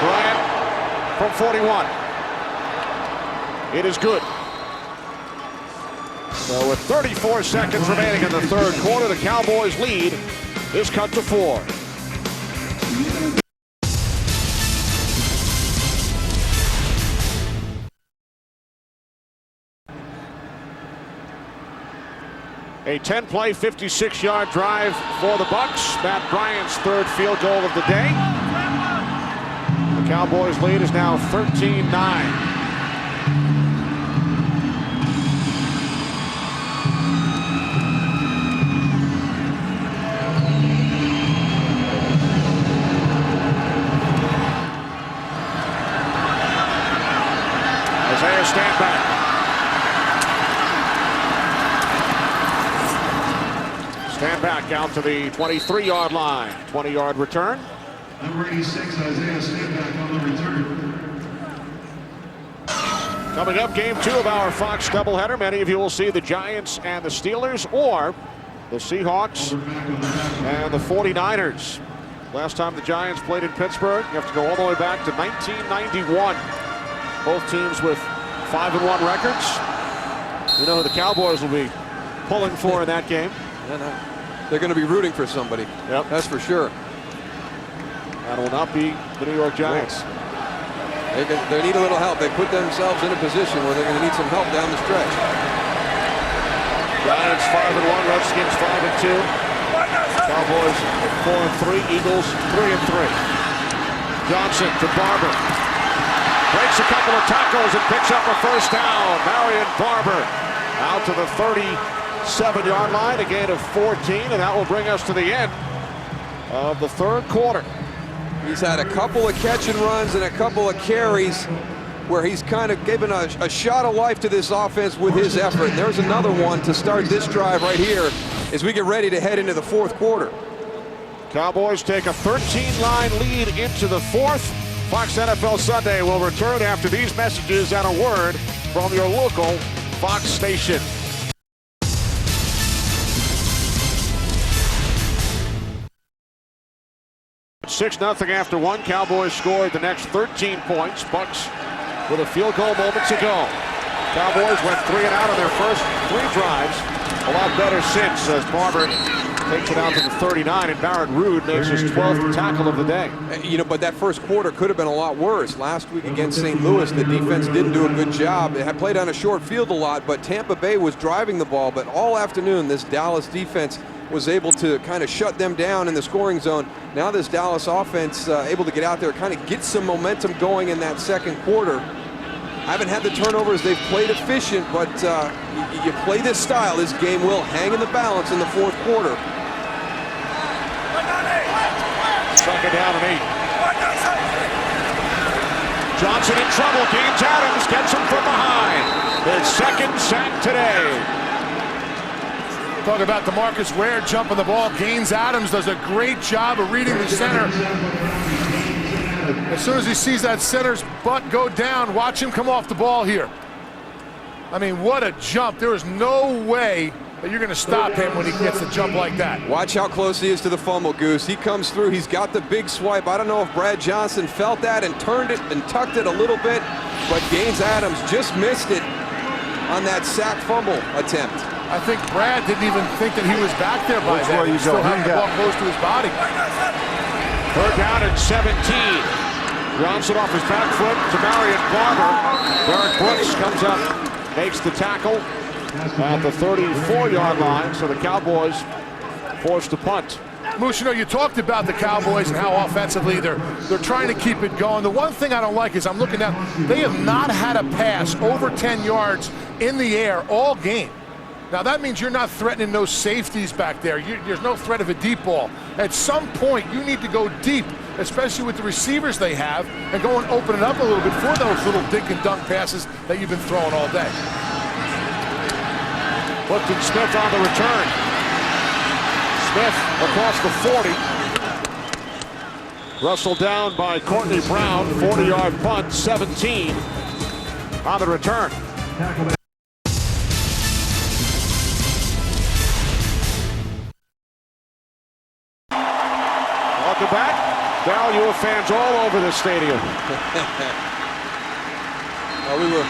Speaker 1: Bryant from 41. It is good. So with 34 seconds remaining in the third quarter, the Cowboys lead is cut to 4. A 10-play, 56-yard drive for the Bucks. Matt Bryant's third field goal of the day. The Cowboys' lead is now 13-9. Stand back. Stand back out to the 23-yard line. 20-yard return.
Speaker 10: Number 86, Isaiah Stanback on the return.
Speaker 1: Coming up, game 2 of our Fox doubleheader. Many of you will see the Giants and the Steelers, or the Seahawks and the 49ers. Last time the Giants played in Pittsburgh, you have to go all the way back to 1991. Both teams with 5-1 records. You know who the Cowboys will be pulling for in that game.
Speaker 2: They're going to be rooting for somebody.
Speaker 1: Yep.
Speaker 2: That's for sure.
Speaker 1: That will not be the New York Giants.
Speaker 2: They need a little help. They put themselves in a position where they're going to need some help down the stretch.
Speaker 1: Giants 5-1, Redskins 5-2. Cowboys 4-3, Eagles 3-3. Johnson to Barber. Breaks a couple of tackles and picks up a first down. Marion Barber out to the 37-yard line, a gain of 14, and that will bring us to the end of the third quarter.
Speaker 2: He's had a couple of catch and runs and a couple of carries where he's kind of given a shot of life to this offense with his effort. And there's another one to start this drive right here as we get ready to head into the fourth quarter.
Speaker 1: Cowboys take a 13-line lead into the fourth. Fox NFL Sunday will return after these messages and a word from your local Fox station. 6-0 after one. Cowboys scored the next 13 points. Bucks with a field goal moments ago. Cowboys went 3 and out on their first 3 drives. A lot better since as Barber takes it out to the 39 and Barrett Ruud makes his 12th tackle of the day.
Speaker 2: You know, but that first quarter could have been a lot worse. Last week against St. Louis, the defense didn't do a good job. They had played on a short field a lot, but Tampa Bay was driving the ball. But all afternoon, this Dallas defense was able to kind of shut them down in the scoring zone. Now this Dallas offense able to get out there, kind of get some momentum going in that second quarter. Haven't had the turnovers. They've played efficient, but you play this style, this game will hang in the balance in the fourth quarter.
Speaker 1: Second down and 8. Johnson in trouble. Gaines Adams gets him from behind. His second sack today.
Speaker 3: Talk about DeMarcus Ware jumping the ball. Gaines Adams does a great job of reading the center. As soon as he sees that center's butt go down, watch him come off the ball here. I mean, what a jump. There is no way that you're going to stop him when he gets a jump like that.
Speaker 2: Watch how close he is to the fumble, Goose. He comes through. He's got the big swipe. I don't know if Brad Johnson felt that and turned it and tucked it a little bit, but Gaines Adams just missed it on that sack fumble attempt.
Speaker 3: I think Brad didn't even think that he was back there by then. He still had the ball close to his body.
Speaker 1: Third down and 17. Johnson off his back foot to Marion Barber. Derek Brooks comes up, makes the tackle at the 34-yard line, so the Cowboys forced to punt.
Speaker 3: Moose, you know, you talked about the Cowboys and how offensively they're trying to keep it going. The one thing I don't like is I'm looking at, they have not had a pass over 10 yards in the air all game. Now that means you're not threatening those safeties back there. There's no threat of a deep ball. At some point, you need to go deep, especially with the receivers they have, and go and open it up a little bit for those little dink and dunk passes that you've been throwing all day.
Speaker 1: Clifton Smith on the return. Smith across the 40. Wrestled down by Courtney Brown. 40-yard punt, 17 on the return. Welcome back. Darryl, you have fans all over the stadium.
Speaker 2: We were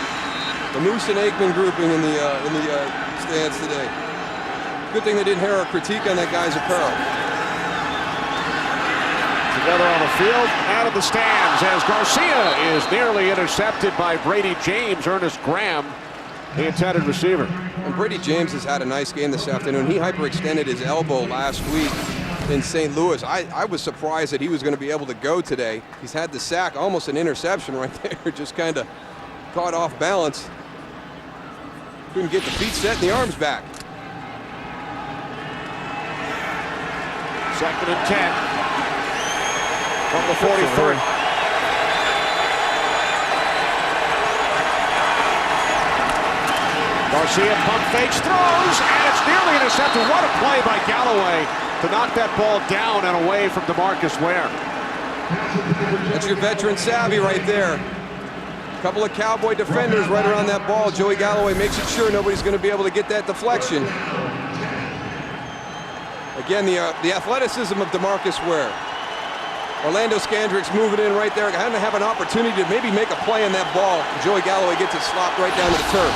Speaker 2: the Moose and Aikman grouping in the stands today. Good thing they didn't hear our critique on that guy's apparel.
Speaker 1: Together on the field, out of the stands as Garcia is nearly intercepted by Brady James. Ernest Graham, the intended receiver.
Speaker 2: And Brady James has had a nice game this afternoon. He hyperextended his elbow last week in St. Louis. I was surprised that he was going to be able to go today. He's had the sack, almost an interception right there, just kind of caught off balance. Couldn't get the feet set and the arms back.
Speaker 1: 2nd and 10 from the 43. Garcia pump fakes, throws, and it's nearly intercepted. What a play by Galloway to knock that ball down and away from DeMarcus Ware.
Speaker 2: That's your veteran savvy right there. A couple of Cowboy defenders right around that ball. Joey Galloway makes it sure nobody's going to be able to get that deflection. Again, the athleticism of DeMarcus Ware. Orlando Scandrick's moving in right there. Going to have an opportunity to maybe make a play on that ball. Joey Galloway gets it slopped right down to the turf.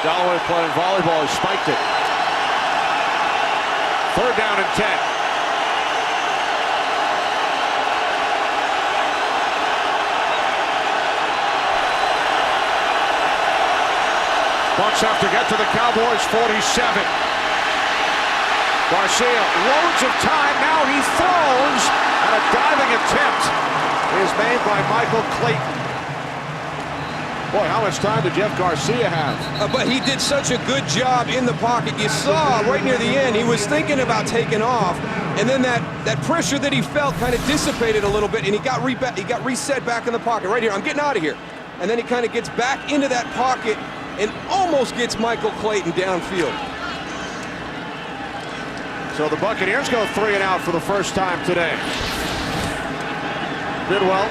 Speaker 1: Galloway playing volleyball, he spiked it. 3rd down and 10. Bucks have to get to the Cowboys 47. Garcia, loads of time, now he throws, and a diving attempt is made by Michael Clayton. Boy, how much time did Jeff Garcia have?
Speaker 2: But he did such a good job in the pocket. You saw right near the end, he was thinking about taking off, and then that pressure that he felt kind of dissipated a little bit, and he got reset back in the pocket. Right here, I'm getting out of here. And then he kind of gets back into that pocket and almost gets Michael Clayton downfield.
Speaker 1: So the Buccaneers go 3 and out for the first time today. Bidwell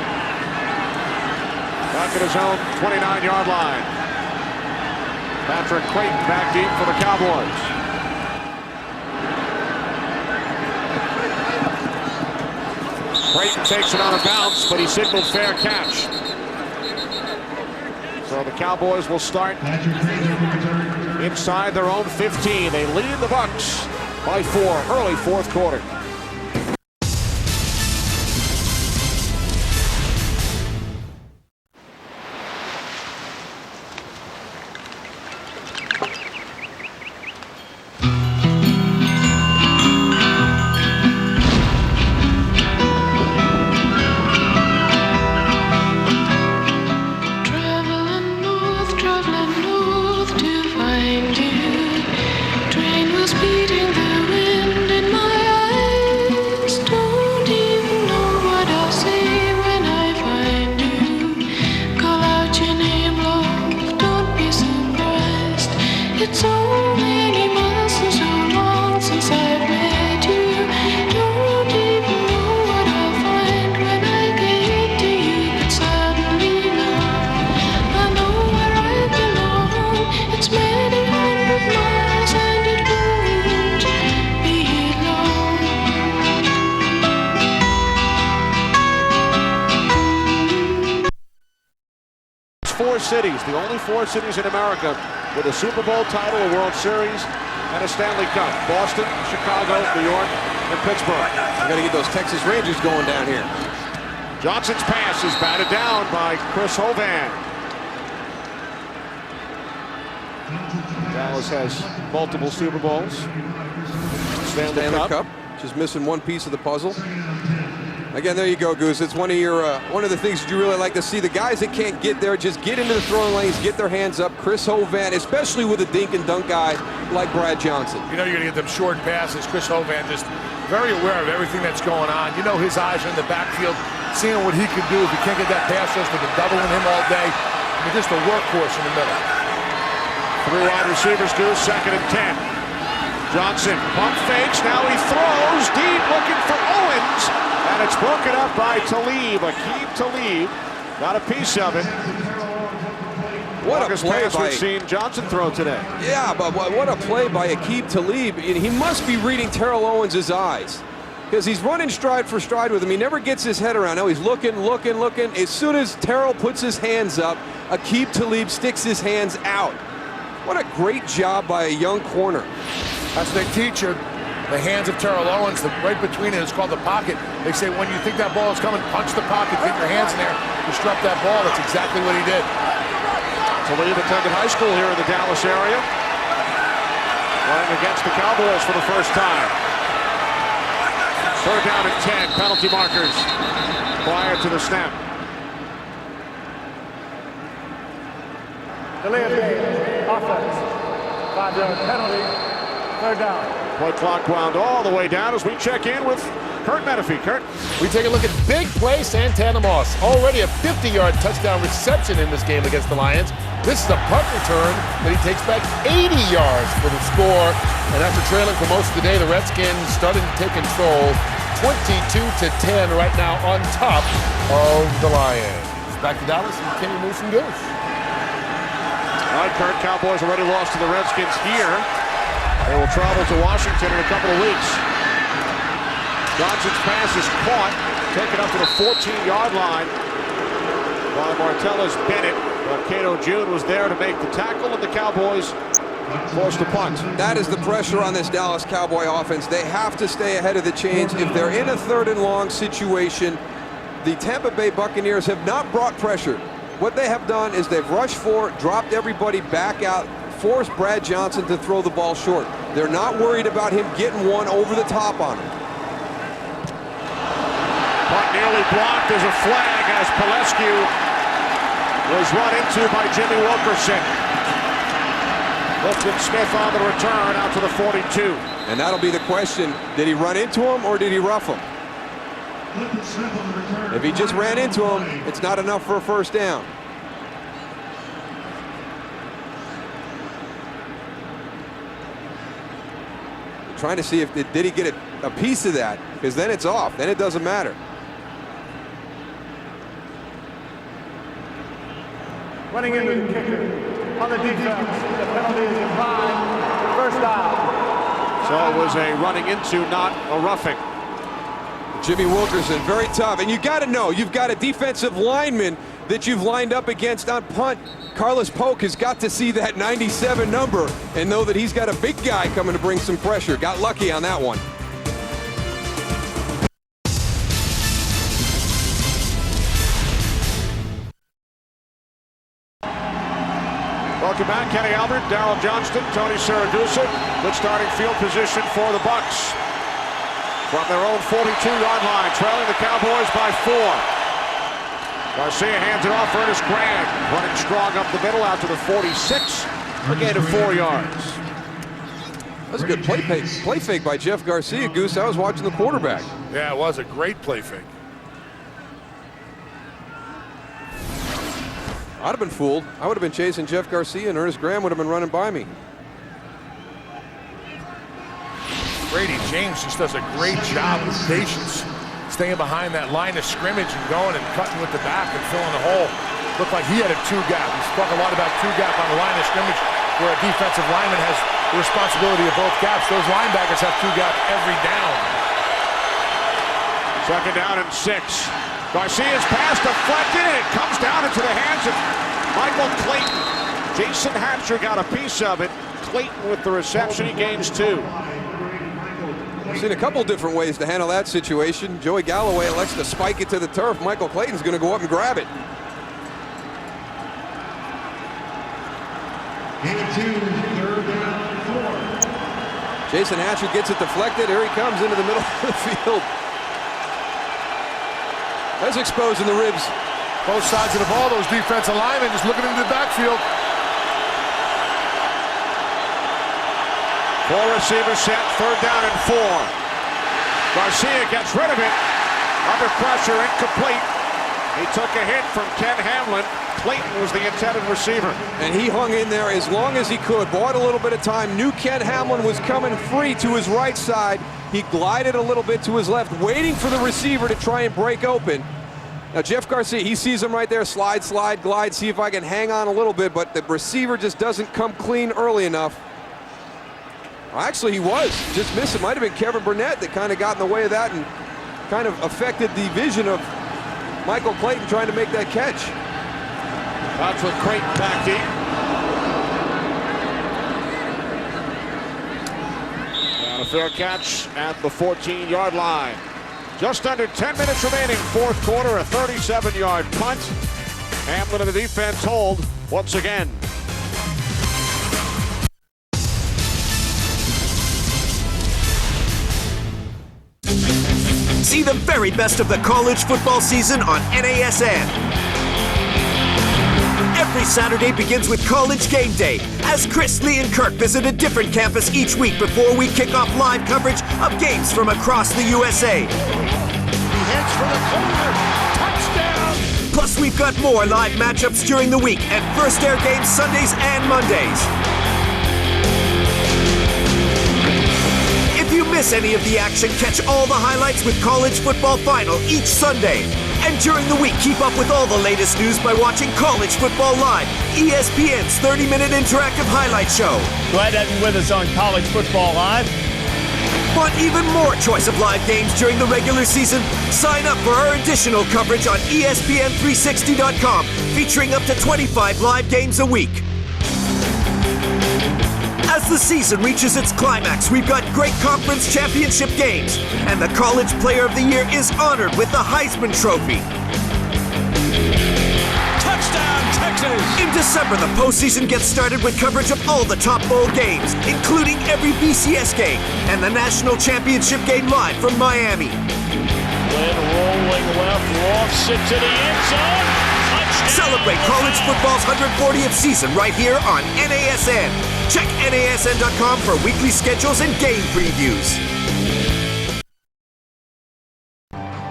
Speaker 1: back at his own 29-yard line. Patrick Clayton back deep for the Cowboys. Clayton takes it out of bounds, but he signaled fair catch. So the Cowboys will start inside their own 15. They lead the Bucs by 4, early 4th quarter.
Speaker 16: Train was beating the wind in my eyes.
Speaker 1: 4 cities, the only 4 cities in America with a Super Bowl title, a World Series, and a Stanley Cup. Boston, Chicago, New York, and Pittsburgh.
Speaker 2: We got to get those Texas Rangers going down here.
Speaker 1: Johnson's pass is batted down by Chris Hovan. Dallas has multiple Super Bowls. Stanley Cup.
Speaker 2: Just missing one piece of the puzzle. Again, there you go, Goose. It's one of your one of the things that you really like to see. The guys that can't get there, just get into the throwing lanes, get their hands up. Chris Hovan, especially with a dink and dunk guy like Brad Johnson.
Speaker 3: You know you're going to get them short passes. Chris Hovan just very aware of everything that's going on. You know his eyes are in the backfield, seeing what he could do if he can't get that pass rush. They've been doubling him all day. I mean, just a workhorse in the middle.
Speaker 1: 3 wide receivers, Goose, 2nd and 10. Johnson pump fakes, now he throws deep looking for Owens, and it's broken up by Talib. Aqib Talib got a piece of it.
Speaker 2: What a play
Speaker 1: pass
Speaker 2: by...
Speaker 1: we've seen Johnson throw today.
Speaker 2: Yeah, but what a play by Aqib Talib. He must be reading Terrell Owens' eyes, because he's running stride for stride with him. He never gets his head around. Now he's looking. As soon as Terrell puts his hands up, Aqib Talib sticks his hands out. What a great job by a young corner.
Speaker 3: That's what they teach you. The hands of Terrell Owens, right between it is called the pocket. They say when you think that ball is coming, punch the pocket, get your hands in there, disrupt that ball. That's exactly what he did.
Speaker 1: Talib attended high school here in the Dallas area. Playing against the Cowboys for the first time. 3rd down and 10, penalty markers prior to the snap.
Speaker 8: Delay of game, offense, 5-yard penalty, 3rd down.
Speaker 1: Play clock wound all the way down as we check in with Kurt Menefee. Kurt.
Speaker 9: We take a look at big play Santana Moss. Already a 50-yard touchdown reception in this game against the Lions. This is a punt return that he takes back 80 yards for the score. And after trailing for most of the day, the Redskins starting to take control 22-10 right now on top of the Lions. Back to Dallas and Kenny Moose and Goose.
Speaker 1: All right, Kurt, Cowboys already lost to the Redskins here. They will travel to Washington in a couple of weeks. Johnson's pass is caught, taken up to the 14-yard line by Martellus Bennett. But Cato June was there to make the tackle, and the Cowboys forced a punt.
Speaker 2: That is the pressure on this Dallas Cowboy offense. They have to stay ahead of the chains. If they're in a 3rd and long situation, the Tampa Bay Buccaneers have not brought pressure. What they have done is they've rushed for, dropped everybody back out, forced Brad Johnson to throw the ball short. They're not worried about him getting one over the top on him.
Speaker 1: Punt nearly blocked. There's a flag as Pelescu was run into by Jimmy Wilkerson. Clifton Smith on the return out to the 42.
Speaker 2: And that'll be the question. Did he run into him or did he rough him? If he just ran into him, it's not enough for a 1st down. Trying to see if did he get a piece of that, because then it's off. Then it doesn't matter.
Speaker 8: Running into the kicker on the defense. The penalty is applied. 1st down.
Speaker 1: So it was a running into, not a roughing.
Speaker 2: Jimmy Wilkerson, very tough. And you got to know, you've got a defensive lineman that you've lined up against on punt. Carlos Polk has got to see that 97 number and know that he's got a big guy coming to bring some pressure. Got lucky on that one.
Speaker 1: Welcome back, Kenny Albert, Darryl Johnston, Tony Siragusa. Good starting field position for the Bucs. From their own 42-yard line, trailing the Cowboys by 4. Garcia hands it off for Ernest Grant, running strong up the middle out to the 46, a gain of 4 yards.
Speaker 2: That was a good play fake by Jeff Garcia, Goose. I was watching the quarterback.
Speaker 3: Yeah, it was a great play fake.
Speaker 2: I'd have been fooled. I would have been chasing Jeff Garcia, and Ernest Graham would have been running by me.
Speaker 3: Brady James just does a great job with patience, staying behind that line of scrimmage and going and cutting with the back and filling the hole. Looked like he had a 2-gap. We spoke a lot about 2-gap on the line of scrimmage, where a defensive lineman has the responsibility of both gaps. Those linebackers have 2-gap every down.
Speaker 1: 2nd down and 6. Garcia's pass deflected, and it comes down into the hands of Michael Clayton. Jason Hatcher got a piece of it. Clayton with the reception. He gains 2.
Speaker 2: I've seen a couple different ways to handle that situation. Joey Galloway elects to spike it to the turf. Michael Clayton's going to go up and grab it. Jason Hatcher gets it deflected. Here he comes into the middle of the field. That's exposing the ribs.
Speaker 3: Both sides of the ball, those defensive linemen just looking into the backfield.
Speaker 1: 4 receivers set, 3rd down and 4. Garcia gets rid of it. Under pressure, incomplete. He took a hit from Ken Hamlin. Clayton was the intended receiver.
Speaker 2: And he hung in there as long as he could. Bought a little bit of time. Knew Ken Hamlin was coming free to his right side. He glided a little bit to his left, waiting for the receiver to try and break open. Now, Jeff Garcia, he sees him right there. Slide, slide, glide. See if I can hang on a little bit. But the receiver just doesn't come clean early enough. Well, actually, he was. Just missed. It might have been Kevin Burnett that kind of got in the way of that and kind of affected the vision of Michael Clayton trying to make that catch.
Speaker 1: That's with Creighton back deep. And a fair catch at the 14-yard line. Just under 10 minutes remaining, 4th quarter, a 37-yard punt. Hamlin and the defense hold once again.
Speaker 4: See the very best of the college football season on NASN. Every Saturday begins with College Game Day, as Chris, Lee, and Kirk visit a different campus each week before we kick off live coverage of games from across the USA.
Speaker 6: He heads for the corner. Touchdown!
Speaker 4: Plus, we've got more live matchups during the week and first air games Sundays and Mondays. If you miss any of the action, catch all the highlights with College Football Final each Sunday. And during the week, keep up with all the latest news by watching College Football Live, ESPN's 30-minute interactive highlight show.
Speaker 6: Glad to have you with us on College Football Live.
Speaker 4: Want even more choice of live games during the regular season? Sign up for our additional coverage on ESPN360.com, featuring up to 25 live games a week. As the season reaches its climax, we've got great conference championship games, and the College Player of the Year is honored with the Heisman Trophy.
Speaker 6: Touchdown, Texas!
Speaker 4: In December, the postseason gets started with coverage of all the top bowl games, including every BCS game and the national championship game live from Miami.
Speaker 5: Lynn rolling left, lofts it to the end zone.
Speaker 4: Celebrate college football's 140th season right here on NASN. Check NASN.com for weekly schedules and game previews.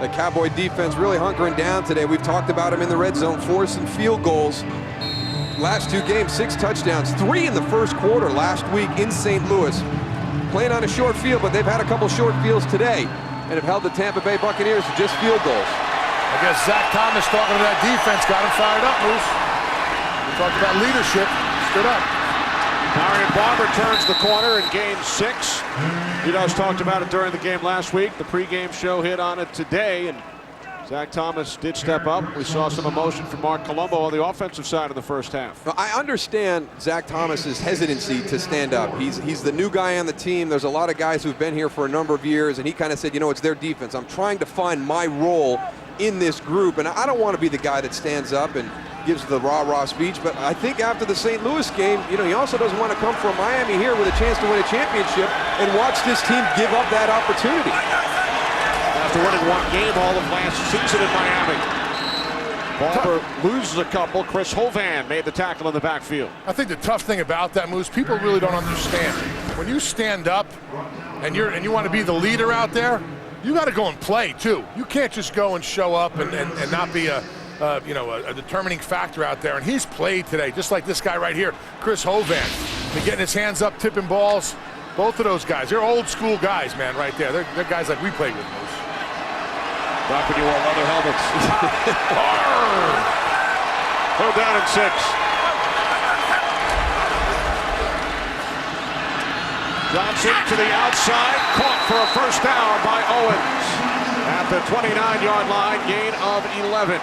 Speaker 2: The Cowboy defense really hunkering down today. We've talked about them in the red zone, forcing field goals. Last 2 games, 6 touchdowns, 3 in the first quarter last week in St. Louis. Playing on a short field, but they've had a couple short fields today and have held the Tampa Bay Buccaneers to just field goals.
Speaker 3: I guess Zach Thomas talking to that defense got him fired up, Moose. We talked about leadership. Stood up.
Speaker 1: Marion Barber turns the corner and gains 6. You guys talked about it during the game last week. The pregame show hit on it today, and Zach Thomas did step up. We saw some emotion from Mark Colombo on the offensive side of the first half.
Speaker 2: Well, I understand Zach Thomas's hesitancy to stand up. He's the new guy on the team. There's a lot of guys who've been here for a number of years, and he kind of said, you know, it's their defense. I'm trying to find my role in this group, and I don't want to be the guy that stands up and gives the rah-rah speech, but I think after the St. Louis game, you know, he also doesn't want to come from Miami here with a chance to win a championship and watch this team give up that opportunity.
Speaker 1: After winning 1 game all of last season in Miami. Barber loses a couple. Chris Hovan made the tackle in the backfield.
Speaker 3: I think the tough thing about that, Moose, people really don't understand. When you stand up and you want to be the leader out there, you got to go and play too. You can't just go and show up and not be a determining factor out there. And he's played today, just like this guy right here, Chris Hovan. Been getting his hands up, tipping balls. Both of those guys, they're old school guys, man, right there. They're guys like we played with, Moose.
Speaker 1: Back when you wore leather helmets. 3rd down and 6. Johnson to the outside, caught for a first down by Owens. At the 29-yard line, gain of 11.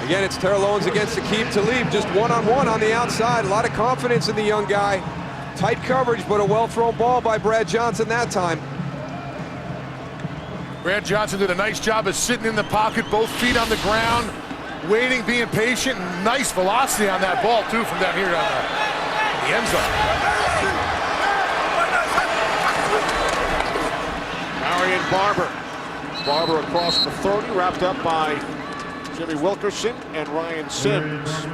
Speaker 2: Again, it's Terrellones against Aqib Talib, just one-on-one on the outside. A lot of confidence in the young guy. Tight coverage, but a well-thrown ball by Brad Johnson that time.
Speaker 3: Brad Johnson did a nice job of sitting in the pocket, both feet on the ground, waiting, being patient, and nice velocity on that ball, too, from down here on the end zone.
Speaker 1: Marion Barber. Barber across the 30, wrapped up by Jimmy Wilkerson and Ryan Sims.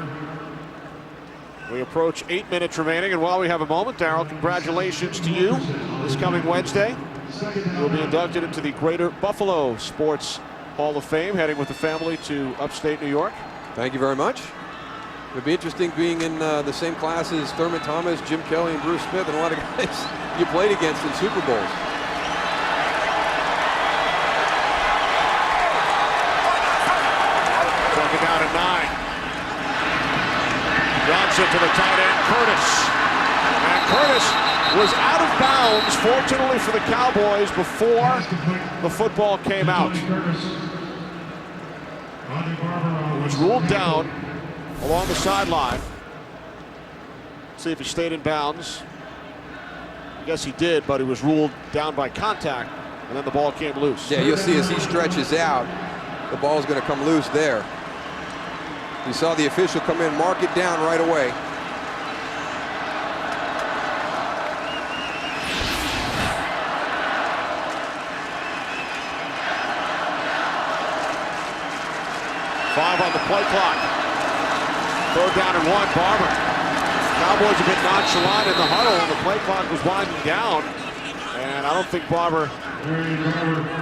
Speaker 1: We approach 8 minutes remaining, and while we have a moment, Darryl, congratulations to you this coming Wednesday. You'll be inducted into the Greater Buffalo Sports Hall of Fame, heading with the family to upstate New York.
Speaker 2: Thank you very much. It'll be interesting being in the same class as Thurman Thomas, Jim Kelly, and Bruce Smith, and a lot of guys you played against in Super Bowls.
Speaker 1: Second down and 9. Johnson to the tight end, Curtis. And Curtis was out of bounds, fortunately for the Cowboys, before the football came out. He was ruled down along the sideline. See if he stayed in bounds. I guess he did, but he was ruled down by contact, and then the ball came loose.
Speaker 2: Yeah, you'll see as he stretches out, the ball's going to come loose there. You saw the official come in, mark it down right away.
Speaker 1: Five on the play clock. Third down and 1, Barber. Cowboys a bit nonchalant in the huddle, and the play clock was winding down. And I don't think Barber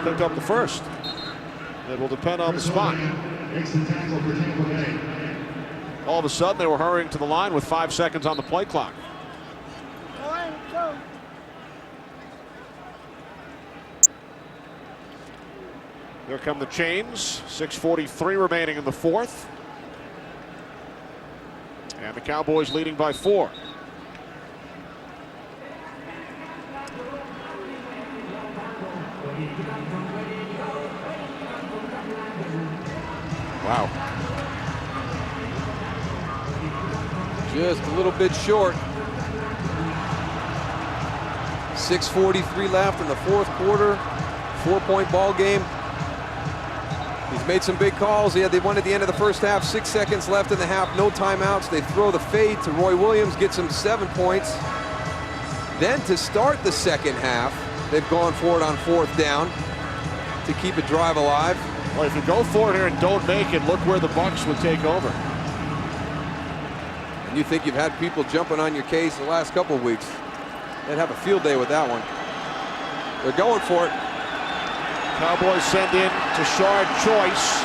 Speaker 1: picked up the first. It will depend on the spot. All of a sudden, they were hurrying to the line with 5 seconds on the play clock. Here come the chains. 6:43 remaining in the fourth. And the Cowboys leading by 4.
Speaker 2: Wow. Just a little bit short. 6:43 left in the fourth quarter. 4-point ball game. He's made some big calls. They won at the end of the first half. 6 seconds left in the half. No timeouts. They throw the fade to Roy Williams. Gets him 7 points. Then to start the second half, they've gone for it on 4th down to keep a drive alive.
Speaker 1: Well, if you go for it here and don't make it, look where the Bucs would take over.
Speaker 2: And you think you've had people jumping on your case the last couple of weeks. They'd have a field day with that one. They're going for it.
Speaker 1: Cowboys send in Tashard Choice.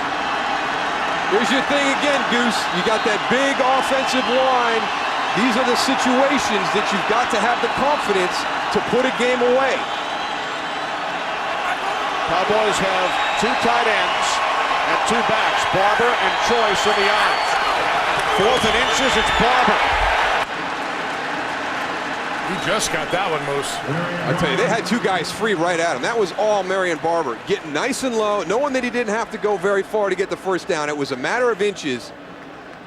Speaker 2: Here's your thing again, Goose. You got that big offensive line. These are the situations that you've got to have the confidence to put a game away.
Speaker 1: Cowboys have 2 tight ends and 2 backs, Barber and Choice in the eyes. 4th and inches, it's Barber.
Speaker 3: He just got that one, Moose.
Speaker 2: I tell you, they had 2 guys free right at him. That was all Marion Barber. Getting nice and low, knowing that he didn't have to go very far to get the first down. It was a matter of inches,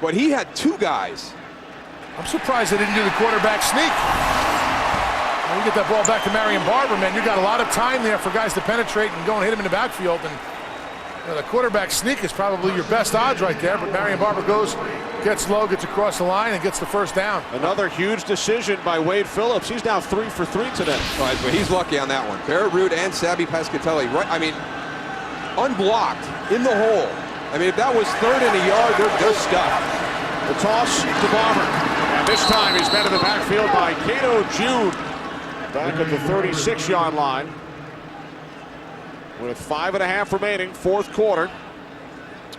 Speaker 2: but he had 2 guys.
Speaker 3: I'm surprised they didn't do the quarterback sneak. When you get that ball back to Marion Barber, man, you got a lot of time there for guys to penetrate and go and hit him in the backfield. And the quarterback sneak is probably your best odds right there. But Marion Barber goes, gets low, gets across the line, and gets the first down.
Speaker 1: Another huge decision by Wade Phillips. He's now 3 for 3 today.
Speaker 2: Right, but he's lucky on that one. Barrett Root and Sabby Pescatelli, right? I mean, unblocked in the hole. I mean, if that was 3rd and a yard, they're stuck.
Speaker 1: The toss to Barber. And this time he's met in the backfield by Cato June. Back at the 36-yard line. With 5.5 remaining, 4th quarter.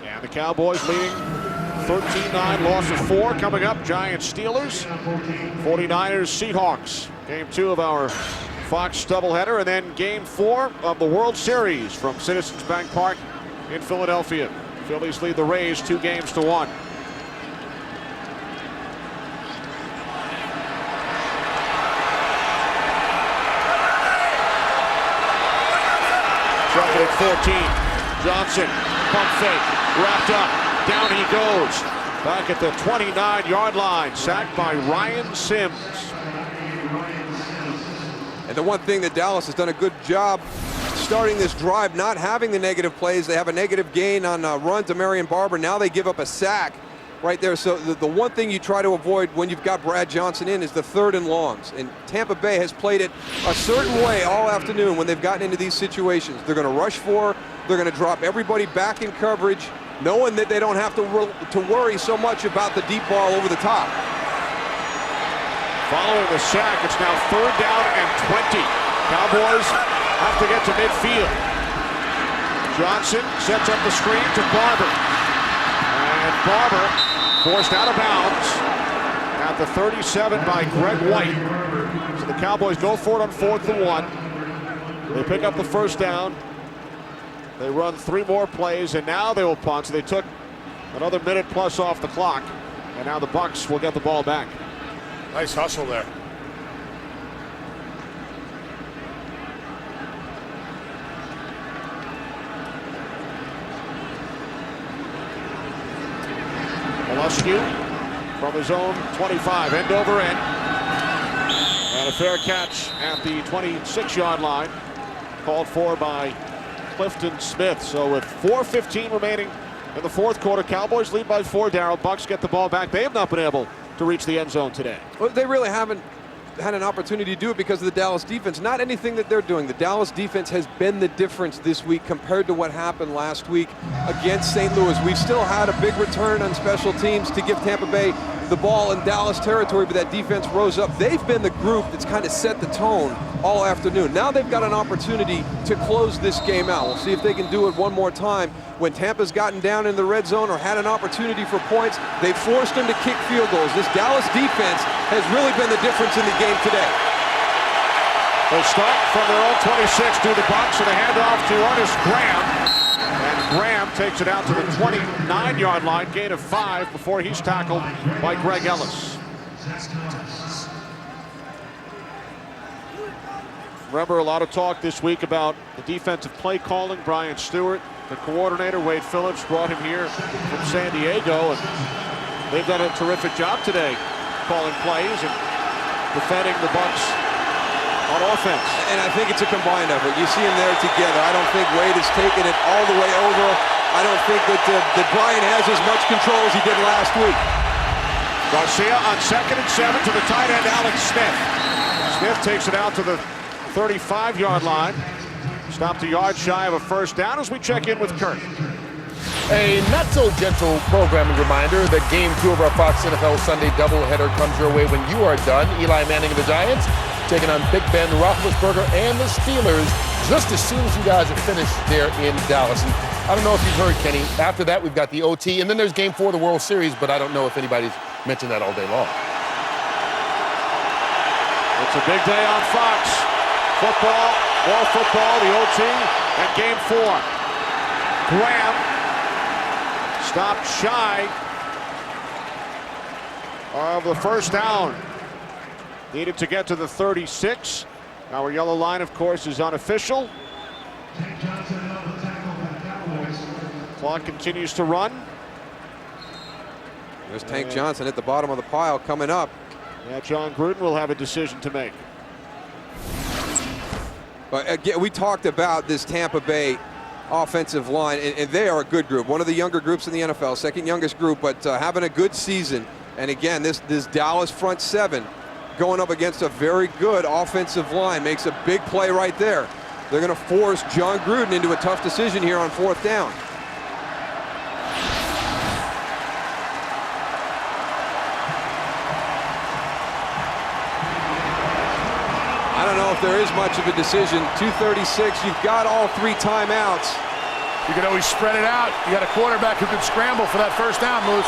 Speaker 1: And the Cowboys leading 13-9, loss of 4. Coming up, Giants Steelers, 49ers Seahawks. Game 2 of our Fox doubleheader, and then game 4 of the World Series from Citizens Bank Park in Philadelphia. Phillies lead the Rays 2-1. Second and 14. Johnson, pump fake, wrapped up. Down he goes. Back at the 29-yard line. Sacked by Ryan Sims.
Speaker 2: And the one thing that Dallas has done a good job starting this drive, not having the negative plays. They have a negative gain on a run to Marion Barber. Now they give up a sack right there. So the one thing you try to avoid when you've got Brad Johnson in is the 3rd and longs. And Tampa Bay has played it a certain way all afternoon when they've gotten into these situations. They're going to rush 4. They're going to drop everybody back in coverage, knowing that they don't have to worry so much about the deep ball over the top.
Speaker 1: Following the sack, it's now 3rd down and 20. Cowboys have to get to midfield. Johnson sets up the screen to Barber. And Barber forced out of bounds at the 37 by Greg White. So the Cowboys go for it on 4th and 1. They pick up the 1st down. They run 3 more plays, and now they will punt. So they took another minute plus off the clock, and now the Bucs will get the ball back.
Speaker 3: Nice hustle there.
Speaker 1: Molescu from his own 25, end over end. And a fair catch at the 26-yard line, called for by Clifton Smith. So with 4:15 remaining in the 4th quarter, Cowboys lead by 4. Darryl, Bucs get the ball back. They have not been able to reach the end zone today.
Speaker 2: Well, they really haven't had an opportunity to do it because of the Dallas defense. Not anything that they're doing. The Dallas defense has been the difference this week compared to what happened last week against St. Louis. We've still had a big return on special teams to give Tampa Bay the ball in Dallas territory, but that defense rose up. They've been the group that's kind of set the tone all afternoon. Now they've got an opportunity to close this game out. We'll see if they can do it one more time. When Tampa's gotten down in the red zone or had an opportunity for points, they forced them to kick field goals. This Dallas defense has really been the difference in the game today.
Speaker 1: They start from their own 26 to the Bucs, and they hand off to Ernest Graham. And Graham takes it out to the 29-yard line, gain of 5 before he's tackled by Greg Ellis. Remember, a lot of talk this week about the defensive play calling. Brian Stewart, the coordinator, Wade Phillips, brought him here from San Diego, and they've done a terrific job today calling plays and defending the Bucs on offense.
Speaker 2: And I think it's a combined effort. You see them there together. I don't think Wade has taken it all the way over. I don't think that Brian has as much control as he did last week.
Speaker 1: Garcia on 2nd and 7 to the tight end, Alex Smith. Smith takes it out to the 35-yard line. Stopped a yard shy of a 1st down as we check in with Kirk.
Speaker 9: A not-so-gentle programming reminder that Game 2 of our Fox NFL Sunday doubleheader comes your way when you are done. Eli Manning of the Giants taking on Big Ben Roethlisberger and the Steelers just as soon as you guys are finished there in Dallas. And I don't know if you've heard, Kenny, after that we've got the OT, and then there's Game 4 of the World Series, but I don't know if anybody's mentioned that all day long.
Speaker 1: It's a big day on Fox. Football, more football, the OT, and Game 4. Graham stopped shy of the 1st down. Needed to get to the 36. Our yellow line, of course, is unofficial. Clock continues to run.
Speaker 2: There's Tank Johnson at the bottom of the pile coming up.
Speaker 1: Yeah, John Gruden will have a decision to make.
Speaker 2: But again, we talked about this Tampa Bay offensive line, and they are a good group. One of the younger groups in the NFL, 2nd youngest group, but having a good season. And again, this Dallas front 7 going up against a very good offensive line makes a big play right there. They're going to force John Gruden into a tough decision here on 4th down. I don't know if there is much of a decision. 2:36, you've got all 3 timeouts.
Speaker 3: You can always spread it out. You got a quarterback who can scramble for that 1st down, Moose.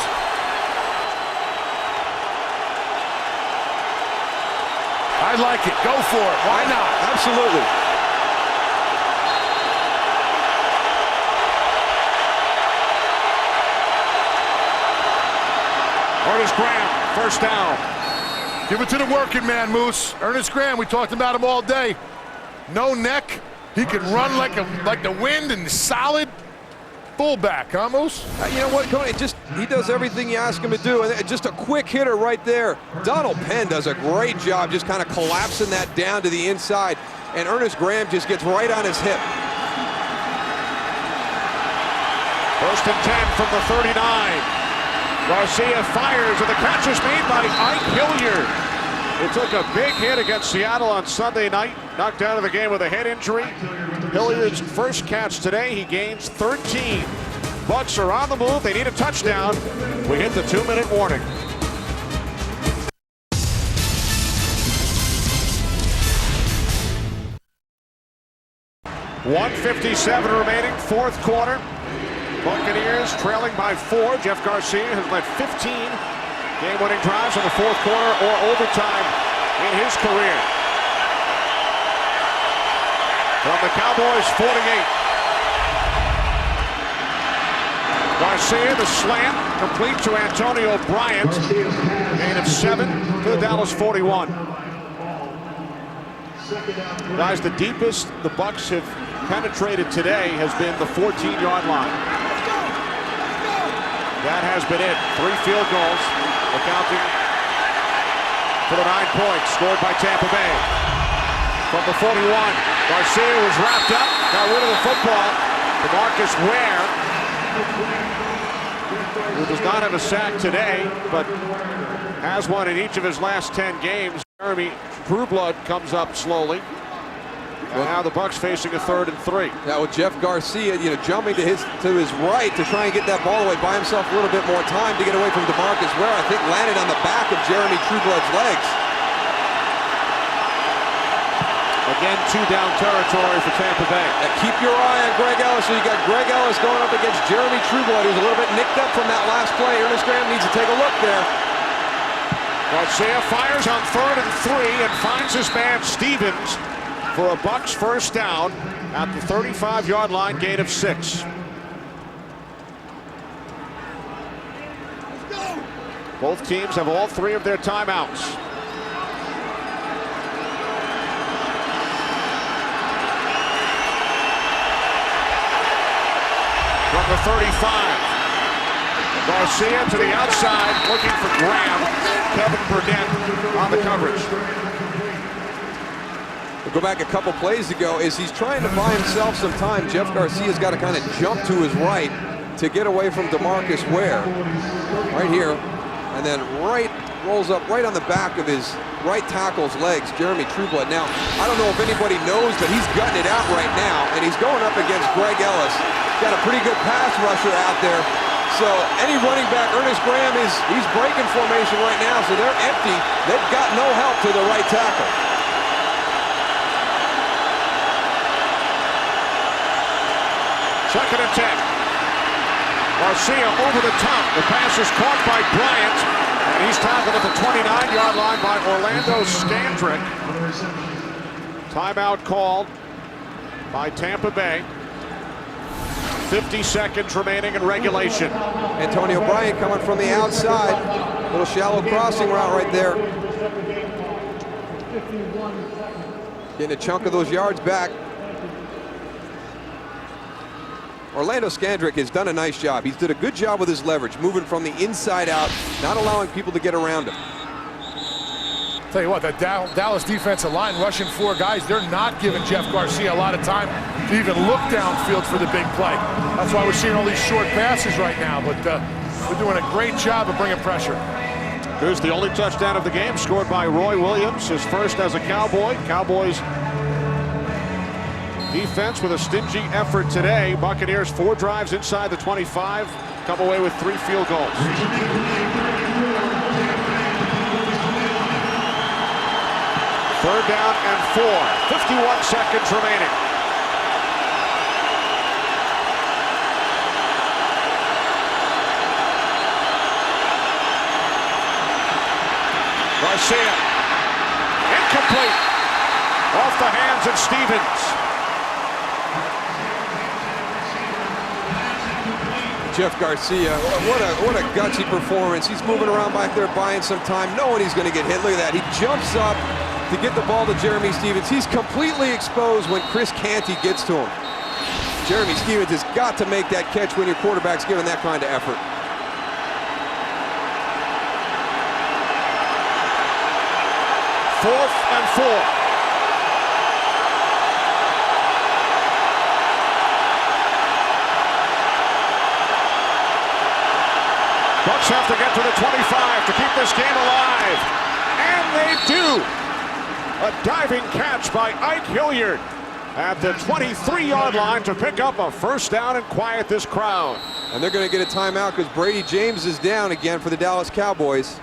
Speaker 3: I like it. Go for it. Why not?
Speaker 2: Absolutely.
Speaker 1: Ernest Graham, 1st down.
Speaker 3: Give it to the working man, Moose. Ernest Graham, we talked about him all day. No neck. He can run like the wind and solid. fullback, huh, Moose?
Speaker 2: You know what, Coney? He does everything you ask him to do, and just a quick hitter right there. Donald Penn does a great job just kind of collapsing that down to the inside, and Ernest Graham just gets right on his hip.
Speaker 1: First and 10 from the 39. Garcia fires, and the catch is made by Ike Hilliard. He took a big hit against Seattle on Sunday night, knocked out of the game with a head injury. Hilliard's first catch today, he gains 13. Bucks are on the move, they need a touchdown. We hit the 2-minute warning. .157 remaining, fourth quarter. Buccaneers trailing by 4. Jeff Garcia has led 15 game-winning drives in the fourth quarter or overtime in his career. From the Cowboys 48. Garcia, the slant, complete to Antonio Bryant. Gain of 7 to the Dallas 41. Guys, the deepest the Bucs have penetrated today has been the 14-yard line. That has been it. 3 field goals, accounting for the 9 points scored by Tampa Bay. From the 41, Garcia was wrapped up, got rid of the football. DeMarcus Ware, who does not have a sack today, but has one in each of his last 10 games. Jeremy Trueblood comes up slowly. And now the Bucs facing a 3rd and 3.
Speaker 2: Now with Jeff Garcia, jumping to his right to try and get that ball away, buy himself a little bit more time to get away from DeMarcus Ware. I think landed on the back of Jeremy Trueblood's legs.
Speaker 1: Again, 2-down territory for Tampa Bay.
Speaker 2: Now keep your eye on Greg Ellis. So you got Greg Ellis going up against Jeremy Trueblood, who's a little bit nicked up from that last play. Ernest Graham needs to take a look there.
Speaker 1: Garcia fires on 3rd and 3 and finds his man Stevens for a Bucs first down at the 35-yard line, gain of 6. Both teams have all 3 of their timeouts. From the 35, Garcia to the outside, looking for Graham. Kevin Burnett on the coverage.
Speaker 2: We'll go back a couple plays ago. As he's trying to buy himself some time, Jeff Garcia's got to kind of jump to his right to get away from DeMarcus Ware. Right here. And then rolls up right on the back of his right tackle's legs, Jeremy Trueblood. Now, I don't know if anybody knows, but he's gutting it out right now, and he's going up against Greg Ellis. Got a pretty good pass rusher out there. So any running back, Ernest Graham, he's breaking formation right now, so they're empty. They've got no help to the right tackle.
Speaker 1: Second and 10. Garcia over the top. The pass is caught by Bryant, and he's tackled at the 29-yard line by Orlando Scandrick. Timeout called by Tampa Bay. 50 seconds remaining in regulation.
Speaker 2: Antonio Bryant coming from the outside. Little shallow crossing route right there. Getting a chunk of those yards back. Orlando Scandrick has done a nice job. He's did a good job with his leverage, moving from the inside out, not allowing people to get around him.
Speaker 3: Tell you what, that Dallas defensive line rushing 4 guys, they're not giving Jeff Garcia a lot of time to even look downfield for the big play. That's why we're seeing all these short passes right now, but we're doing a great job of bringing pressure.
Speaker 1: Here's the only touchdown of the game, scored by Roy Williams, his first as a Cowboy. Cowboys defense with a stingy effort today. Buccaneers 4 drives inside the 25, come away with 3 field goals. Third down and 4, 51 seconds remaining. Garcia, incomplete, off the hands of Stevens.
Speaker 2: Jeff Garcia, what a gutsy performance. He's moving around back there, buying some time, knowing he's going to get hit. Look at that. He jumps up to get the ball to Jeremy Stevens. He's completely exposed when Chris Canty gets to him. Jeremy Stevens has got to make that catch when your quarterback's given that kind of effort.
Speaker 1: Fourth and 4. Bucks have to get to the 25 to keep this game alive. And they do. A diving catch by Ike Hilliard at the 23-yard line to pick up a first down and quiet this crowd.
Speaker 2: And they're going to get a timeout because Brady James is down again for the Dallas Cowboys.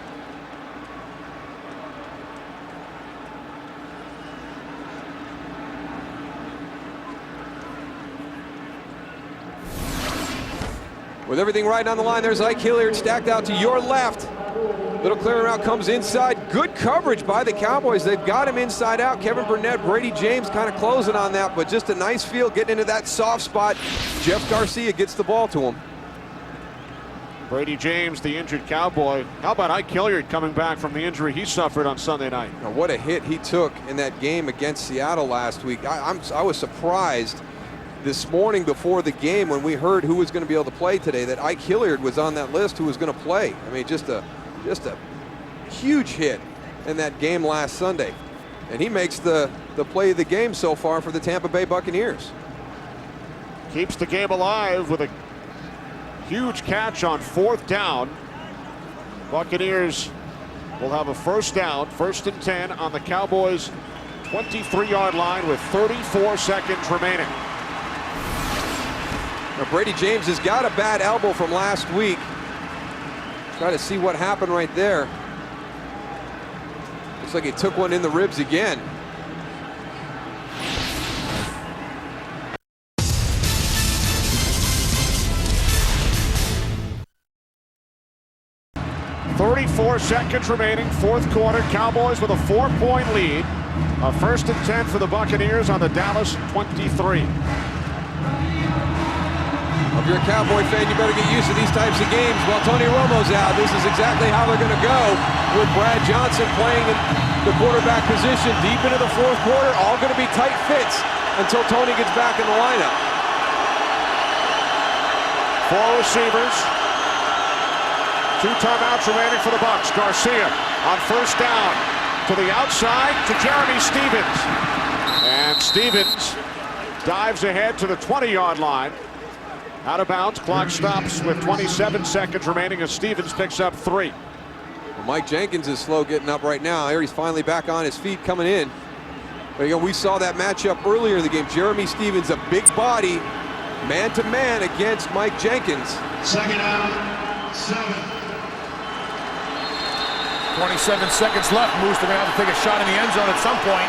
Speaker 2: With everything right on the line, there's Ike Hilliard stacked out to your left. Little clearing route comes inside. Good coverage by the Cowboys. They've got him inside out. Kevin Burnett, Brady James kind of closing on that, but just a nice field getting into that soft spot. Jeff Garcia gets the ball to him.
Speaker 1: Brady James, the injured Cowboy. How about Ike Hilliard coming back from the injury he suffered on Sunday night?
Speaker 2: Now, what a hit he took in that game against Seattle last week. I was surprised this morning before the game when we heard who was going to be able to play today that Ike Hilliard was on that list who was going to play. I mean, just a huge hit in that game last Sunday. And he makes the play of the game so far for the Tampa Bay Buccaneers.
Speaker 1: Keeps the game alive with a huge catch on 4th down. Buccaneers will have a first down, 1st and 10 on the Cowboys' 23-yard line with 34 seconds remaining.
Speaker 2: Now Brady James has got a bad elbow from last week. Try to see what happened right there. Looks like he took one in the ribs again.
Speaker 1: .34 seconds remaining, 4th quarter. Cowboys with a 4-point lead. A 1st and 10 for the Buccaneers on the Dallas 23.
Speaker 2: If you're a Cowboy fan, you better get used to these types of games. While Tony Romo's out, this is exactly how they're going to go with Brad Johnson playing in the quarterback position deep into the 4th quarter. All going to be tight fits until Tony gets back in the lineup.
Speaker 1: 4 receivers. 2 timeouts remaining for the Bucs. Garcia on 1st down to the outside to Jeremy Stevens. And Stevens dives ahead to the 20-yard line. Out of bounds, clock stops with 27 seconds remaining as Stevens picks up 3.
Speaker 2: Well, Mike Jenkins is slow getting up right now. Here he's finally back on his feet coming in. But again, we saw that matchup earlier in the game. Jeremy Stevens, a big body, man-to-man against Mike Jenkins.
Speaker 10: 2nd down, 7.
Speaker 3: 27 seconds left. Moose, they're going to have to take a shot in the end zone at some point.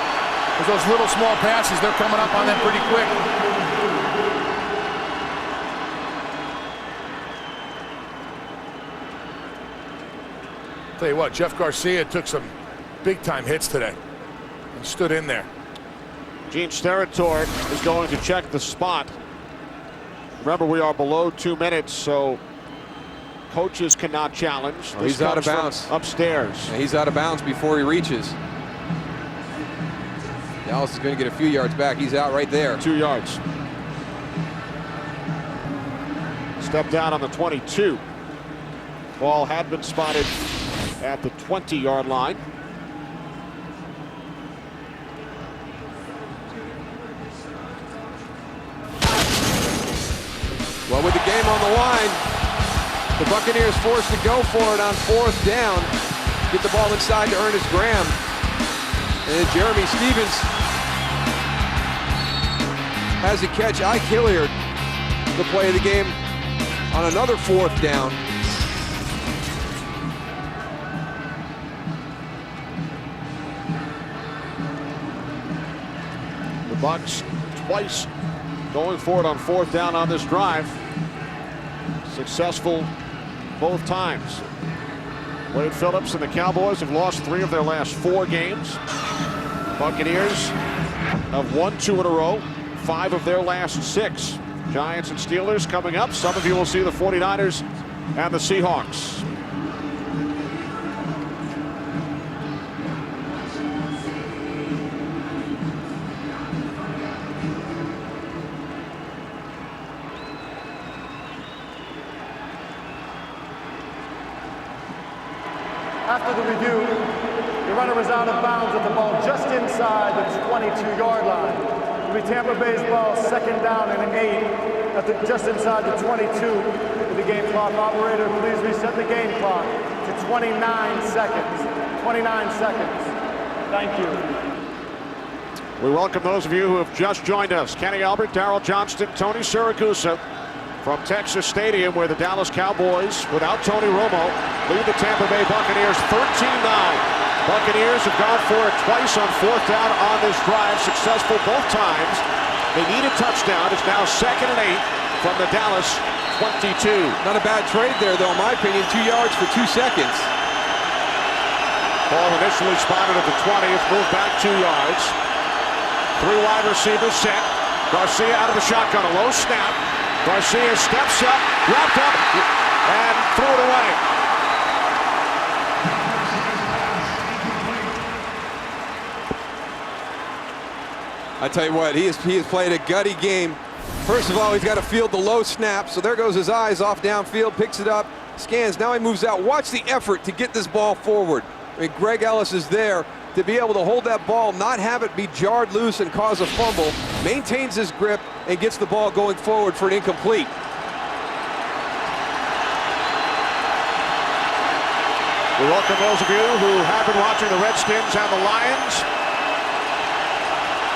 Speaker 3: Because those little small passes, they're coming up on them pretty quick. Tell you what, Jeff Garcia took some big-time hits today and stood in there.
Speaker 1: Gene Steratore is going to check the spot. Remember, we are below 2 minutes, so coaches cannot challenge.
Speaker 2: Oh, he's out of bounds.
Speaker 1: Upstairs.
Speaker 2: Yeah, he's out of bounds before he reaches. Dallas is going to get a few yards back. He's out right there.
Speaker 1: 2 yards. Step down on the 22. Ball had been spotted at the 20-yard line.
Speaker 2: Well, with the game on the line, the Buccaneers forced to go for it on 4th down. Get the ball inside to Ernest Graham. And Jeremy Stevens has a catch. Ike Hilliard, the play of the game on another 4th down.
Speaker 1: Bucs twice going for it on 4th down on this drive. Successful both times. Wade Phillips and the Cowboys have lost 3 of their last 4 games. Buccaneers have won 2 in a row, 5 of their last 6. Giants and Steelers coming up. Some of you will see the 49ers and the Seahawks.
Speaker 8: After the review, the runner was out of bounds with the ball just inside the 22-yard line. It'll be Tampa Bay's ball, second down and 8, just inside the 22. With the game clock operator, please reset the game clock to 29 seconds. 29 seconds. Thank you.
Speaker 1: We welcome those of you who have just joined us. Kenny Albert, Darryl Johnston, Tony Siragusa from Texas Stadium, where the Dallas Cowboys, without Tony Romo, lead the Tampa Bay Buccaneers 13-9. Buccaneers have gone for it twice on fourth down on this drive, successful both times. They need a touchdown. It's now 2nd and 8 from the Dallas 22.
Speaker 2: Not a bad trade there, though, in my opinion. 2 yards for 2 seconds.
Speaker 1: Ball initially spotted at the 20. It's moved back 2 yards. 3 wide receivers set. Garcia out of the shotgun, a low snap. Garcia steps up, wrapped up, and threw it away.
Speaker 2: I tell you what, he has played a gutty game. First of all, he's got to field the low snap, so there goes his eyes off downfield, picks it up, scans, now he moves out. Watch the effort to get this ball forward. I mean, Greg Ellis is there to be able to hold that ball, not have it be jarred loose and cause a fumble, maintains his grip, and gets the ball going forward for an incomplete.
Speaker 1: We welcome those of you who have been watching the Redskins and the Lions.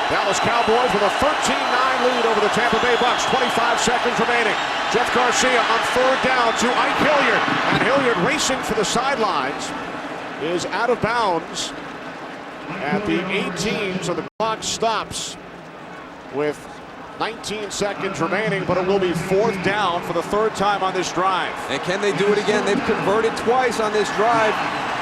Speaker 1: Dallas Cowboys with a 13-9 lead over the Tampa Bay Bucks. 25 seconds remaining. Jeff Garcia on third down to Ike Hilliard. And Hilliard racing for the sidelines is out of bounds at the 18, so the clock stops with 19 seconds remaining, but it will be fourth down for the third time on this drive.
Speaker 2: And can they do it again? They've converted twice on this drive.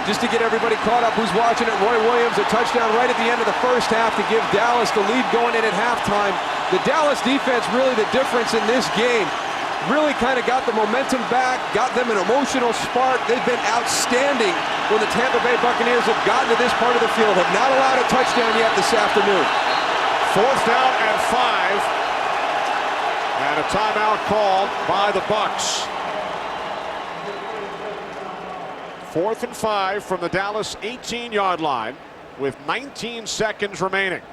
Speaker 2: Just to get everybody caught up who's watching it, Roy Williams, a touchdown right at the end of the first half to give Dallas the lead going in at halftime. The Dallas defense really the difference in this game. Really kind of got the momentum back, got them an emotional spark. They've been outstanding when the Tampa Bay Buccaneers have gotten to this part of the field, have not allowed a touchdown yet this afternoon.
Speaker 1: Fourth down and 5. And a timeout called by the Bucks. 4th and 5 from the Dallas 18-yard line with 19 seconds remaining.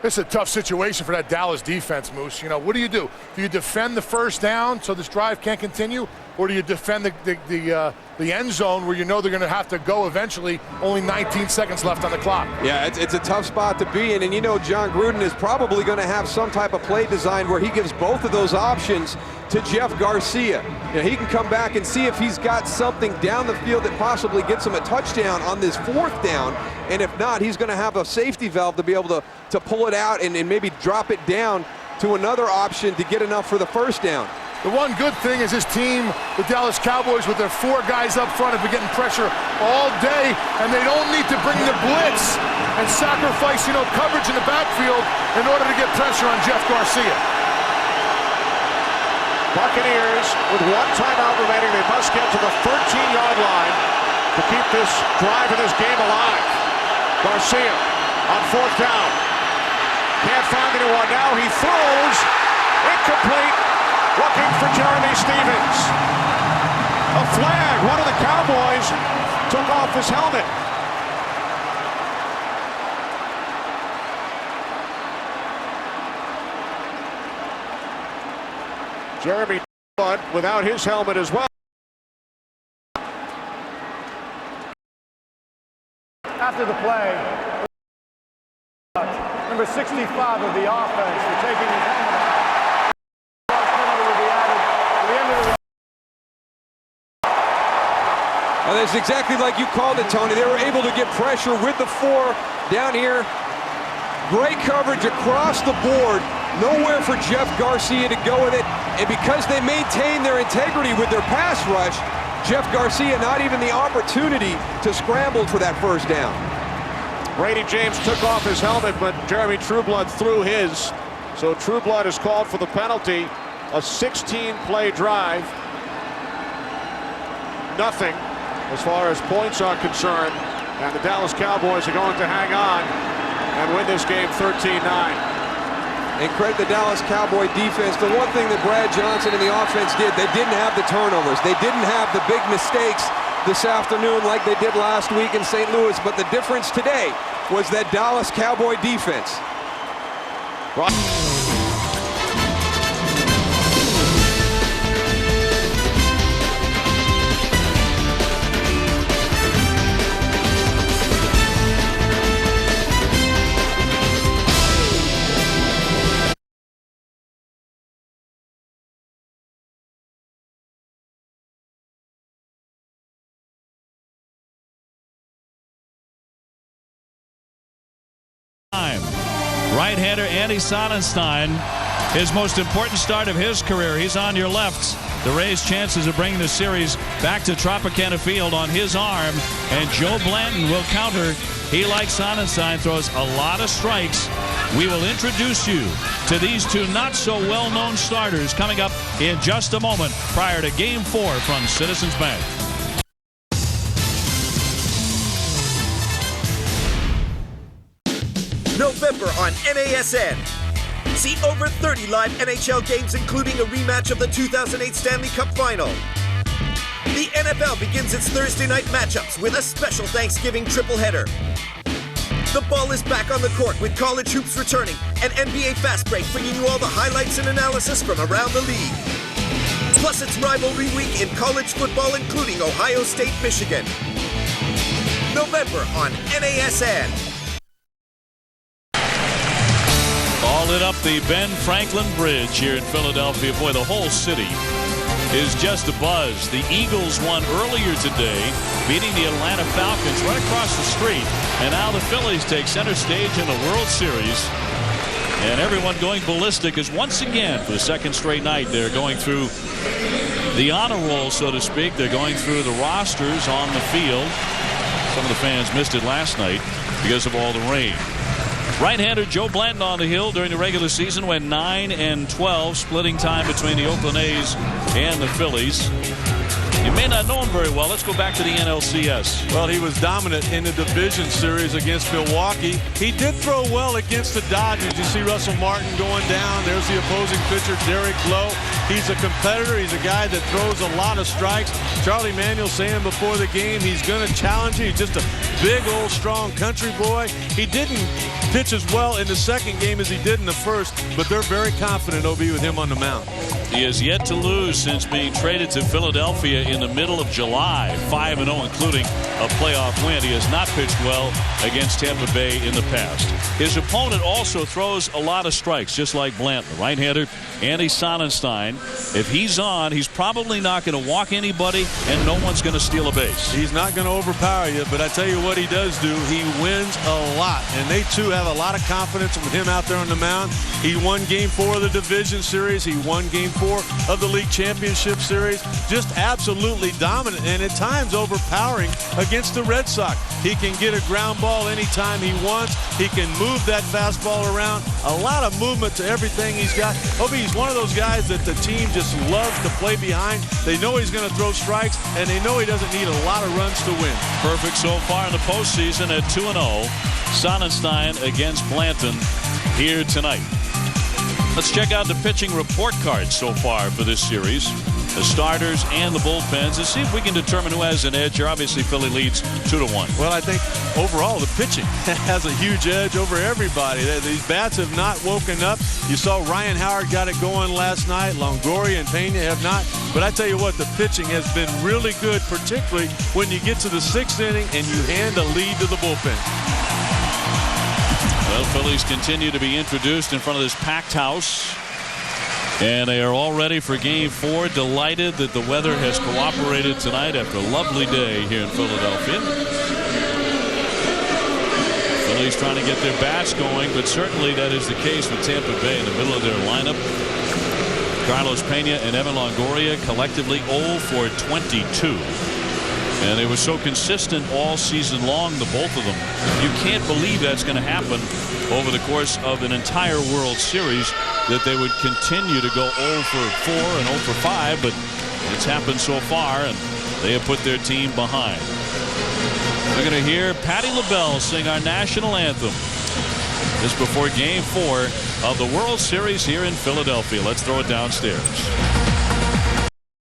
Speaker 3: This is a tough situation for that Dallas defense, Moose. You know, what do? Do you defend the first down so this drive can't continue? Or do you defend the end zone where you know they're going to have to go eventually, only 19 seconds left on the clock?
Speaker 2: Yeah, it's a tough spot to be in, and you know John Gruden is probably going to have some type of play design where he gives both of those options to Jeff Garcia. You know, he can come back and see if he's got something down the field that possibly gets him a touchdown on this fourth down, and if not, he's going to have a safety valve to be able to pull it out and maybe drop it down to another option to get enough for the first down.
Speaker 3: The one good thing is his team, the Dallas Cowboys, with their 4 guys up front, have been getting pressure all day, and they don't need to bring the blitz and sacrifice, you know, coverage in the backfield in order to get pressure on Jeff Garcia.
Speaker 1: Buccaneers with 1 timeout remaining. They must get to the 13-yard line to keep this drive and this game alive. Garcia on fourth down. Can't find anyone now. He throws. Incomplete. Looking for Jeremy Stevens. A flag. One of the Cowboys took off his helmet. Jeremy without his helmet as well.
Speaker 8: After the play, number 65 of the offense for taking his helmet off.
Speaker 2: Well, that's exactly like you called it, Tony. They were able to get pressure with the 4 down here. Great coverage across the board. Nowhere for Jeff Garcia to go with it. And because they maintain their integrity with their pass rush, Jeff Garcia not even the opportunity to scramble for that first down.
Speaker 1: Brady James took off his helmet, but Jeremy Trueblood threw his. So Trueblood is called for the penalty. A 16-play drive. Nothing as far as points are concerned. And the Dallas Cowboys are going to hang on and win this game 13-9.
Speaker 2: And credit the Dallas Cowboy defense. The one thing that Brad Johnson and the offense did, they didn't have the turnovers. They didn't have the big mistakes this afternoon like they did last week in St. Louis, but the difference today was that Dallas Cowboy defense.
Speaker 16: Right-hander Andy Sonnenstein, his most important start of his career. He's on your left. The Rays' chances of bringing the series back to Tropicana Field on his arm, and Joe Blanton will counter. He, like Sonnenstein, throws a lot of strikes. We will introduce you to these two not-so-well-known starters coming up in just a moment prior to Game 4 from Citizens Bank.
Speaker 4: November on NASN. See over 30 live NHL games, including a rematch of the 2008 Stanley Cup Final. The NFL begins its Thursday night matchups with a special Thanksgiving triple header. The ball is back on the court with college hoops returning and NBA Fast Break bringing you all the highlights and analysis from around the league. Plus, it's rivalry week in college football, including Ohio State, Michigan. November on NASN.
Speaker 16: All lit up the Ben Franklin Bridge here in Philadelphia. Boy, the whole city is just abuzz. The Eagles won earlier today, beating the Atlanta Falcons right across the street. And now the Phillies take center stage in the World Series. And everyone going ballistic is once again, for the second straight night, they're going through the honor roll, so to speak. They're going through the rosters on the field. Some of the fans missed it last night because of all the rain. Right-hander Joe Blanton on the hill during the regular season went 9-12, splitting time between the Oakland A's and the Phillies. You may not know him very well. Let's go back to the NLCS.
Speaker 17: Well, he was dominant in the division series against Milwaukee. He did throw well against the Dodgers. You see Russell Martin going down. There's the opposing pitcher, Derek Lowe. He's a competitor. He's a guy that throws a lot of strikes. Charlie Manuel saying before the game he's going to challenge you. He's just a big, old, strong country boy. He didn't pitch as well in the second game as he did in the first, but they're very confident they'll be with him on the mound.
Speaker 16: He has yet to lose since being traded to Philadelphia in the middle of July. 5-0, including a playoff win. He has not pitched well against Tampa Bay in the past. His opponent also throws a lot of strikes, just like Blanton. The right-hander, Andy Sonnenstein. If he's on, he's probably not going to walk anybody, and no one's going to steal a base.
Speaker 17: He's not going to overpower you, but I tell you what he does do. He wins a lot, and they, too, have a lot of confidence with him out there on the mound. He won Game 4 of the division series. He won Game 4 of the league championship series. Just absolutely dominant, and at times overpowering against the Red Sox. He can get a ground ball anytime he wants. He can move that fastball around. A lot of movement to everything he's got. Obie, he's one of those guys that the team just loves to play behind. They know he's going to throw strikes, and they know he doesn't need a lot of runs to win.
Speaker 16: Perfect so far in the postseason at 2-0. Sonnenstein against Blanton here tonight. Let's check out the pitching report card so far for this series. The starters and the bullpens, and see if we can determine who has an edge here. Obviously, Philly leads 2-1.
Speaker 17: Well, I think overall the pitching has a huge edge over everybody. These bats have not woken up. You saw Ryan Howard got it going last night. Longoria and Pena have not. But I tell you what, the pitching has been really good, particularly when you get to the 6th inning and you hand the lead to the bullpen.
Speaker 16: Well, Phillies continue to be introduced in front of this packed house. And they are all ready for Game 4. Delighted that the weather has cooperated tonight after a lovely day here in Philadelphia. Phillies trying to get their bats going, but certainly that is the case with Tampa Bay in the middle of their lineup. Carlos Pena and Evan Longoria collectively 0 for 22. And they were so consistent all season long, the both of them. You can't believe that's going to happen over the course of an entire World Series, that they would continue to go 0 for 4 and 0 for 5, but it's happened so far, and they have put their team behind. We're going to hear Patti LaBelle sing our national anthem just before Game 4 of the World Series here in Philadelphia. Let's throw it downstairs.